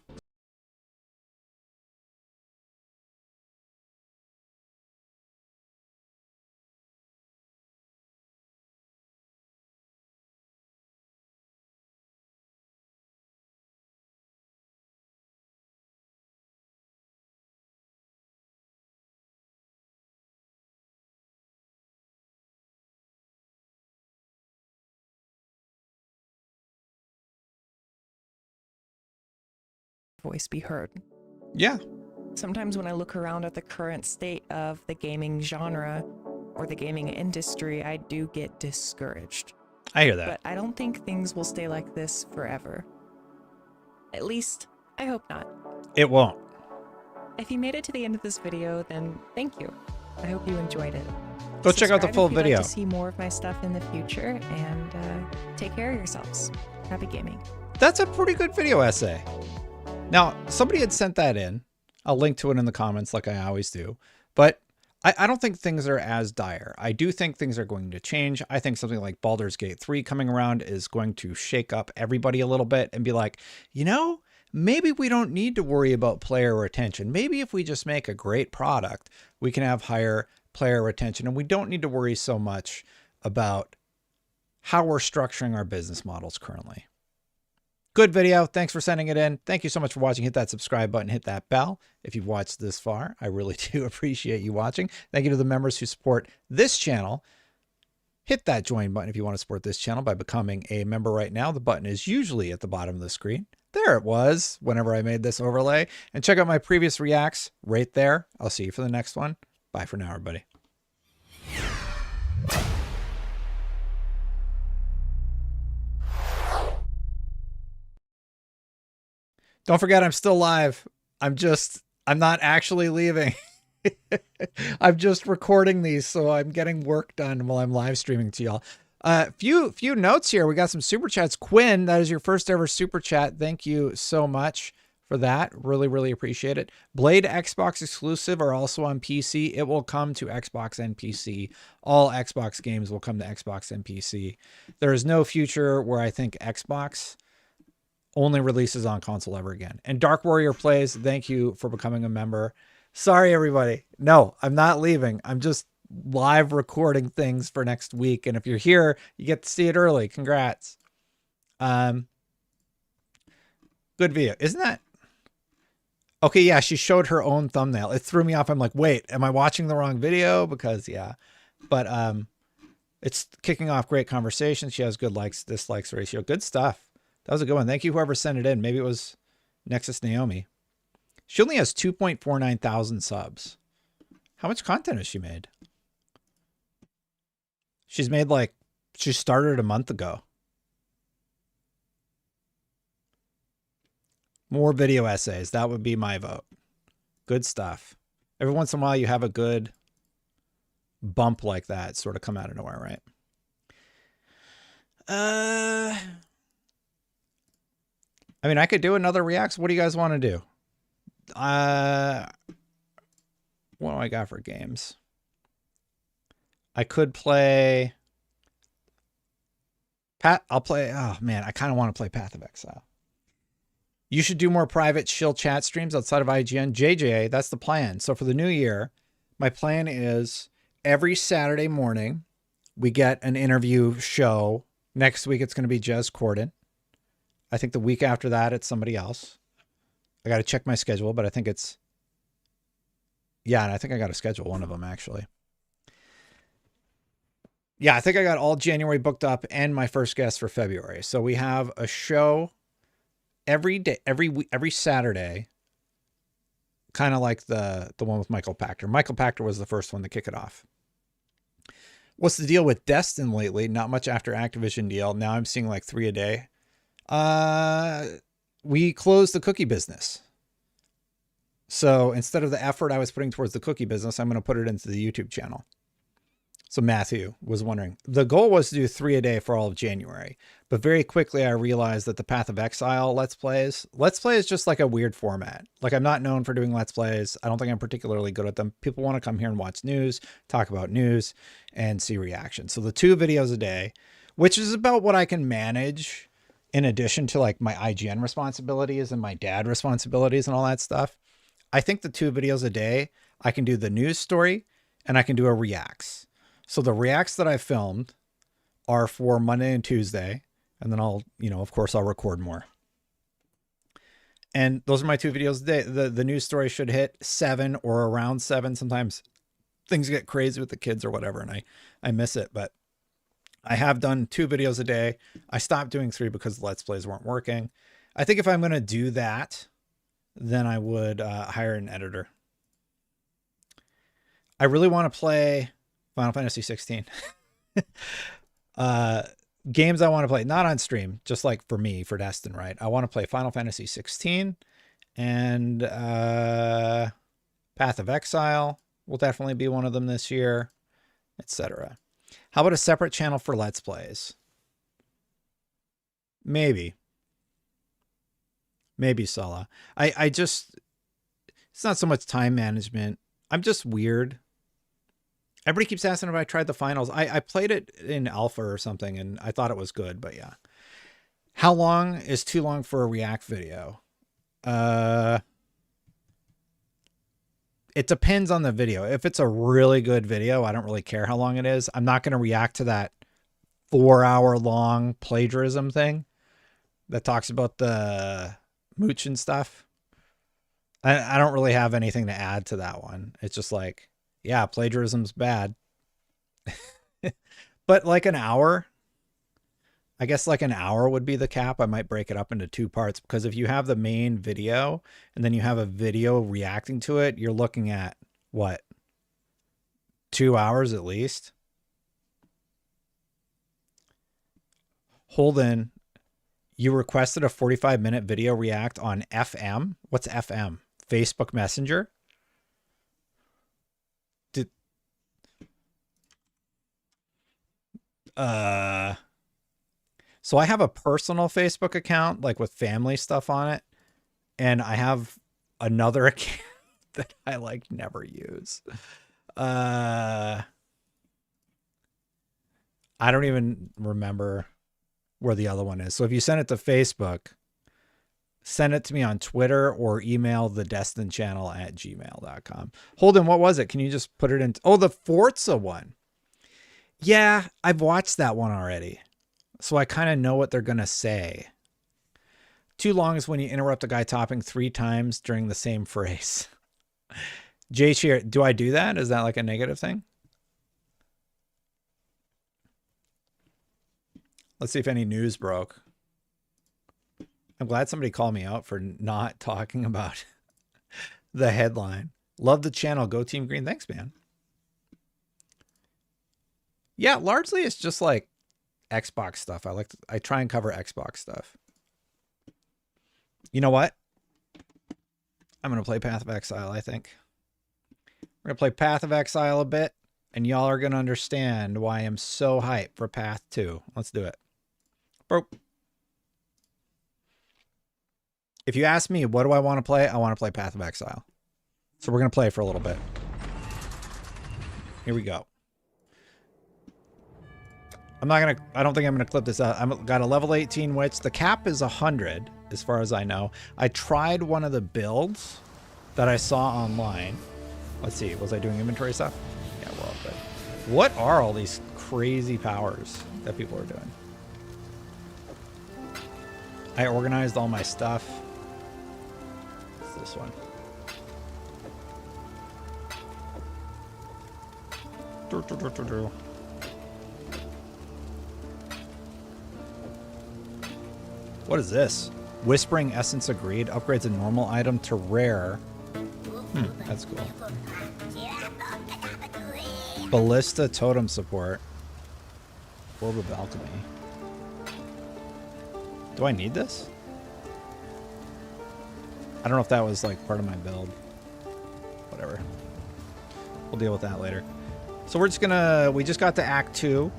Speaker 18: Voice be heard.
Speaker 1: Yeah.
Speaker 18: Sometimes when I look around at the current state of the gaming genre or the gaming industry, I do get discouraged.
Speaker 1: I hear that.
Speaker 18: But I don't think things will stay like this forever. At least, I hope not.
Speaker 1: It won't.
Speaker 18: If you made it to the end of this video, then thank you. I hope you enjoyed it.
Speaker 1: Go check out the full
Speaker 18: Subscribe if you'd
Speaker 1: video.
Speaker 18: like to see more of my stuff in the future, and take care of yourselves. Happy gaming.
Speaker 1: That's a pretty good video essay. Now, somebody had sent that in. I'll link to it in the comments like I always do. But I don't think things are as dire. I do think things are going to change. I think something like Baldur's Gate 3 coming around is going to shake up everybody a little bit and be like, you know, maybe we don't need to worry about player retention. Maybe if we just make a great product, we can have higher player retention. And we don't need to worry so much about how we're structuring our business models currently. Good video. Thanks for sending it in. Thank you so much for watching. Hit that subscribe button. Hit that bell if you've watched this far. I really do appreciate you watching. Thank you to the members who support this channel. Hit that join button if you want to support this channel by becoming a member right now. The button is usually at the bottom of the screen. There it was whenever I made this overlay. And check out my previous reacts right there. I'll see you for the next one. Bye for now, everybody. Don't forget, I'm still live. I'm not actually leaving. I'm just recording these, so I'm getting work done while I'm live streaming to y'all. Few notes here. We got some super chats. Quinn, that is your first ever super chat. Thank you so much for that. Really, really appreciate it. Blade Xbox exclusive are also on PC. It will come to Xbox and PC. All Xbox games will come to Xbox and PC. There is no future where I think Xbox only releases on console ever again. And Dark Warrior Plays, thank you for becoming a member. Sorry, everybody. No, I'm not leaving. I'm just live recording things for next week. And if you're here, you get to see it early. Congrats. Good video. Isn't that? Okay, yeah, she showed her own thumbnail. It threw me off. I'm like, wait, am I watching the wrong video? Because, yeah. But it's kicking off great conversation. She has good likes, dislikes ratio. Good stuff. That was a good one. Thank you, whoever sent it in. Maybe it was Nexus Naomi. She only has 2.49 thousand subs. How much content has she made? She started a month ago. More video essays. That would be my vote. Good stuff. Every once in a while, you have a good bump like that sort of come out of nowhere, right? I mean, I could do another reacts. What do you guys want to do? What do I got for games? I could play I'll play, oh man, I kind of want to play Path of Exile. You should do more private chill chat streams outside of IGN. JJ, that's the plan. So for the new year, my plan is every Saturday morning, we get an interview show. Next week, it's going to be Jez Corden. I think the week after that, it's somebody else. I got to check my schedule, but I think it's, yeah, and I think I got to schedule one of them actually. Yeah, I think I got all January booked up and my first guest for February. So we have a show every day, every Saturday, kind of like the one with Michael Pachter. Michael Pachter was the first one to kick it off. What's the deal with Destin lately? Not much after Activision deal. Now I'm seeing like 3 a day. We closed the cookie business. So instead of the effort I was putting towards the cookie business, I'm going to put it into the YouTube channel. So Matthew was wondering, the goal was to do 3 a day for all of January, but very quickly I realized that the Path of Exile Let's Play is just like a weird format. Like, I'm not known for doing Let's Plays. I don't think I'm particularly good at them. People want to come here and watch news, talk about news, and see reactions. So the 2 videos a day, which is about what I can manage in addition to like my IGN responsibilities and my dad responsibilities and all that stuff. I think the 2 videos a day, I can do the news story and I can do a reacts. So the reacts that I filmed are for Monday and Tuesday, and then I'll, of course, I'll record more. And those are my 2 videos a day. The news story should hit 7 or around 7. Sometimes things get crazy with the kids or whatever, and I miss it. But I have done 2 videos a day. I stopped doing 3 because the Let's Plays weren't working. I think if I'm going to do that, then I would hire an editor. I really want to play Final Fantasy 16. Games I want to play, not on stream, just like for me, for Destin, right? I want to play Final Fantasy 16 and Path of Exile will definitely be one of them this year, etc. How about a separate channel for Let's Plays? Maybe, Sala. I just, it's not so much time management. I'm just weird. Everybody keeps asking if I tried the finals. I played it in alpha or something, and I thought it was good, but yeah. How long is too long for a react video? It depends on the video. If it's a really good video, I don't really care how long it is. I'm not going to react to that 4-hour-long plagiarism thing that talks about the mooch and stuff. I don't really have anything to add to that one. It's just like, yeah, plagiarism's bad. But like an hour, I guess like an hour would be the cap. I might break it up into 2 parts, because if you have the main video and then you have a video reacting to it, you're looking at what? 2 hours at least. Holden, you requested a 45-minute video react on FM. What's FM? Facebook Messenger? So I have a personal Facebook account, like with family stuff on it, and I have another account that I like never use. I don't even remember where the other one is. So if you send it to Facebook, send it to me on Twitter or email thedestinchannel@gmail.com. Holden, what was it? Can you just put it in? Oh, the Forza one. Yeah, I've watched that one already. So I kind of know what they're going to say. Too long is when you interrupt a guy talking 3 times during the same phrase. Jay Shear, do I do that? Is that like a negative thing? Let's see if any news broke. I'm glad somebody called me out for not talking about the headline. Love the channel. Go Team Green. Thanks, man. Yeah, largely it's just like Xbox stuff. I try and cover Xbox stuff. You know what? I'm going to play Path of Exile, I think. We're going to play Path of Exile a bit, and y'all are going to understand why I'm so hyped for Path 2. Let's do it. Bro. If you ask me, what do I want to play? I want to play Path of Exile. So we're going to play for a little bit. Here we go. I don't think I'm going to clip this out. I've got a level 18 witch. The cap is 100, as far as I know. I tried one of the builds that I saw online. Let's see. Was I doing inventory stuff? Yeah, we're all good. What are all these crazy powers that people are doing? I organized all my stuff. What's this one? What is this? Whispering Essence agreed. Upgrades a normal item to rare. That's cool. Ballista totem support. Orb of alchemy. Do I need this? I don't know if that was like part of my build. Whatever. We'll deal with that later. So we just got to Act 2.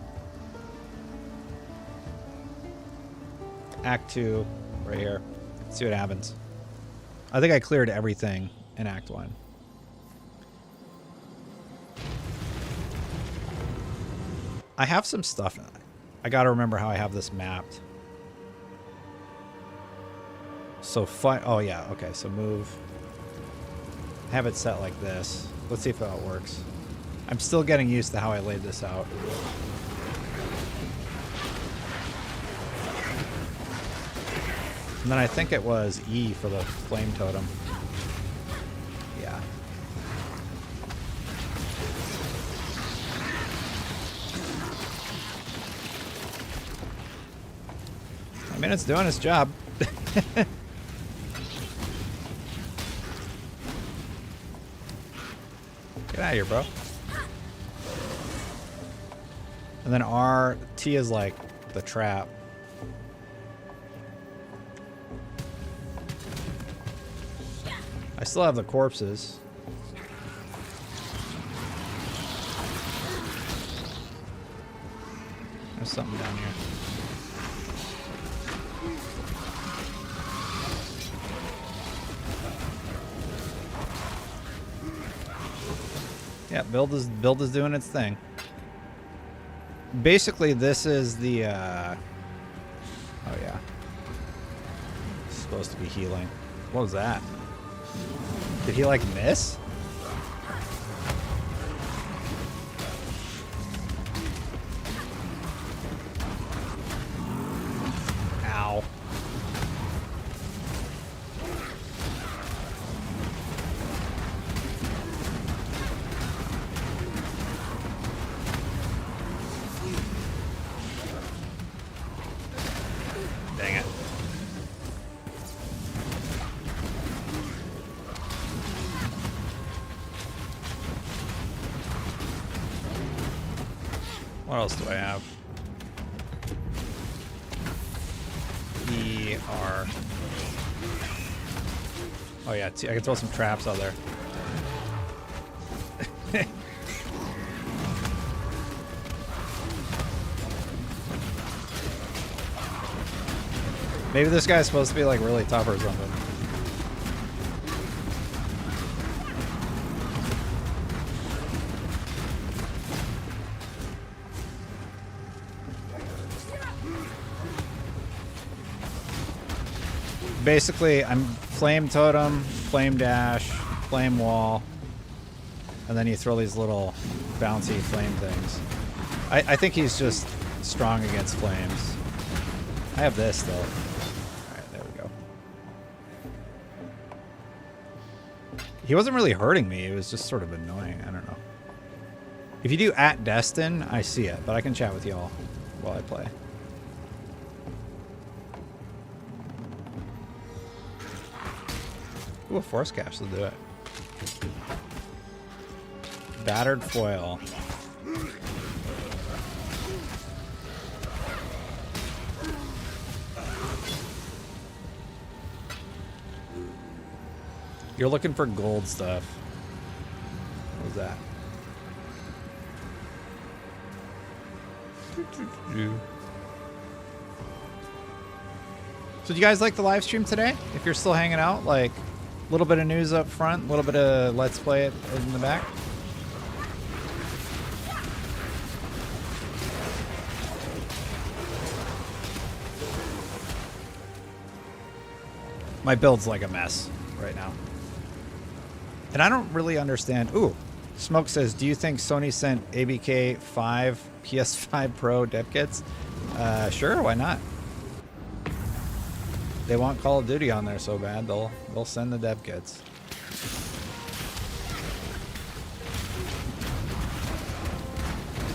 Speaker 1: Act 2, right here. Let's see what happens. I think I cleared everything in Act 1. I have some stuff. I gotta remember how I have this mapped. So oh yeah, okay, so move. Have it set like this. Let's see if that works. I'm still getting used to how I laid this out. And then I think it was E for the flame totem. Yeah. I mean, it's doing its job. Get out of here, bro. And then R, T is like the trap. I still have the corpses. There's something down here. Yeah, build is doing its thing. Basically, this is the oh yeah. It's supposed to be healing. What was that? Did he like miss? Ow. Dang it. What else do I have? E, R. Oh yeah, I can throw some traps out there. Maybe this guy's supposed to be like really tough or something. Basically, I'm flame totem, flame dash, flame wall, and then you throw these little bouncy flame things. I think he's just strong against flames. I have this though. Alright, there we go. He wasn't really hurting me, it was just sort of annoying. I don't know. If you do @Destin, I see it, but I can chat with y'all while I play. Ooh, a force cache will do it. Battered foil. You're looking for gold stuff. What was that? So do you guys like the live stream today? If you're still hanging out, like a little bit of news up front, a little bit of let's play it in the back. My build's like a mess right now. And I don't really understand. Ooh, Smoke says, do you think Sony sent ABK 5 PS5 Pro dev kits? Sure, why not? They want Call of Duty on there so bad, they'll send the dev kits.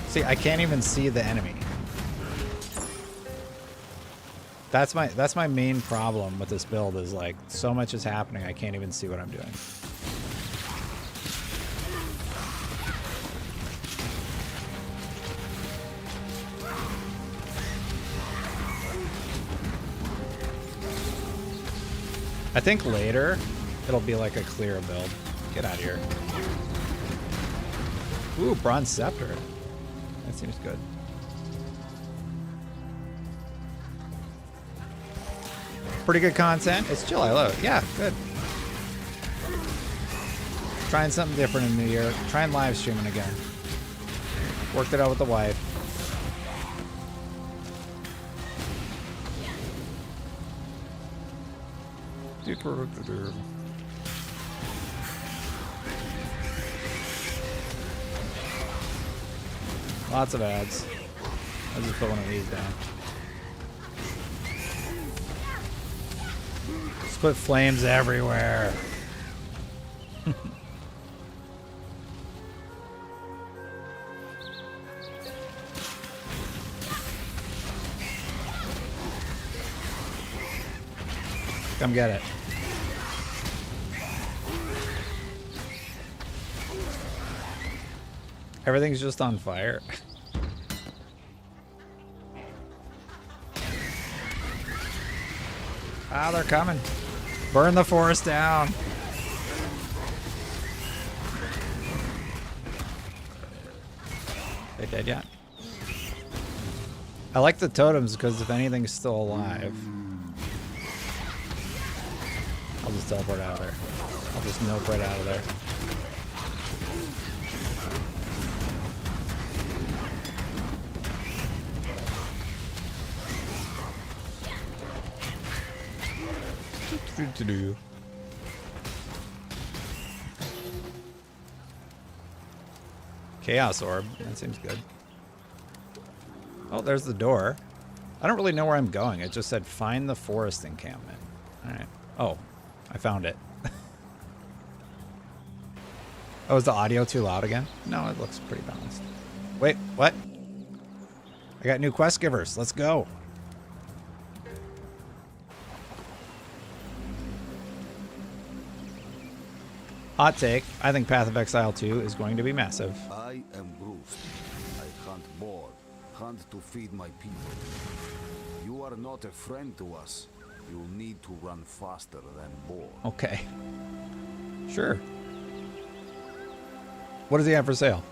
Speaker 1: See, I can't even see the enemy. That's my main problem with this build is like so much is happening I can't even see what I'm doing. I think later it'll be like a clear build. Get out of here. Ooh, bronze scepter. That seems good. Pretty good content. It's chill. I love it. Yeah, good. Trying something different in the new year. Trying live streaming again. Worked it out with the wife. Lots of ads. I'll just put one of these down. Just put flames everywhere. Come get it. Everything's just on fire. Ah, they're coming. Burn the forest down. They dead yet? I like the totems because if anything's still alive, I'll just teleport out of there. I'll just nope right out of there. Chaos orb. That seems good. Oh, there's the door. I don't really know where I'm going. It just said find the forest encampment. Alright. Oh, I found it. Oh, is the audio too loud again? No, it looks pretty balanced. Wait, what? I got new quest givers. Let's go. Hot take. I think Path of Exile 2 is going to be massive.
Speaker 20: I am Bruce. I hunt boar, hunt to feed my people. You are not a friend to us. You need to run faster than boar.
Speaker 1: Okay. Sure. What does he have for sale?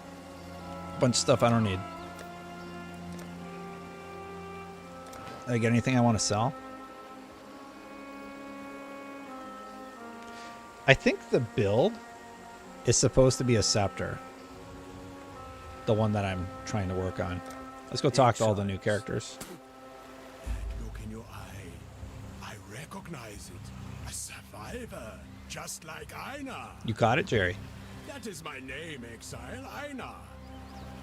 Speaker 1: A bunch of stuff I don't need. Did I get anything I want to sell? I think the build is supposed to be a scepter. The one that I'm trying to work on. Let's go talk to all the new characters.
Speaker 11: Look in your eye. I recognize it. A survivor, just like Einar.
Speaker 1: You caught it, Jerry.
Speaker 11: That is my name, Exile, Einar.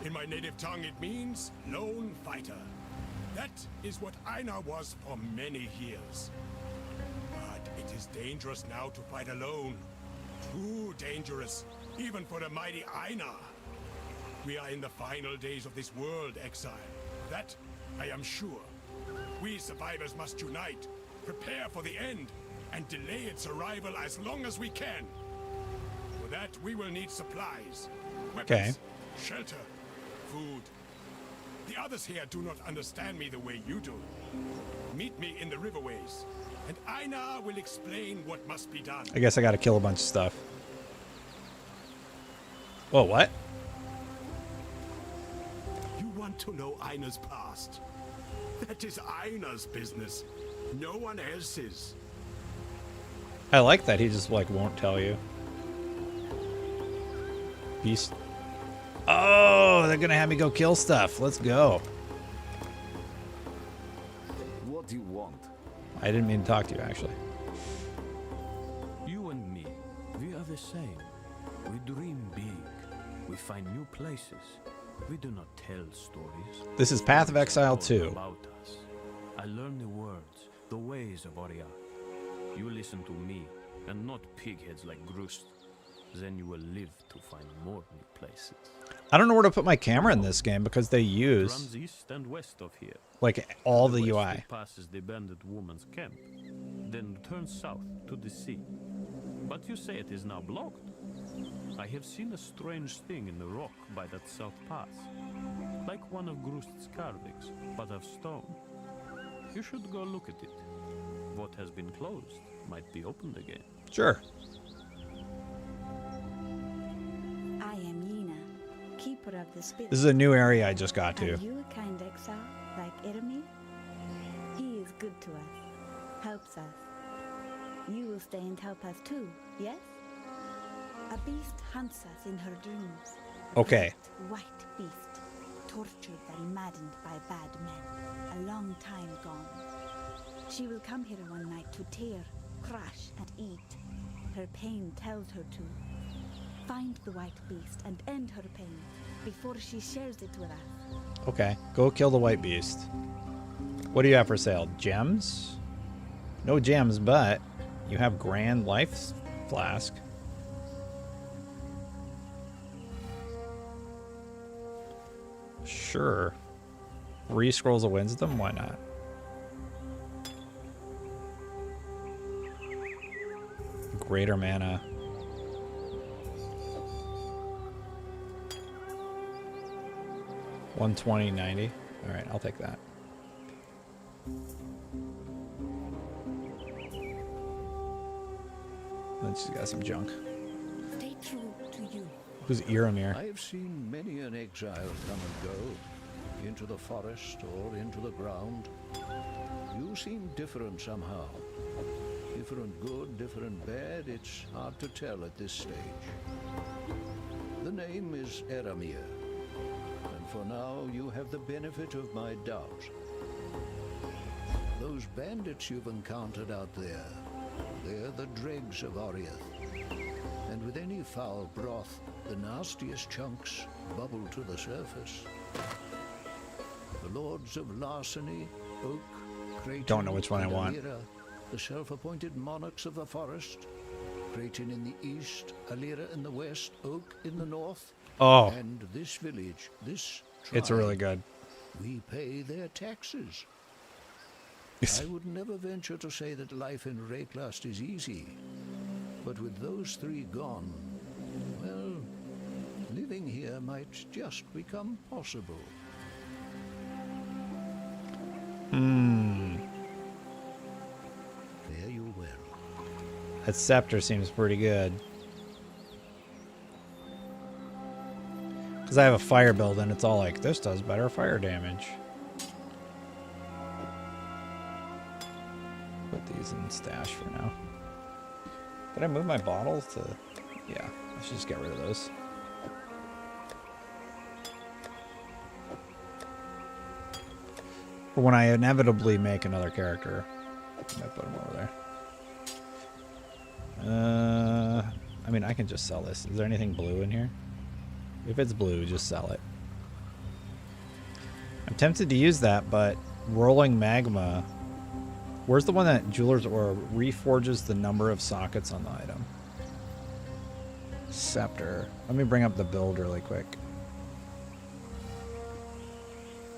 Speaker 11: In my native tongue, it means lone fighter. That is what Einar was for many years. But it is dangerous now to fight alone. Too dangerous, even for the mighty Einar. We are in the final days of this world, Exile. That I am sure. We survivors must unite, prepare for the end, and delay its arrival as long as we can. For that, we will need supplies, weapons, shelter, food. The others here do not understand me the way you do. Meet me in the riverways, and Einar will explain what must be done.
Speaker 1: I guess I gotta kill a bunch of stuff. Whoa, what?
Speaker 11: You want to know Einar's past? That is Einar's business. No one else's.
Speaker 1: I like that he just like won't tell you. Beast. Oh, they're gonna have me go kill stuff. Let's go.
Speaker 20: What do you want?
Speaker 1: I didn't mean to talk to you, actually.
Speaker 21: You and me, we are the same. We dream big. We find new places. We do not tell stories.
Speaker 1: This is Path of Exile 2.
Speaker 21: About us. I learn the words, the ways of Oriya. You listen to me, and not pigheads like Grust. Then you will live to find more new places.
Speaker 1: I don't know where to put my camera in this game because they use
Speaker 21: Runs east and west of here.
Speaker 1: like all the
Speaker 21: West
Speaker 1: UI.
Speaker 21: it passes the bandit woman's camp, then turns south to the sea. But you say it is now blocked. I have seen a strange thing in the rock by that south pass, like one of Grust's carvings, but of stone. You should go look at it. What has been closed might be opened again.
Speaker 1: Sure.
Speaker 22: I am Yina. Keep
Speaker 2: the spirit.
Speaker 1: This is a new area I just got to.
Speaker 2: Are you a kind exile like Eremir? He is good to us, helps us. You will stay and help us too, yes? A beast hunts us in her dreams.
Speaker 1: Okay.
Speaker 2: A white beast, tortured and maddened by bad men, a long time gone. She will come here one night to tear, crush, and eat. Her pain tells her to. Find the white beast and end her pain before she shares it with us.
Speaker 1: Okay, go kill the white beast. What do you have for sale? Gems? No gems, but you have Grand Life Flask. Sure. 3 Scrolls of Wisdom? Why not? Greater mana. $120.90. All right, I'll take that. Then she's got some junk.
Speaker 2: Stay true to you.
Speaker 1: Who's Eremir?
Speaker 22: I have seen many an exile come and go, into the forest or into the ground. You seem different somehow. Different good, different bad, it's hard to tell at this stage. The name is Eremir, and for now you have the benefit of my doubt. Those bandits you've encountered out there, they're the dregs of Oriath. And with any foul broth, the nastiest chunks bubble to the surface. The lords of larceny, Oak, Creighton,
Speaker 1: Don't know which one I
Speaker 22: and
Speaker 1: want.
Speaker 22: Alira, the self-appointed monarchs of the forest. Creighton in the east, Alira in the west, Oak in the north.
Speaker 1: Oh.
Speaker 22: And this village, this tribe,
Speaker 1: It's really good.
Speaker 22: we pay their taxes. I would never venture to say that life in Rayclast is easy. But with those 3 gone, well, living here might just become possible. Fare you well.
Speaker 1: That scepter seems pretty good. Because I have a fire build and it's all like, this does better fire damage. Put these in stash for now. Did I move my bottles to... Yeah, let's just get rid of those. For when I inevitably make another character, I might put them over there. I mean, I can just sell this. Is there anything blue in here? If it's blue, just sell it. I'm tempted to use that, but rolling magma... Where's the one that Jeweler's Ore reforges the number of sockets on the item? Scepter. Let me bring up the build really quick.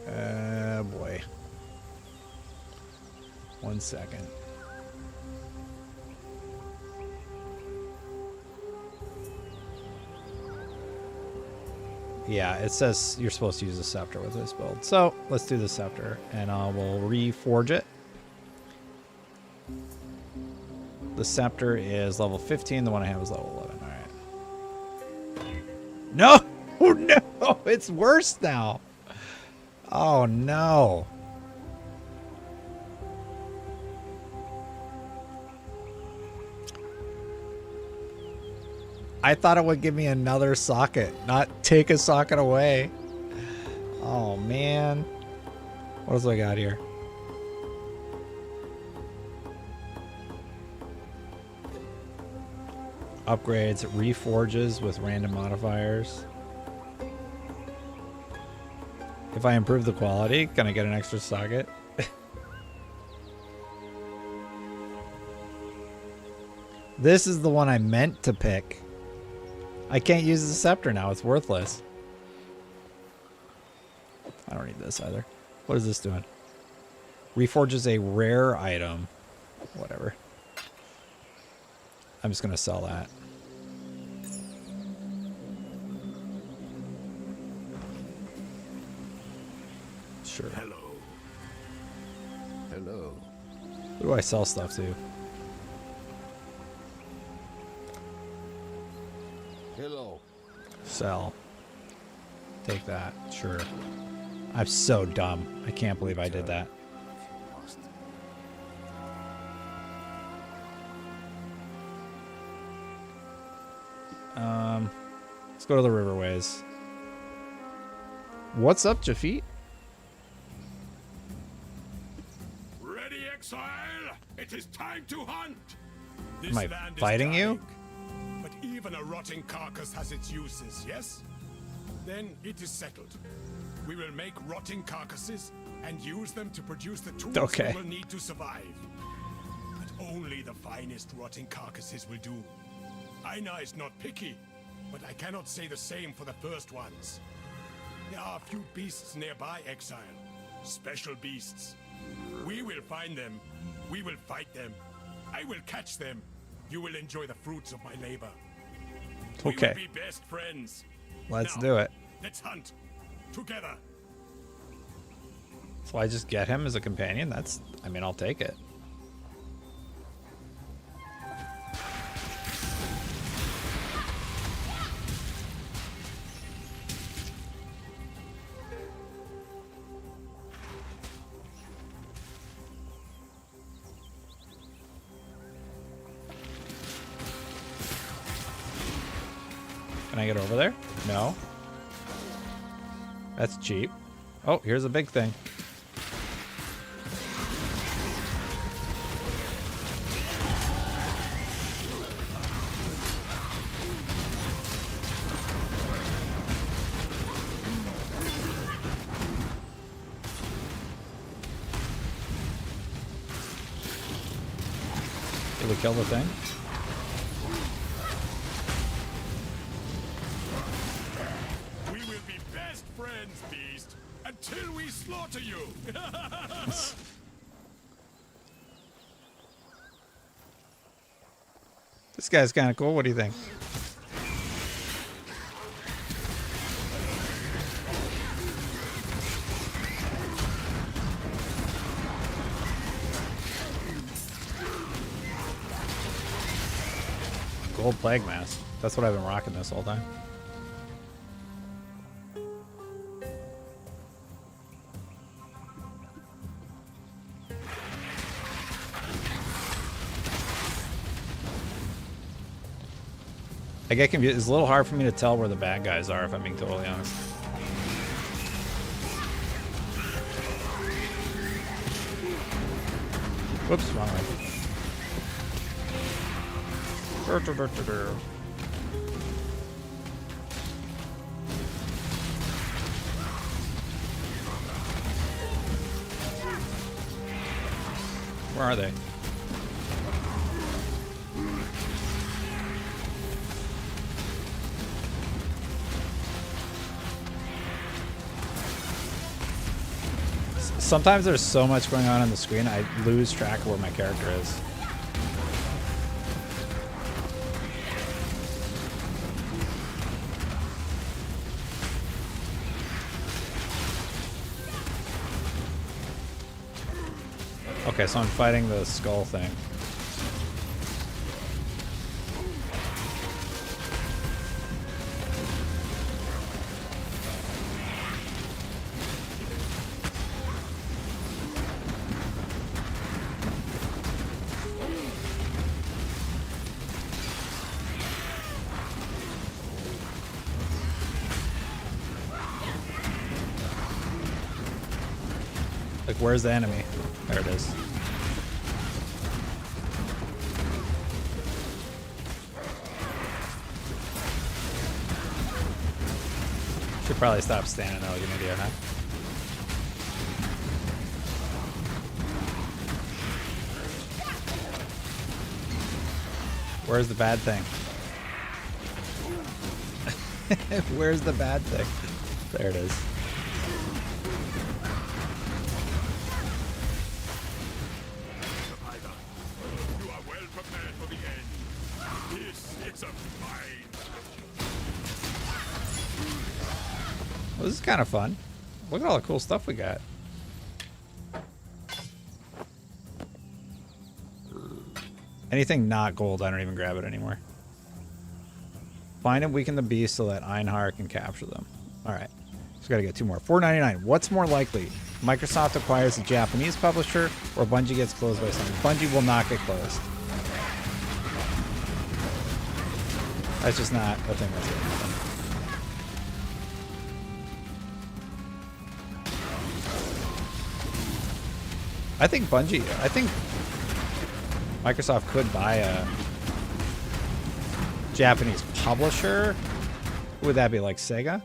Speaker 1: Boy. 1 second. Yeah, it says you're supposed to use a scepter with this build. So let's do the scepter and we'll reforge it. The scepter is level 15. The one I have is level 11. All right. No! Oh, no! It's worse now. Oh, no. I thought it would give me another socket, not take a socket away. Oh, man. What else do I got here? Upgrades, reforges with random modifiers. If I improve the quality, can I get an extra socket? This is the one I meant to pick. I can't use the scepter now. It's worthless. I don't need this either. What is this doing? Reforges a rare item. Whatever. I'm just going to sell that. Sure.
Speaker 22: Hello. Hello.
Speaker 1: Who do I sell stuff to?
Speaker 22: Hello.
Speaker 1: Sell. Take that. Sure. I'm so dumb. I can't believe I did that. Let's go to the riverways. What's up, Jafit?
Speaker 11: Ready, Exile? It is time to hunt.
Speaker 1: Am I fighting you?
Speaker 11: But even a rotting carcass has its uses, yes? Then it is settled. We will make rotting carcasses and use them to produce the tools we will need to survive. But only the finest rotting carcasses will do. Aina is not picky, but I cannot say the same for the first ones. There are a few beasts nearby, Exile. Special beasts. We will find them. We will fight them. I will catch them. You will enjoy the fruits of my labor.
Speaker 1: Okay.
Speaker 11: We will be best friends.
Speaker 1: Let's
Speaker 11: Now,
Speaker 1: do it.
Speaker 11: Let's hunt. Together.
Speaker 1: So I just get him as a companion? I mean, I'll take it. Can I get over there? No. That's cheap. Oh, here's a big thing. Did we kill the thing?
Speaker 11: We will be best friends, Beast, until we slaughter you.
Speaker 1: This guy's kind of cool. What do you think? Gold Plague Mask. That's what I've been rocking this whole time. I get confused. It's a little hard for me to tell where the bad guys are, if I'm being totally honest. Whoops, wrong way. Where are they? Sometimes there's so much going on the screen, I lose track of where my character is. Okay, so I'm fighting the skull thing. Like, where's the enemy? There it is. Should probably stop standing there like an idiot, huh? Where's the bad thing? Where's the bad thing? There it is.
Speaker 11: You are well prepared for the end. It's a fight.
Speaker 1: Well, this is kind of fun. Look at all the cool stuff we got. Anything not gold, I don't even grab it anymore. Find and weaken the beast so that Einhar can capture them. Alright. Just gotta get 2 more. $4.99. What's more likely? Microsoft acquires a Japanese publisher, or Bungie gets closed by Sony? Bungie will not get closed. That's just not a thing that's gonna happen. I think Microsoft could buy a Japanese publisher. Who would that be, like Sega?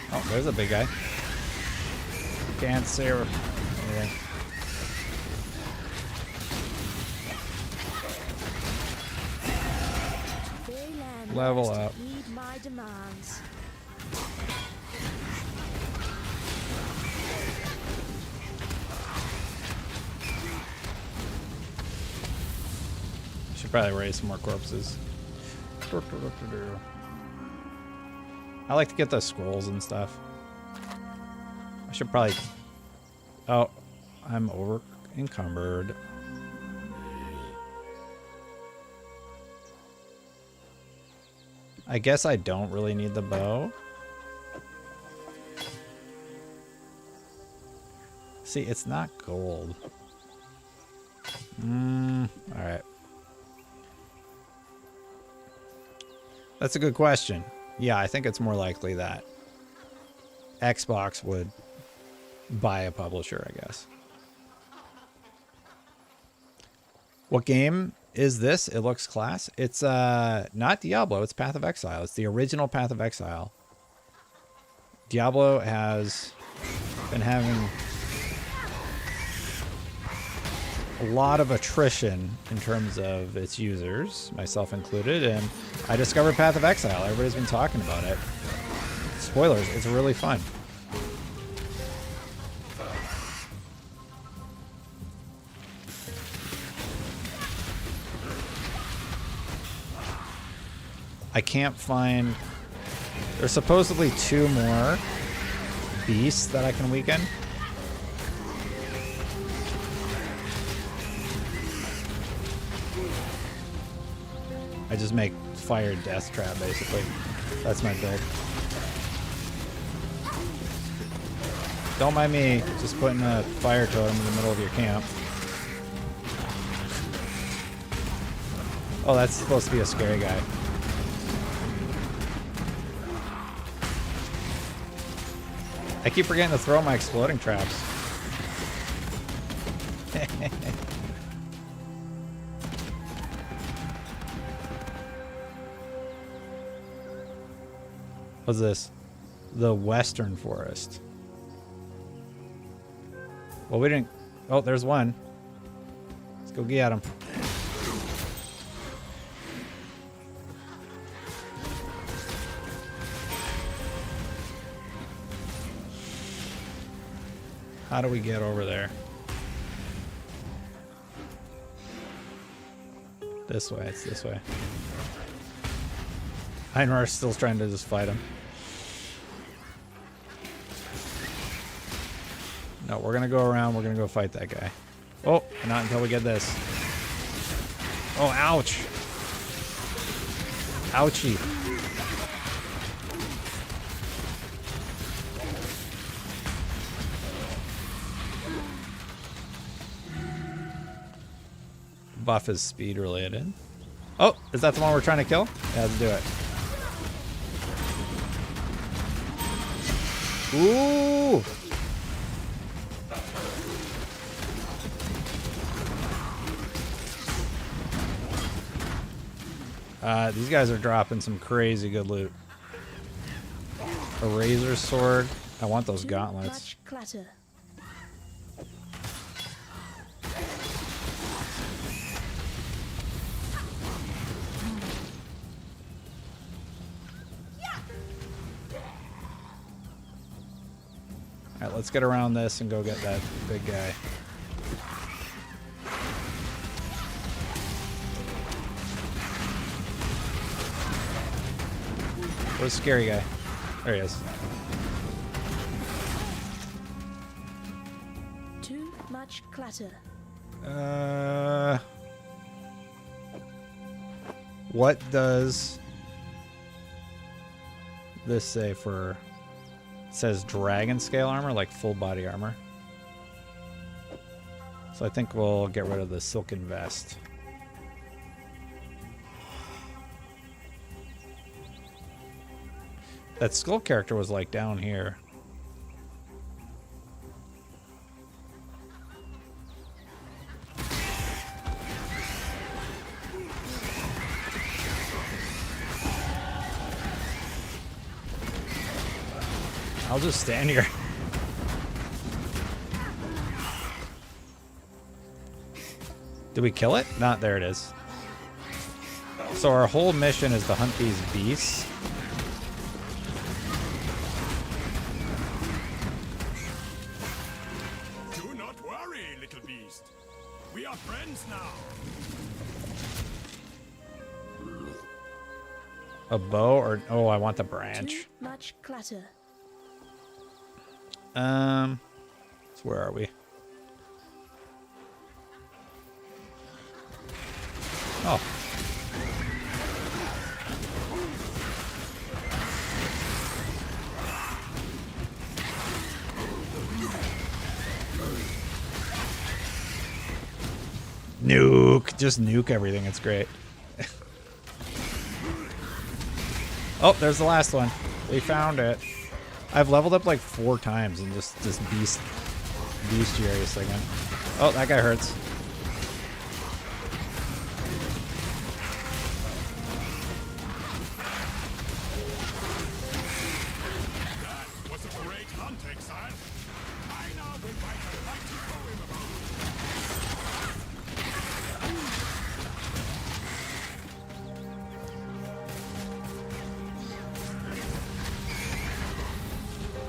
Speaker 1: Oh, there's a big guy. Can't see anything. Level up.
Speaker 3: Heed my demands.
Speaker 1: Should probably raise some more corpses. I like to get the scrolls and stuff. I should probably... Oh, I'm over encumbered. I guess I don't really need the bow. See, it's not gold. Alright. That's a good question. Yeah, I think it's more likely that Xbox would buy a publisher, I guess. What game is this? It looks class. It's not Diablo, it's Path of Exile. It's the original Path of Exile. Diablo has been having a lot of attrition in terms of its users, myself included, and I discovered Path of Exile. Everybody's been talking about it. Spoilers, it's really fun. I can't find... There's supposedly 2 more beasts that I can weaken. I just make fire death trap, basically. That's my build. Don't mind me just putting a fire totem in the middle of your camp. Oh, that's supposed to be a scary guy. I keep forgetting to throw my exploding traps. What's this? The Western Forest. Well, we didn't... Oh, there's one. Let's go get him. How do we get over there? This way, it's this way. Einar's still trying to just fight him. No, we're gonna go around, we're gonna go fight that guy. Oh, not until we get this. Oh, ouch! Ouchie. Buff is speed related. Oh, is that the one we're trying to kill? Yeah, let's do it. Ooh! These guys are dropping some crazy good loot. A razor sword. I want those gauntlets.
Speaker 3: Clatter.
Speaker 1: Alright, let's get around this and go get that big guy. Where's the scary guy? There he is.
Speaker 3: To much clutter.
Speaker 1: What does this say for... It says dragon scale armor, like full body armor. So I think we'll get rid of the silken vest. That skull character was like down here. I'll just stand here. Did we kill it? Not, there it is. So our whole mission is to hunt these beasts.
Speaker 11: Do not worry, little beast. We are friends now.
Speaker 1: A bow or... Oh, I want the branch.
Speaker 3: Too much clutter.
Speaker 1: So where are we? Oh. Nuke. Just nuke everything. It's great. Oh, there's the last one. We found it. I've leveled up like 4 times in just this bestiary segment. Oh, that guy hurts.
Speaker 11: That was a great hunt, Exile. I now invite a mighty poem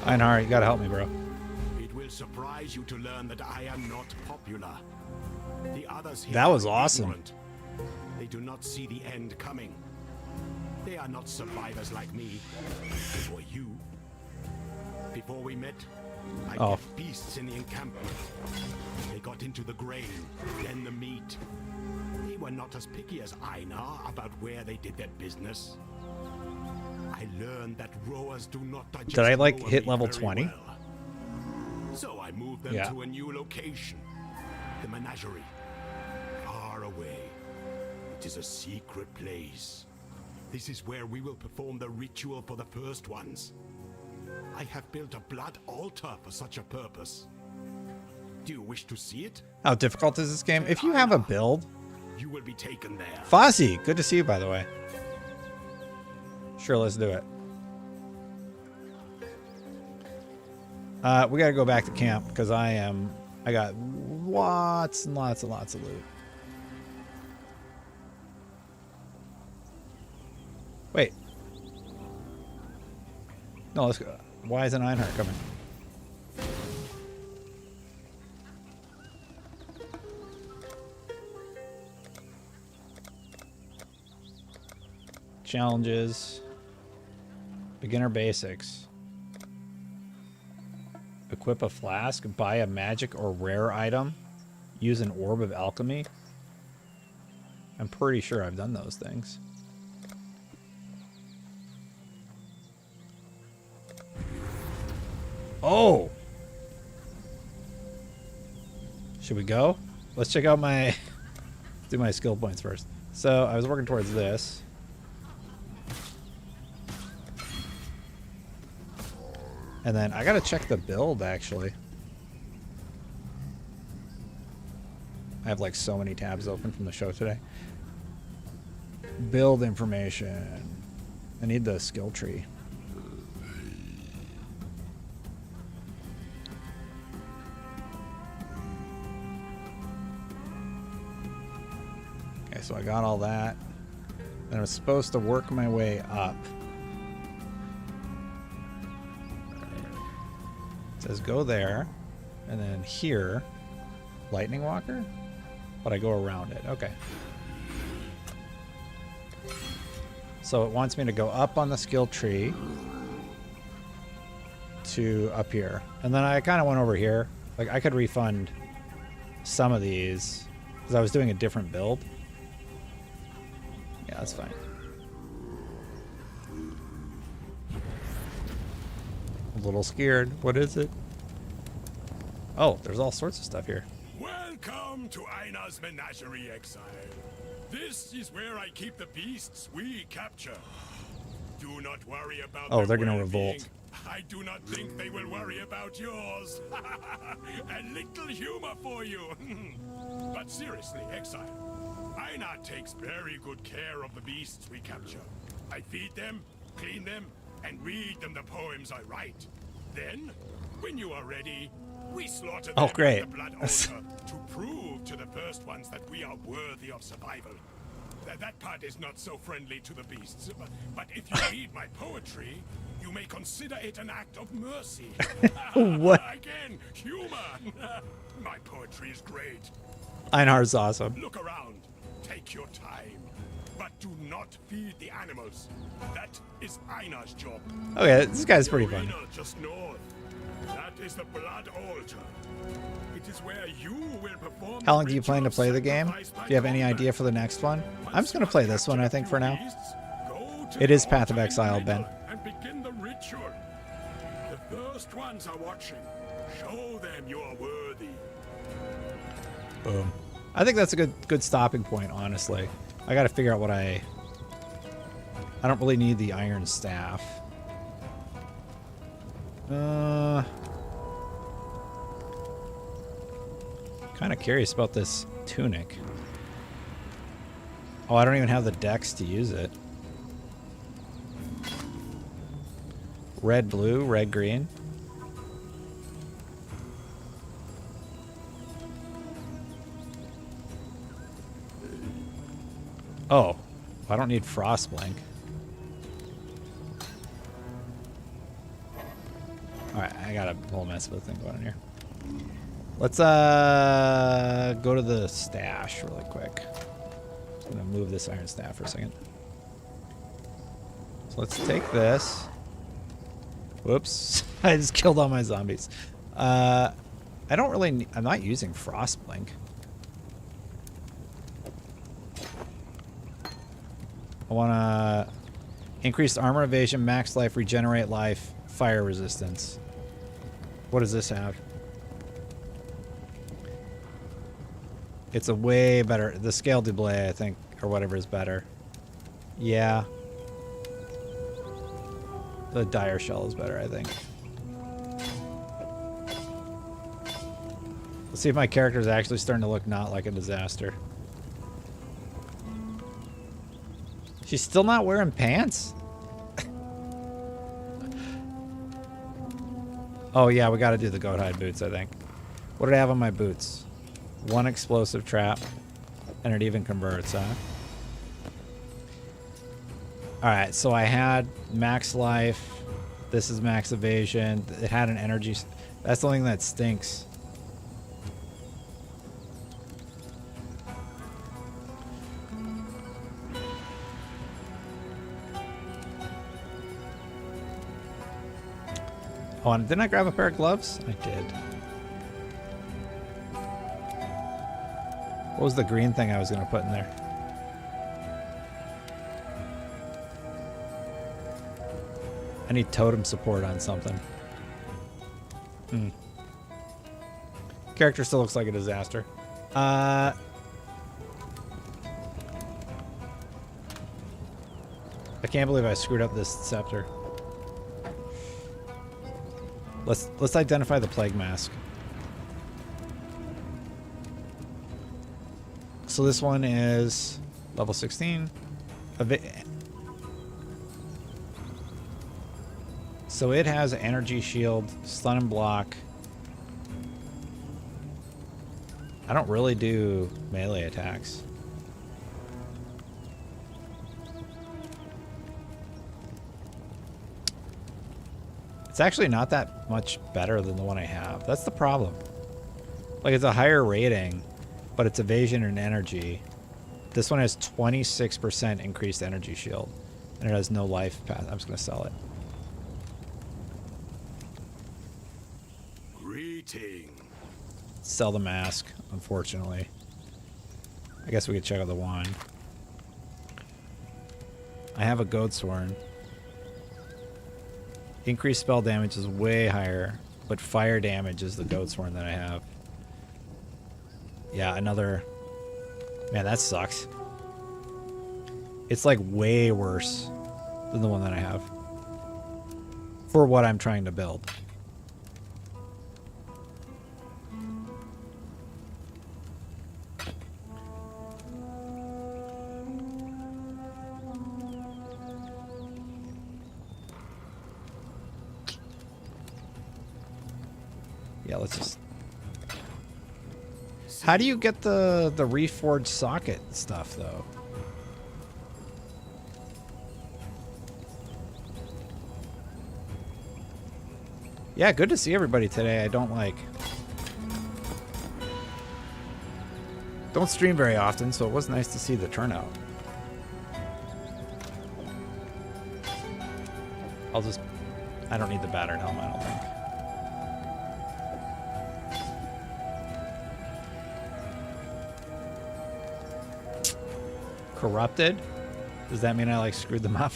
Speaker 1: Einar, you gotta help me, bro.
Speaker 11: It will surprise you to learn that I am not popular. The others here
Speaker 1: That was
Speaker 11: are
Speaker 1: awesome.
Speaker 11: ignorant. They do not see the end coming. They are not survivors like me. Or you. Before we met, I kept beasts in the encampment. They got into the grain, then the meat. They were not as picky as Einar about where they did their business. I learned that rowers do not digest.
Speaker 1: Did I like
Speaker 11: rower
Speaker 1: hit
Speaker 11: meat
Speaker 1: level
Speaker 11: very
Speaker 1: 20?
Speaker 11: well. So I moved them to a new location, the menagerie, far away. It is a secret place. This is where we will perform the ritual for the first ones. I have built a blood altar for such a purpose. Do you wish to see it?
Speaker 1: How difficult is this game? If you have a build.
Speaker 11: You will be taken there.
Speaker 1: Fozzie, good to see you, by the way. Sure, let's do it. We gotta go back to camp because I got lots and lots and lots of loot. Wait. No, let's go. Why isn't Einhart coming? Challenges. Beginner basics. Equip a flask. Buy a magic or rare item. Use an orb of alchemy. I'm pretty sure I've done those things. Oh! Should we go? Let's check out my... do my skill points first. So, I was working towards this. And then I gotta check the build, actually. I have like so many tabs open from the show today. Build information. I need the skill tree. Okay, so I got all that. And I was supposed to work my way up. It says go there, and then here, lightning walker, but I go around it. Okay. So it wants me to go up on the skill tree to up here, and then I kind of went over here. Like I could refund some of these because I was doing a different build. Yeah, that's fine. A little scared. What is it? Oh, there's all sorts of stuff here.
Speaker 4: Welcome to Einar's Menagerie, Exile. This is where I keep the beasts we capture. Do not worry about
Speaker 1: Oh,
Speaker 4: their
Speaker 1: they're gonna
Speaker 4: well-being.
Speaker 1: revolt.
Speaker 4: I do not think they will worry about yours. A little humor for you. But seriously, Exile, Einar takes very good care of the beasts we capture. I feed them, clean them, and read them the poems I write. Then, when you are ready, we slaughter them
Speaker 1: Oh, great.
Speaker 4: at the blood altar to prove to the first ones that we are worthy of survival. That part is not so friendly to the beasts, but if you read my poetry, you may consider it an act of mercy.
Speaker 1: What?
Speaker 4: Again, humor. My poetry is great.
Speaker 1: Einar's awesome.
Speaker 4: Look around. Take your time. But do not feed the animals. That is Einar's job.
Speaker 1: Okay, this guy's pretty fun.
Speaker 4: Arena just north. That is the blood altar. It is where you will perform.
Speaker 1: How long do you plan to play the game? Do you have any idea for the next one? I'm just going to play this one, I think, for now. It is Path of Exile, Ben.
Speaker 4: And begin the ritual. The first ones are watching. Show them you are worthy.
Speaker 1: Boom. I think that's a good stopping point, honestly. I got to figure out what I don't really need the iron staff. Kind of curious about this tunic. Oh, I don't even have the dex to use it. Red, blue, red, green. Oh, I don't need Frostblink. Alright, I got a whole mess of a thing going on here. Let's go to the stash really quick. I'm gonna move this iron staff for a second. So let's take this. Whoops. I just killed all my zombies. I don't really need, I'm not using Frostblink. I wanna increase armor evasion, max life, regenerate life, fire resistance. What does this have? It's a way better, the scale double, I think, or whatever is better. Yeah. The dire shell is better, I think. Let's see if my character is actually starting to look not like a disaster. She's still not wearing pants? Oh yeah, we gotta do the goat hide boots, I think. What did I have on my boots? One explosive trap, and it even converts, huh? Alright, so I had max life. This is max evasion. It had an energy. That's the thing that stinks. Oh, and didn't I grab a pair of gloves? I did. What was the green thing I was going to put in there? I need totem support on something. Character still looks like a disaster. I can't believe I screwed up this scepter. Let's identify the plague mask. So this one is level 16. So it has energy shield, stun and block. I don't really do melee attacks. It's actually not that much better than the one I have. That's the problem. Like, it's a higher rating, but it's evasion and energy. This one has 26% increased energy shield, and it has no life path. I'm just going to sell it.
Speaker 4: Greeting.
Speaker 1: sell the mask, unfortunately. I guess we could check out the wand. I have a goat's horn. Increased spell damage is way higher, but fire damage is the goat's horn that I have. Yeah, another... Man, that sucks. It's like way worse than the one that I have. For what I'm trying to build. Yeah, let's just... How do you get the reforged socket stuff, though? Yeah, good to see everybody today. I don't stream very often, so it was nice to see the turnout. I don't need the battered helmet, I don't think. Corrupted? Does that mean I screwed them up?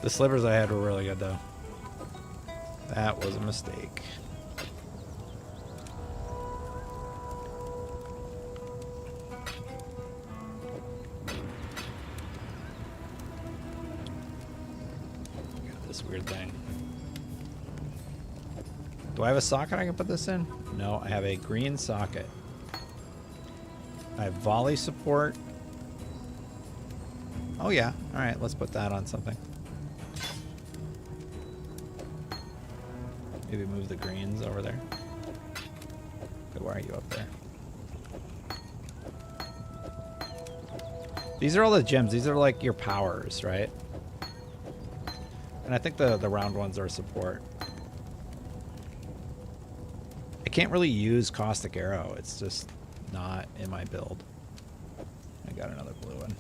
Speaker 1: The slivers I had were really good though. That was a mistake. Got this weird thing. Do I have a socket I can put this in? No, I have a green socket. I have volley support. Oh yeah, alright, let's put that on something. Maybe move the greens over there. Okay, why are you up there? These are all the gems. These are like your powers, right? And I think the round ones are support. I can't really use Caustic Arrow. It's just not in my build. I got another blue one.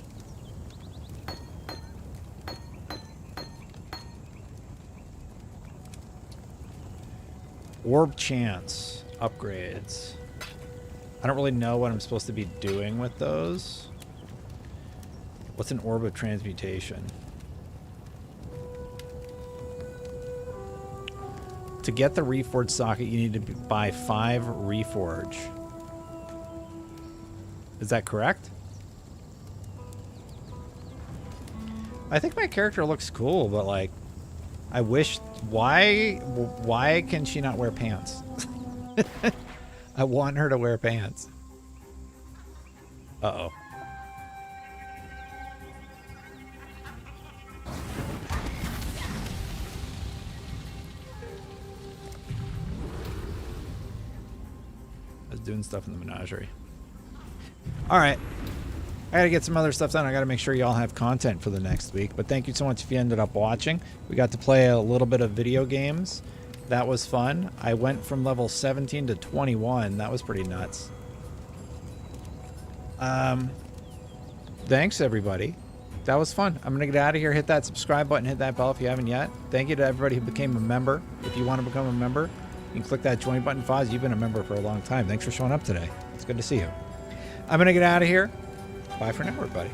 Speaker 1: Orb Chance upgrades. I don't really know what I'm supposed to be doing with those. What's an Orb of Transmutation? To get the Reforged socket, you need to buy 5 Reforge. Is that correct? I think my character looks cool, but like, I wish... Why can she not wear pants? I want her to wear pants. Uh-oh. I was doing stuff in the menagerie. Alright. I gotta get some other stuff done. I gotta make sure y'all have content for the next week. But thank you so much if you ended up watching. We got to play a little bit of video games. That was fun. I went from level 17 to 21. That was pretty nuts. Thanks, everybody. That was fun. I'm gonna get out of here. Hit that subscribe button. Hit that bell if you haven't yet. Thank you to everybody who became a member. If you want to become a member, you can click that join button. Foz, you've been a member for a long time. Thanks for showing up today. It's good to see you. I'm gonna get out of here. Bye for now, everybody.